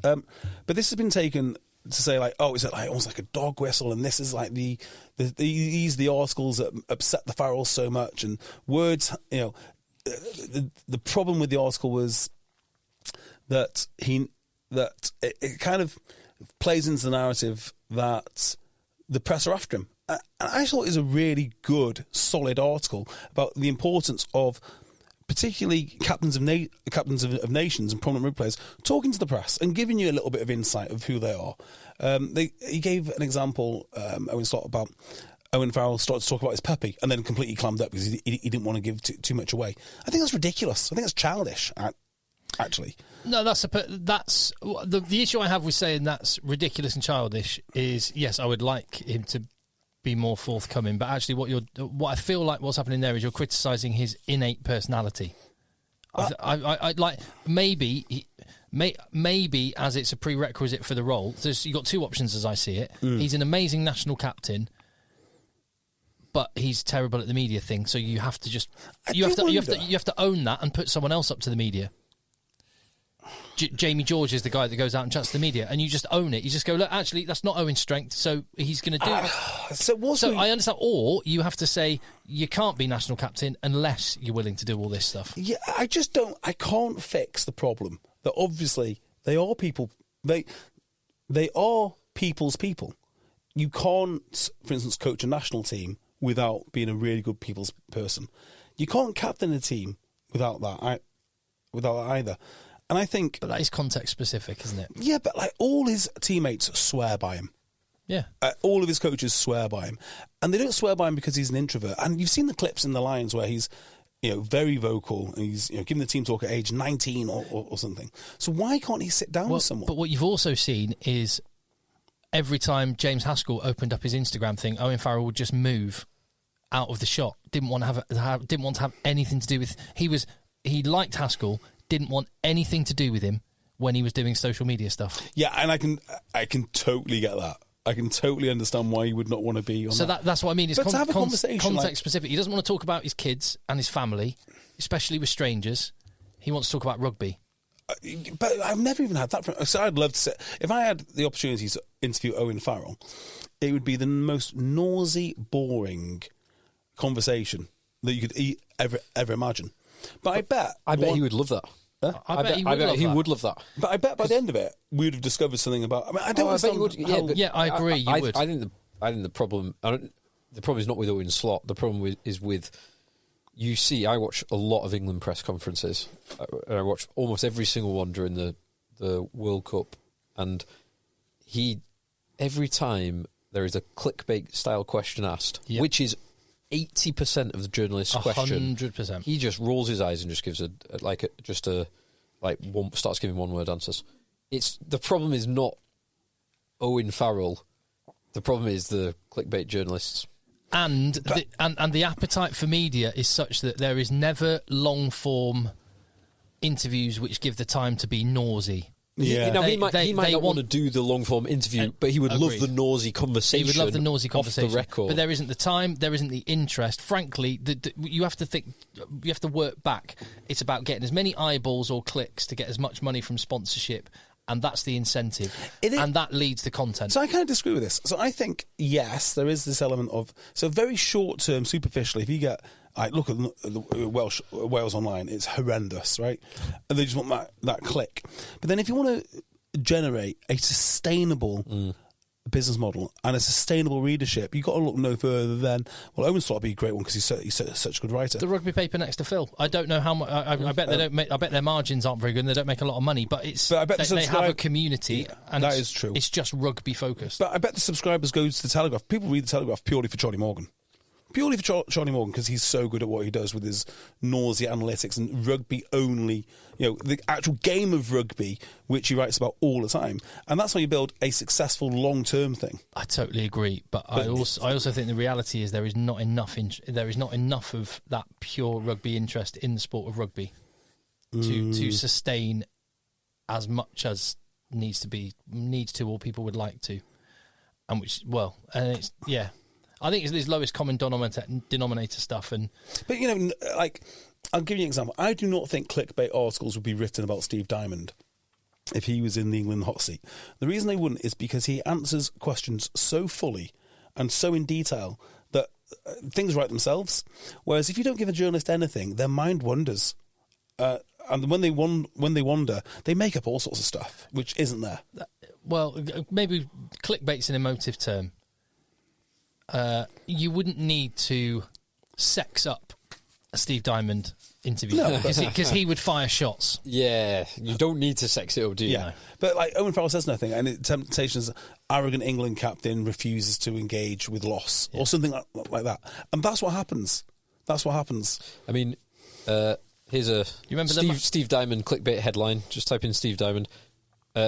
But this has been taken to say, like, oh, is it like almost like a dog whistle, and this is like these the articles that upset the Farrells so much, and words, the problem with the article was that it kind of plays into the narrative that the press are after him. And I thought it was a really good, solid article about the importance of particularly captains of nations and prominent rugby players talking to the press and giving you a little bit of insight of who they are. He gave an example, about Owen Farrell started to talk about his puppy and then completely clammed up because he didn't want to give too much away. I think that's ridiculous. I think that's childish, actually. No, that's the issue I have with saying that's ridiculous and childish is, yes, I would like him to be more forthcoming, but actually what I feel like what's happening there is you're criticising his innate personality. I like maybe as it's a prerequisite for the role. You've got two options as I see it. He's an amazing national captain, but he's terrible at the media thing. So you have to you have to own that and put someone else up to the media. Jamie George is the guy that goes out and chats to the media, and you just own it. You just go, look, actually, that's not Owen's strength, so he's going to do it. So I understand. Or you have to say you can't be national captain unless you're willing to do all this stuff. Yeah, I can't fix the problem that obviously they are people. They are people's people. You can't, for instance, coach a national team without being a really good people's person. You can't captain a team without that either. And I think... But that is context-specific, isn't it? Yeah, but all his teammates swear by him. Yeah. All of his coaches swear by him. And they don't swear by him because he's an introvert. And you've seen the clips in the Lions where he's very vocal and he's giving the team talk at age 19 or something. So why can't he sit down with someone? But what you've also seen is every time James Haskell opened up his Instagram thing, Owen Farrell would just move out of the shot. Didn't want to have anything to do with... He liked Haskell... didn't want anything to do with him when he was doing social media stuff. Yeah, and I can totally get that. I can totally understand why he would not want to be on so that. That's what I mean. It's but to have a conversation context specific. He doesn't want to talk about his kids and his family, especially with strangers. He wants to talk about rugby. But I've never even had that. So I'd love to say, if I had the opportunity to interview Owen Farrell, it would be the most noisy, boring conversation that you could ever imagine. But I bet he would love that. I bet he would love that. But I bet by the end of it, we would have discovered something about... I mean, I don't understand... I agree, you would. I think the problem... the problem is not with Owen Slot. The problem is with... You see, I watch a lot of England press conferences. And I watch almost every single one during the World Cup. And every time there is a clickbait-style question asked, which is 80% of the journalist's question, 100%. He just rolls his eyes and just gives starts giving one-word answers. The problem is not Owen Farrell. The problem is the clickbait journalists. And the appetite for media is such that there is never long-form interviews which give the time to be noisy. Yeah, he might not want to do the long-form interview, but he would love the noisy conversation. He would love the noisy conversation off the record. But there isn't the time, there isn't the interest. Frankly, you have to think, you have to work back. It's about getting as many eyeballs or clicks to get as much money from sponsorship, and that's the incentive, and that leads to content. So I kind of disagree with this. So I think, yes, there is this element of... So very short-term, superficially, if you get... look at the Wales Online, it's horrendous, right? And they just want that click. But then if you want to generate a sustainable business model and a sustainable readership, you've got to look no further than... Well, Owen Slot would be a great one because he's such a good writer. The rugby paper next to Phil. I don't know how much... I bet they don't make... I bet their margins aren't very good and they don't make a lot of money, but I bet they have a community and that is true. It's just rugby focused. But I bet the subscribers go to the Telegraph. People read the Telegraph purely for Charlie Morgan. Purely for Charlie Morgan, because he's so good at what he does with his nausea analytics and rugby only, the actual game of rugby, which he writes about all the time. And that's how you build a successful long-term thing. I totally agree, but I also think the reality is there is not enough of that pure rugby interest in the sport of rugby to sustain as much as needs to or people would like to, and I think it's this lowest common denominator stuff. But, I'll give you an example. I do not think clickbait articles would be written about Steve Diamond if he was in the England hot seat. The reason they wouldn't is because he answers questions so fully and so in detail that things write themselves. Whereas if you don't give a journalist anything, their mind wanders. And when they wander, they make up all sorts of stuff, which isn't there. Well, maybe clickbait's an emotive term. You wouldn't need to sex up a Steve Diamond interview because he would fire shots. Yeah, you don't need to sex it up, do you? Yeah, but like Owen Farrell says nothing, and Temptations' arrogant England captain refuses to engage with loss or something like that, and that's what happens. That's what happens. I mean, here's a you remember Steve Diamond clickbait headline. Just type in Steve Diamond.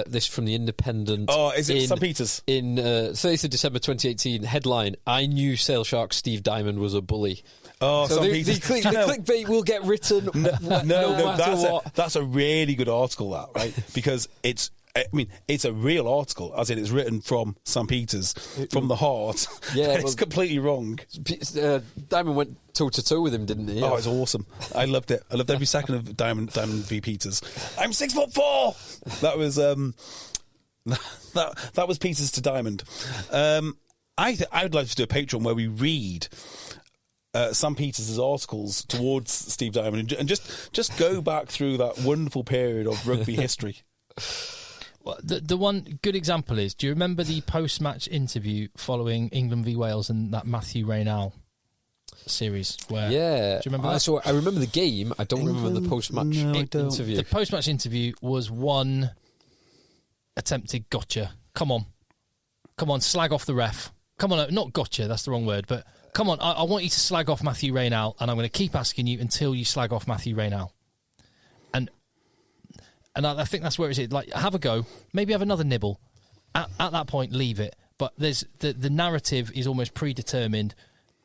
This from the Independent. Oh, is it St. Peter's? In 30th of December 2018, headline, I knew Sale Shark Steve Diamond was a bully. Oh, so the clickbait will get written no matter what. That's a really good article, that, right? Because it's a real article, as in it's written from St. Peter's, from the heart. Yeah, it's completely wrong. Diamond went toe-to-toe with him, didn't he? Oh, it's awesome. I loved it. I loved every second of Diamond v. Peters. I'm 6'4". That was that was Peters to Diamond. I'd like to do a Patreon where we read Sam Peters' articles towards Steve Diamond and just go back through that wonderful period of rugby history. Well, the one good example is, do you remember the post-match interview following England v Wales and that Matthew Raynal series? Where, do you remember that? So I remember the game. I don't remember the post-match interview. The post-match interview was one attempted gotcha. Come on, slag off the ref. Come on, not gotcha, that's the wrong word, but come on, I want you to slag off Matthew Raynal, and I'm going to keep asking you until you slag off Matthew Raynal. And I think that's where it's like, have a go, maybe have another nibble. At that point, leave it. But there's the narrative is almost predetermined.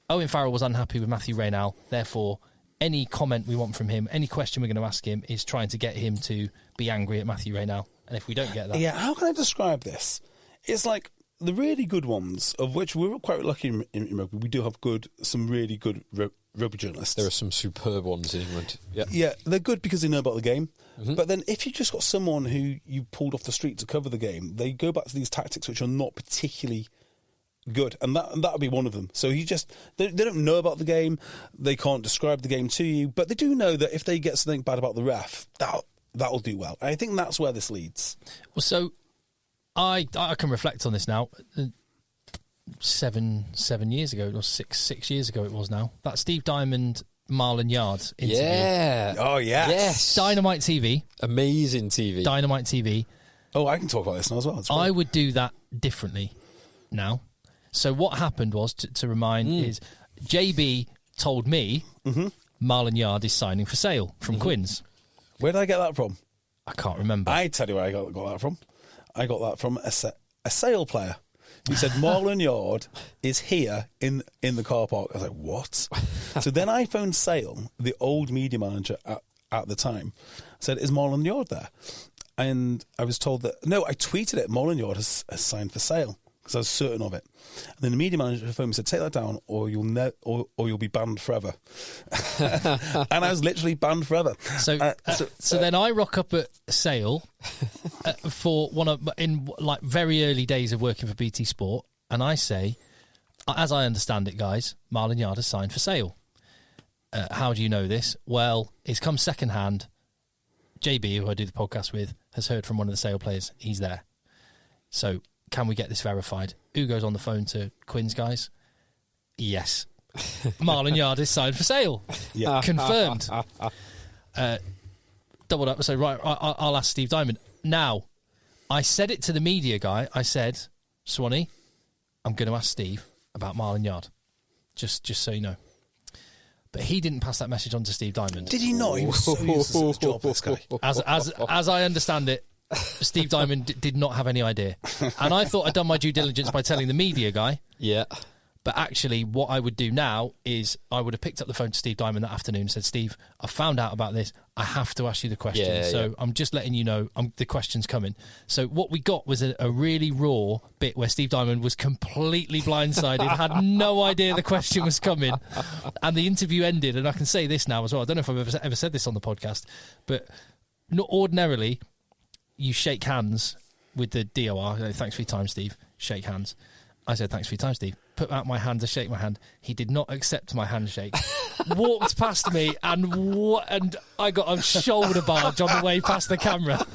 Owen Farrell was unhappy with Matthew Raynal, therefore any comment we want from him, any question we're going to ask him is trying to get him to be angry at Matthew Raynal. And if we don't get that... Yeah, how can I describe this? It's like the really good ones, of which we're quite lucky in rugby. We do have some really good rugby journalists. There are some superb ones in England. Yeah, they're good because they know about the game. Mm-hmm. But then if you just got someone who you pulled off the street to cover the game, they go back to these tactics which are not particularly good, and that would be one of them. So they don't know about the game, they can't describe the game to you, but they do know that if they get something bad about the ref, that'll do well. And I think that's where this leads. Well, so I can reflect on this now. 7 years ago, or 6 years ago it was now. That Steve Diamond Marlon Yard interview. Yeah. Oh, yes. Dynamite TV. Amazing TV. Dynamite TV. Oh, I can talk about this now as well. I would do that differently now. So what happened was, to remind, is JB told me Marlon Yard is signing for sale from Quins. Where did I get that from? I can't remember. I tell you where I got that from. I got that from a Sale player. He said, Marlon Yard is here in the car park. I was like, what? So then I phoned Sale, the old media manager at the time. I said, is Marlon Yard there? And I was told that, no, I tweeted it, Marlon Yard has signed for Sale, because I was certain of it. And then the media manager phoned me and said, take that down or you'll be banned forever. And I was literally banned forever. So then I rock up at Sale for in very early days of working for BT Sport, and I say, as I understand it, guys, Marlon Yard has signed for Sale. How do you know this? Well, it's come second hand. JB, who I do the podcast with, has heard from one of the Sale players. He's there. So can we get this verified? Who goes on the phone to Quinn's guys? Yes. Marlon Yard is signed for Sale. Yeah. Confirmed. Doubled up. So, right, I'll ask Steve Diamond. Now, I said it to the media guy. I said, Swanee, I'm going to ask Steve about Marlon Yard. Just so you know. But he didn't pass that message on to Steve Diamond. Did he not? He was so used to his job, this guy. As I understand it, Steve Diamond did not have any idea. And I thought I'd done my due diligence by telling the media guy. Yeah. But actually, what I would do now is I would have picked up the phone to Steve Diamond that afternoon and said, Steve, I found out about this. I have to ask you the question. Yeah. I'm just letting you know the question's coming. So what we got was a really raw bit where Steve Diamond was completely blindsided, had no idea the question was coming. And the interview ended, and I can say this now as well. I don't know if I've ever said this on the podcast, but not ordinarily you shake hands with the DOR. Thanks for your time, Steve. Shake hands. I said, thanks for your time, Steve. Put out my hand to shake my hand. He did not accept my handshake. Walked past me and I got a shoulder barge on the way past the camera.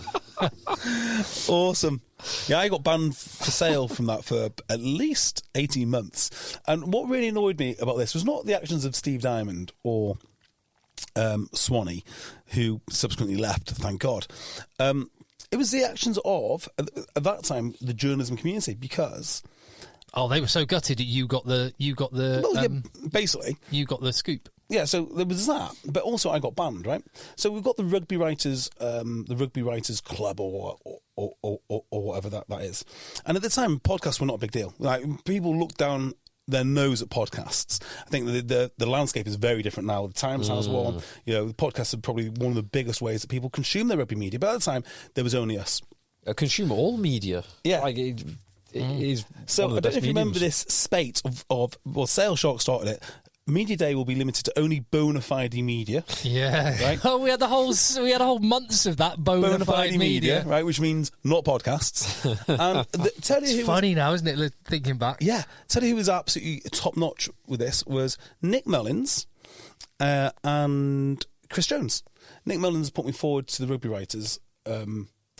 Awesome. Yeah, I got banned for sale from that for at least 18 months. And what really annoyed me about this was not the actions of Steve Diamond or Swanee, who subsequently left, thank God. It was the actions of, at that time, the journalism community, because... Oh, they were so gutted that you got the basically. You got the scoop. Yeah, so there was that, but also I got banned, right? So we've got the Rugby Writers Club or whatever that is. And at the time, podcasts were not a big deal. Like, people looked down their nose at podcasts. I think the landscape is very different now. The Times has one. You know, the podcasts are probably one of the biggest ways that people consume their rugby media. But at the time, there was only us. Consume all media. Yeah. Like, it is so one of I the don't know best if you remember mediums. this spate of Sale Shark started it. Media Day will be limited to only bona fide media. Yeah. Right? Oh, we had a whole months of that bona fide media. Right, which means not podcasts. And It's funny now, isn't it, thinking back? Yeah. Tell you who was absolutely top notch with this was Nick Mullins and Chris Jones. Nick Mullins put me forward to the Rugby Writers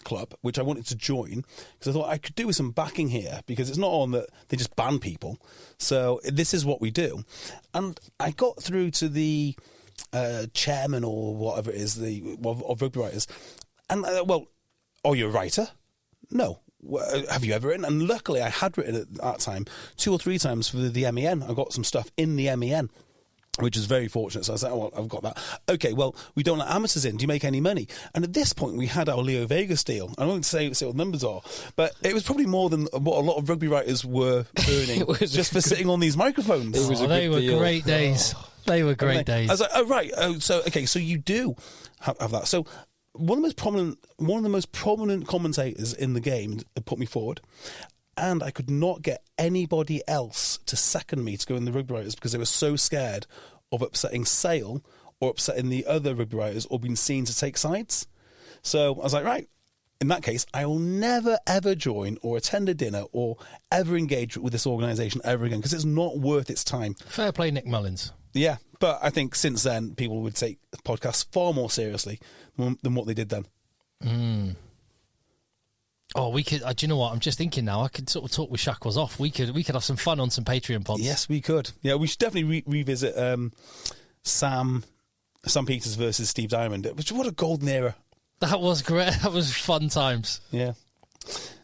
Club, which I wanted to join because I thought I could do with some backing here, because it's not on that they just ban people. So this is what we do. And I got through to the chairman or whatever it is of Rugby Writers. And, are you a writer? No. Have you ever written? And luckily I had written at that time 2 or 3 times for the MEN. I got some stuff in the MEN, which is very fortunate. So I said, I've got that. Okay, well, we don't let amateurs in. Do you make any money? And at this point, we had our Leo Vegas deal. I won't say what the numbers are, but it was probably more than what a lot of rugby writers were earning just for sitting on these microphones. They were great days. They were great days. I was like, oh, right. Oh, so you do have that. So one of the most prominent commentators in the game put me forward. And I could not get anybody else to second me to go in the Rugby Writers because they were so scared of upsetting Sale or upsetting the other Rugby Writers or being seen to take sides. So I was like, right, in that case, I will never, ever join or attend a dinner or ever engage with this organisation ever again because it's not worth its time. Fair play, Nick Mullins. Yeah, but I think since then, people would take podcasts far more seriously than what they did then. Mm. Oh, we could. Do you know what? I'm just thinking now. I could sort of talk with shackles off. We could have some fun on some Patreon pods. Yes, we could. Yeah, we should definitely revisit Sam Peters versus Steve Diamond. What a golden era! That was great. That was fun times. Yeah.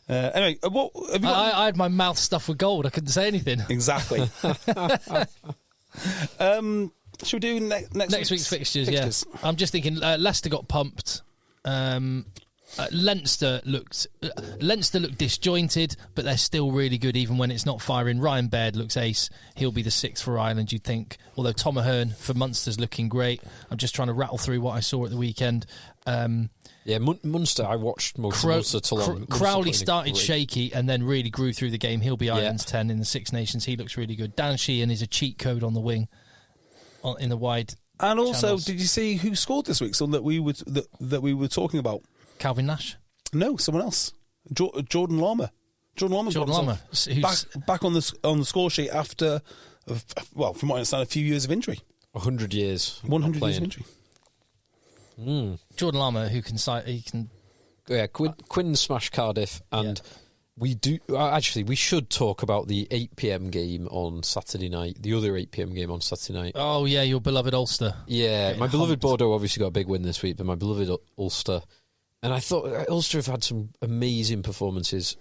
Anyway, what have you got? I had my mouth stuffed with gold. I couldn't say anything. Exactly. Should we do next week's fixtures? Yeah. I'm just thinking. Leicester got pumped. Leinster looked disjointed, but they're still really good even when it's not firing. Ryan Baird looks ace. He'll be the 6th for Ireland, you'd think. Although Tom Ahern for Munster's looking great. I'm just trying to rattle through what I saw at the weekend. Munster, I watched most of Munster till long. Crowley started shaky and then really grew through the game. He'll be Ireland's 10 in the Six Nations. He looks really good. Dan Sheehan is a cheat code on the wing, in the wide. And also, channels. Did you see who scored this week? Someone that we were talking about. Calvin Nash? No, someone else. Jordan Lama. Jordan Lama, who's back on the score sheet after, from what I understand, a few years of injury. 100 years. 100 years of injury. Jordan Lama, who can. Yeah, Quinn smashed Cardiff, and we should talk about the 8 p.m. game on Saturday night. The other 8 p.m. game on Saturday night. Oh yeah, your beloved Ulster. Yeah, my beloved Bordeaux obviously got a big win this week, but my beloved Ulster. And I thought Ulster have had some amazing performances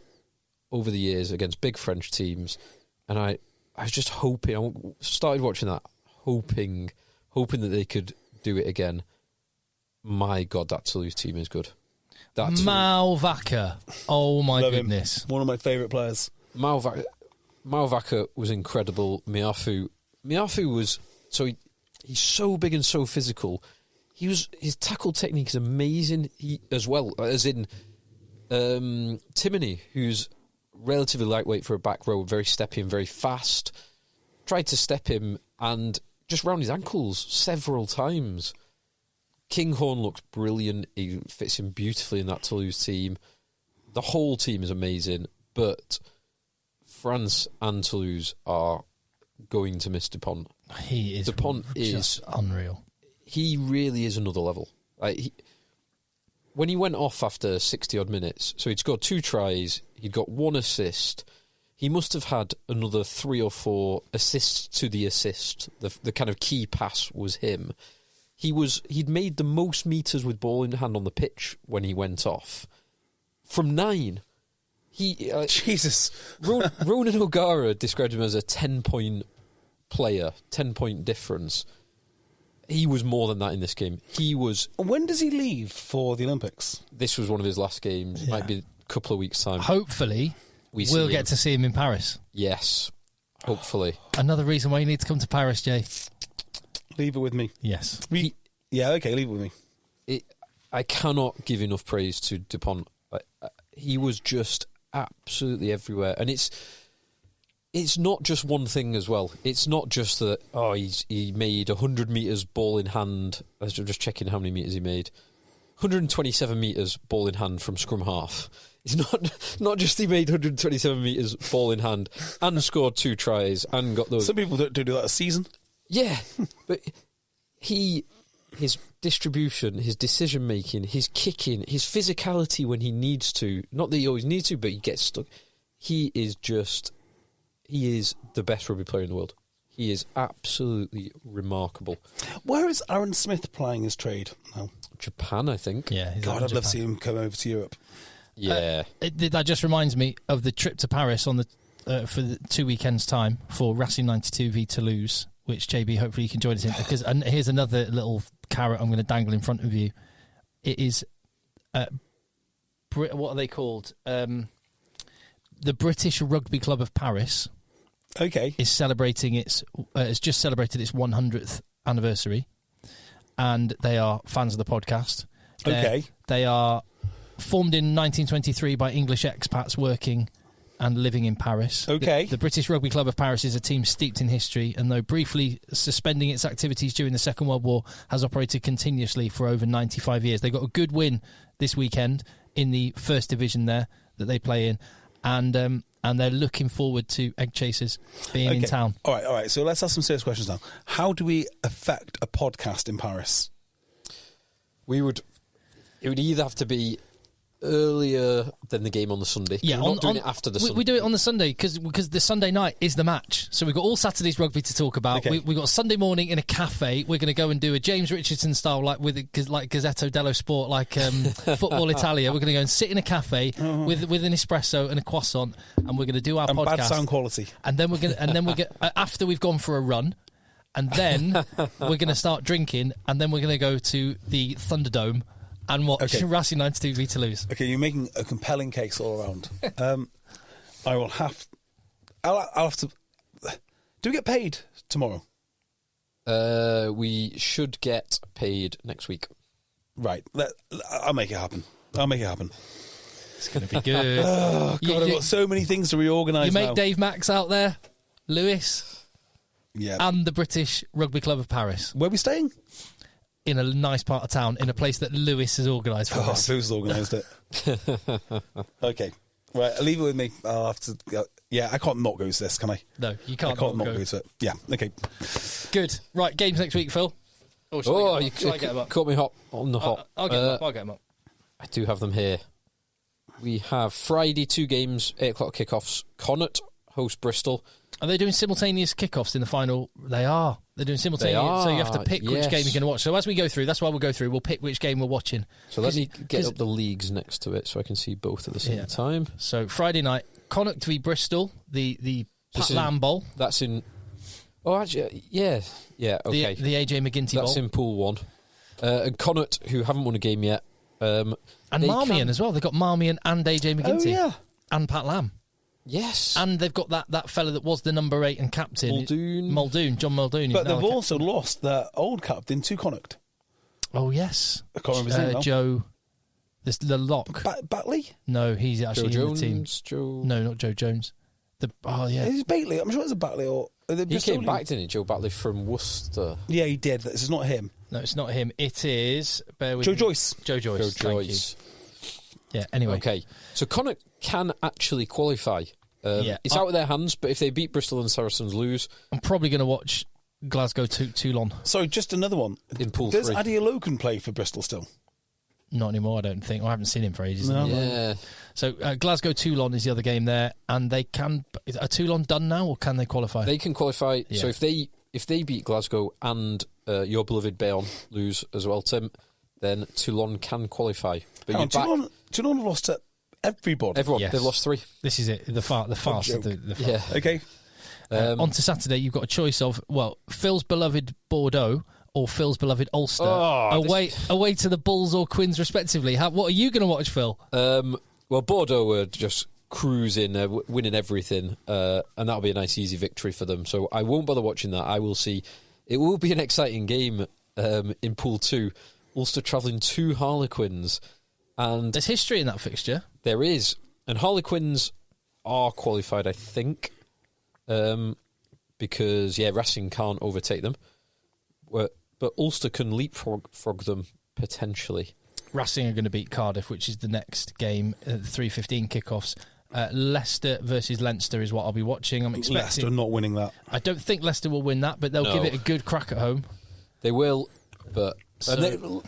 over the years against big French teams. And I was just hoping, I started watching that, hoping that they could do it again. My God, that Toulouse team is good. Mal Vaca. Oh, my Love goodness. Him. One of my favourite players. Mal Vaca was incredible. Miafu was... So he's so big and so physical. His tackle technique is amazing. As well as in Timoney, who's relatively lightweight for a back row, very steppy and very fast. Tried to step him and just round his ankles several times. Kinghorn looks brilliant. He fits in beautifully in that Toulouse team. The whole team is amazing, but France and Toulouse are going to miss Dupont. He is Dupont just unreal. He really is another level. When he went off after 60-odd minutes, so he'd scored 2 tries, he'd got 1 assist. He must have had another 3 or 4 assists to the assist. The kind of key pass was him. He'd made the most metres with ball in hand on the pitch when he went off. From 9. Jesus. Ronan O'Gara described him as a 10-point player, 10-point difference. He was more than that in this game. When does he leave for the Olympics? This was one of his last games. It might be a couple of weeks' time. Hopefully, we'll get to see him in Paris. Yes, hopefully. Another reason why you need to come to Paris, Jay. Leave it with me. Yes. Leave it with me. I cannot give enough praise to Dupont. He was just absolutely everywhere. And it's not just one thing as well. It's not just that, he made 100 metres ball in hand. I'm just checking how many metres he made. 127 metres ball in hand from scrum half. It's not just he made 127 metres ball in hand and scored 2 tries and got those. Some people don't do that a season. Yeah, but his distribution, his decision making, his kicking, his physicality when he needs to. Not that he always needs to, but he gets stuck. He is the best rugby player in the world. He is absolutely remarkable. Where is Aaron Smith playing his trade now? Japan, I think. Yeah, God, I'd love to see him come over to Europe. Yeah. That just reminds me of the trip to Paris for the 2 weekends' time for Racing 92 v Toulouse, which JB hopefully you can join us in. And here's another little carrot I'm going to dangle in front of you. It is, what are they called? The British Rugby Club of Paris. Okay. Is celebrating it's just celebrated its 100th anniversary, and they are fans of the podcast. They are formed in 1923 by English expats working and living in Paris. Okay. The British Rugby Club of Paris is a team steeped in history, and though briefly suspending its activities during the Second World War, has operated continuously for over 95 years. They got a good win this weekend in the first division there that they play in, and they're looking forward to EggChasers being in town. All right. So let's ask some serious questions now. How do we affect a podcast in Paris? It would either have to be earlier than the game on the Sunday. Yeah, we're not doing it after the Sunday. We do it on the Sunday because the Sunday night is the match. So we've got all Saturday's rugby to talk about. Okay. We've got Sunday morning in a cafe. We're going to go and do a James Richardson style, like Gazzetta dello Sport, like Football Italia. We're going to go and sit in a cafe with an espresso and a croissant, and we're going to do our podcast. Bad sound quality. And then we're going after we've gone for a run. And then we're going to start drinking, and then we're going to go to the Thunderdome and watch Racing 92 v Toulouse. Okay, you're making a compelling case all around. I'll have to. Do we get paid tomorrow? We should get paid next week. Right. I'll make it happen. It's going to be good. Oh, God, I've got so many things to reorganise. You make now. Dave Max out there, Lewis, and the British Rugby Club of Paris. Where are we staying? In a nice part of town, in a place that Lewis has organised for us. Lewis has organised it. Okay. Right, leave it with me. I'll have to go. Yeah, I can't not go to this, can I? No, you can't. I can't not go to it. Yeah, okay. Good. Right, games next week, Phil. You caught me hot on the hot. I'll get them up. I do have them here. We have Friday 2 games, 8 o'clock kickoffs. Connacht host Bristol. Are they doing simultaneous kickoffs in the final? They are. They're doing simultaneous. So you have to pick which game you're going to watch. So as we go through, that's why we'll go through. We'll pick which game we're watching. So let me get up the leagues next to it so I can see both at the same time. So Friday night, Connacht v Bristol, the Pat Lam Bowl. That's in... Oh, actually, yeah, okay. The AJ McGinty Bowl. That's in Pool 1. And Connacht, who haven't won a game yet. And Marmion as well. They've got Marmion and AJ McGinty. Oh, yeah. And Pat Lam. Yes. And they've got that fella that was the number 8 and captain. John Muldoon. But they've also lost their old captain to Connacht. Oh, yes. I can't remember his name now. Joe... the lock. Batley? No, he's actually Joe in the team. Jones? No, not Joe Jones. Is Batley? I'm sure it's a Batley or... He came back, didn't he, Joe Batley from Worcester? Yeah, he did. This is not him. No, it's not him. It is... Joe Joyce. Joe Joyce. Joe Joyce. Yeah, anyway. Okay, so Connacht can actually qualify It's out of their hands, but if they beat Bristol and Saracens lose... I'm probably going to watch Glasgow Toulon. Sorry, just another one. In Pool Does 3. Adeologun play for Bristol still? Not anymore, I don't think. I haven't seen him for ages. No. Yeah. So Glasgow Toulon is the other game there, and they can... Are Toulon done now, or can they qualify? They can qualify. Yeah. So if they beat Glasgow and your beloved Bayonne lose as well, Tim, then Toulon can qualify. But Toulon have lost to everybody. everyone. Yes. They've lost 3. This is it, the farce of the farce. Yeah. Okay. On to Saturday, you've got a choice of, Phil's beloved Bordeaux or Phil's beloved Ulster. Away to the Bulls or Quins, respectively. What are you going to watch, Phil? Well, Bordeaux were just cruising, winning everything, and that'll be a nice, easy victory for them. So I won't bother watching that. I will see. It will be an exciting game in Pool 2. Ulster travelling to Harlequins. And There's history in that fixture. there is. And Harlequins are qualified, I think, because, Racing can't overtake them. But Ulster can leapfrog them, potentially. Racing are going to beat Cardiff, which is the next game, 3:15 kickoffs. Leicester versus Leinster is what I'll be watching. I'm expecting Leicester not winning that. I don't think Leicester will win that, but they'll give it a good crack at home. They will, but So-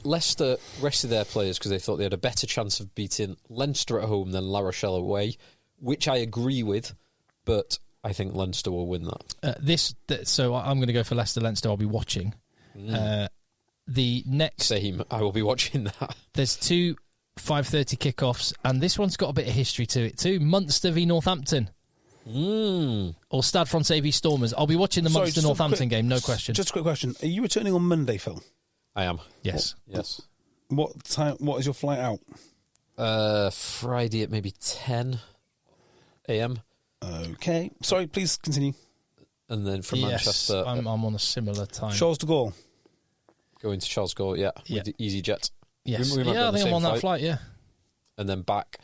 Leicester rested their players because they thought they had a better chance of beating Leinster at home than La Rochelle away, which I agree with, but I think Leinster will win that. So I'm going to go for Leicester. I'll be watching. The next... Same, I will be watching that. There's 2 5:30 kickoffs, and this one's got a bit of history to it too. Munster v Northampton. Or Stade Francais v Stormers. I'll be watching the Munster-Northampton game, no question. Just a quick question. Are you returning on Monday, Phil? I am. Yes. Yes. What time? What is your flight out? Friday at maybe 10 a.m. Okay. Sorry, please continue. And then from Yes, Manchester, I'm on a similar time. Charles de Gaulle. going to Charles de Gaulle, with the EasyJet. Yes. We might be I on the think I'm same on that flight, yeah. And then back,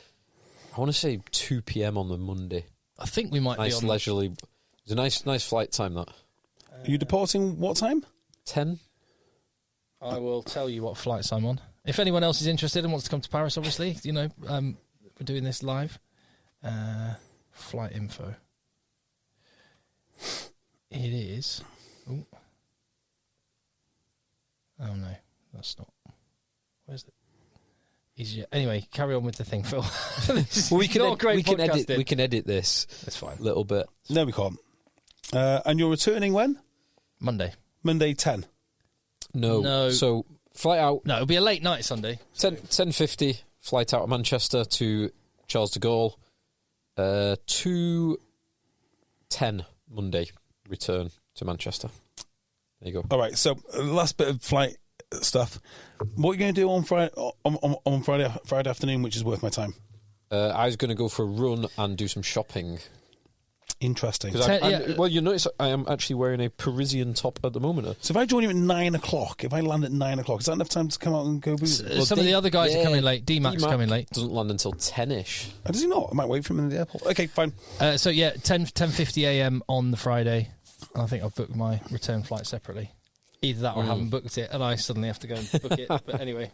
I want to say 2 p.m. on the Monday. I think we might Nice be on... leisurely. It's a nice flight time, that. Are you departing what time? 10? I will tell you what flights I'm on. If anyone else is interested and wants to come to Paris, obviously, we're doing this live. Flight info. It is... Ooh. Oh, no. That's not... Where's it? Easier. Anyway, carry on with the thing, Phil. Well, we can edit this. That's fine. A little bit. No, we can't. And you're returning when? Monday. Monday 10. No. So flight out. No, it'll be a late night Sunday. 10:50. Flight out of Manchester to Charles de Gaulle. 2:10 Monday. Return to Manchester. There you go. All right. So last bit of flight stuff. What are you going to do on Friday? On Friday afternoon, which is worth my time. I was going to go for a run and do some shopping. Interesting. Well, you notice I am actually wearing a Parisian top at the moment. So if I join you at 9 o'clock, if I land at 9 o'clock, is that enough time to come out and go booze? Some of the other guys are coming late. D-Mac's coming late. Doesn't land until 10ish. Oh, does he not? I might wait for him in the airport. Okay, fine. 10:50 a.m. on the Friday. And I think I've booked my return flight separately. Either that or I haven't booked it, and I suddenly have to go and book it. But anyway.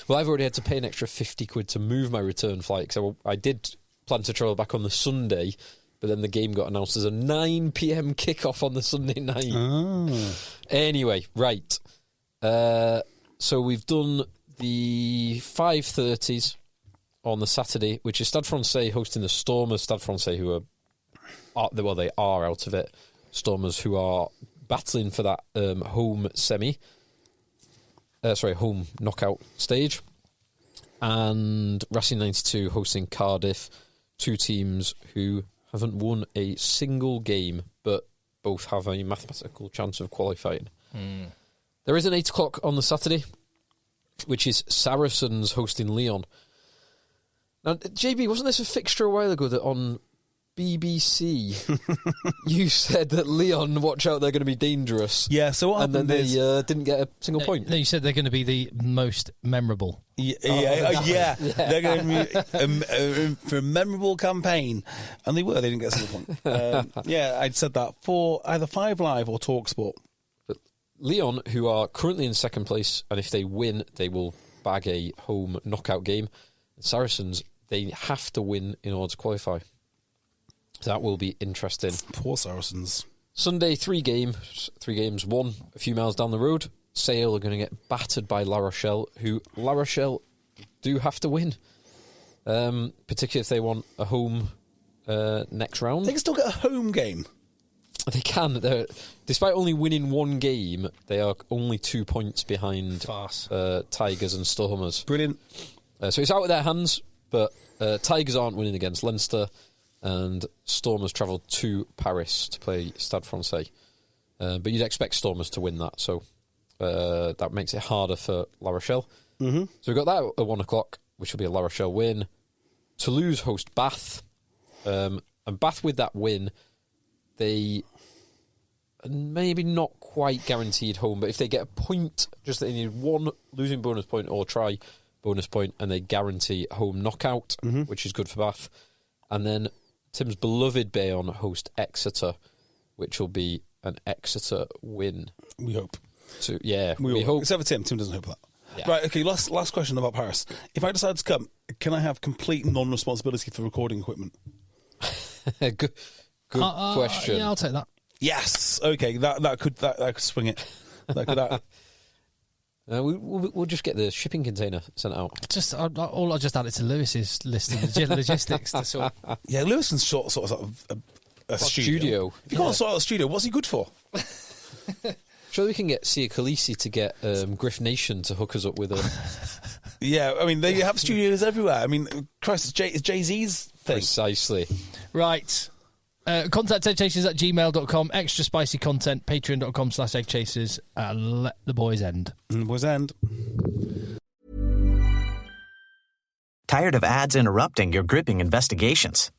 Well, I've already had to pay an extra 50 quid to move my return flight, because I did plan to travel back on the Sunday, but then the game got announced as a 9 p.m. kickoff on the Sunday night. Oh. Anyway, right. So we've done the 5:30s on the Saturday, which is Stade Francais hosting the Stormers. Stade Francais, who they are out of it. Stormers, who are battling for that home home knockout stage. And Racing 92 hosting Cardiff, 2 teams who haven't won a single game, but both have a mathematical chance of qualifying. There is an 8 o'clock on the Saturday, which is Saracens hosting Lyon. Now, JB, wasn't this a fixture a while ago that on BBC you said that Lyon, watch out, they're going to be dangerous? Yeah, so what happened they didn't get a single point. No, you said they're going to be the most memorable. Yeah. They're going to be for a memorable campaign. And they were. They didn't get a single point. I'd said that for either 5 Live or TalkSport. But Lyon, who are currently in second place, and if they win, they will bag a home knockout game. Saracens, they have to win in order to qualify. That will be interesting. Poor Saracens. Sunday, 3 games. 3 games, one a few miles down the road. Sale are going to get battered by La Rochelle, who La Rochelle do have to win, particularly if they want a home next round. They can still get a home game. They can. Despite only winning 1 game, they are only 2 points behind Tigers and Stormers. Brilliant. So it's out of their hands, but Tigers aren't winning against Leinster, and Stormers travelled to Paris to play Stade Francais. But you'd expect Stormers to win that, so that makes it harder for La Rochelle. Mm-hmm. So we've got that at 1 o'clock, which will be a La Rochelle win. Toulouse host Bath, and Bath with that win, they maybe not quite guaranteed home, but if they get a point, just they need 1 losing bonus point or try bonus point, and they guarantee home knockout, which is good for Bath. And then Tim's beloved Bayonne host Exeter, which will be an Exeter win. We hope. So, yeah, we hope. Except for Tim. Tim doesn't hope that. Yeah. Right, okay, last question about Paris. If I decide to come, can I have complete non-responsibility for recording equipment? Good question. Yeah, I'll take that. Yes. Okay, that could swing it. We'll just get the shipping container sent out. I'll just add it to Lewis's list of logistics. To sort. Yeah, Lewis can sort of a studio. If you can't sort out a studio, what's he good for? Surely we can get Sia Khaleesi to get Griff Nation to hook us up with a... Yeah, I mean, they have studios everywhere. I mean, Christ, it's Jay-Z's thing. Precisely. Right. Contact eggchasers@gmail.com. Extra spicy content, patreon.com/eggchasers. And let the boys end. Boys end. Tired of ads interrupting your gripping investigations?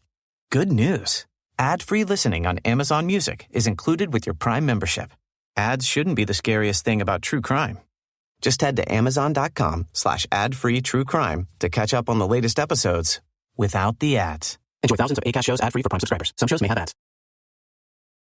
Good news. Ad-free listening on Amazon Music is included with your Prime membership. Ads shouldn't be the scariest thing about true crime. Just head to amazon.com/ad-free true crime to catch up on the latest episodes without the ads. Enjoy thousands of Acast shows ad-free for Prime subscribers. Some shows may have ads.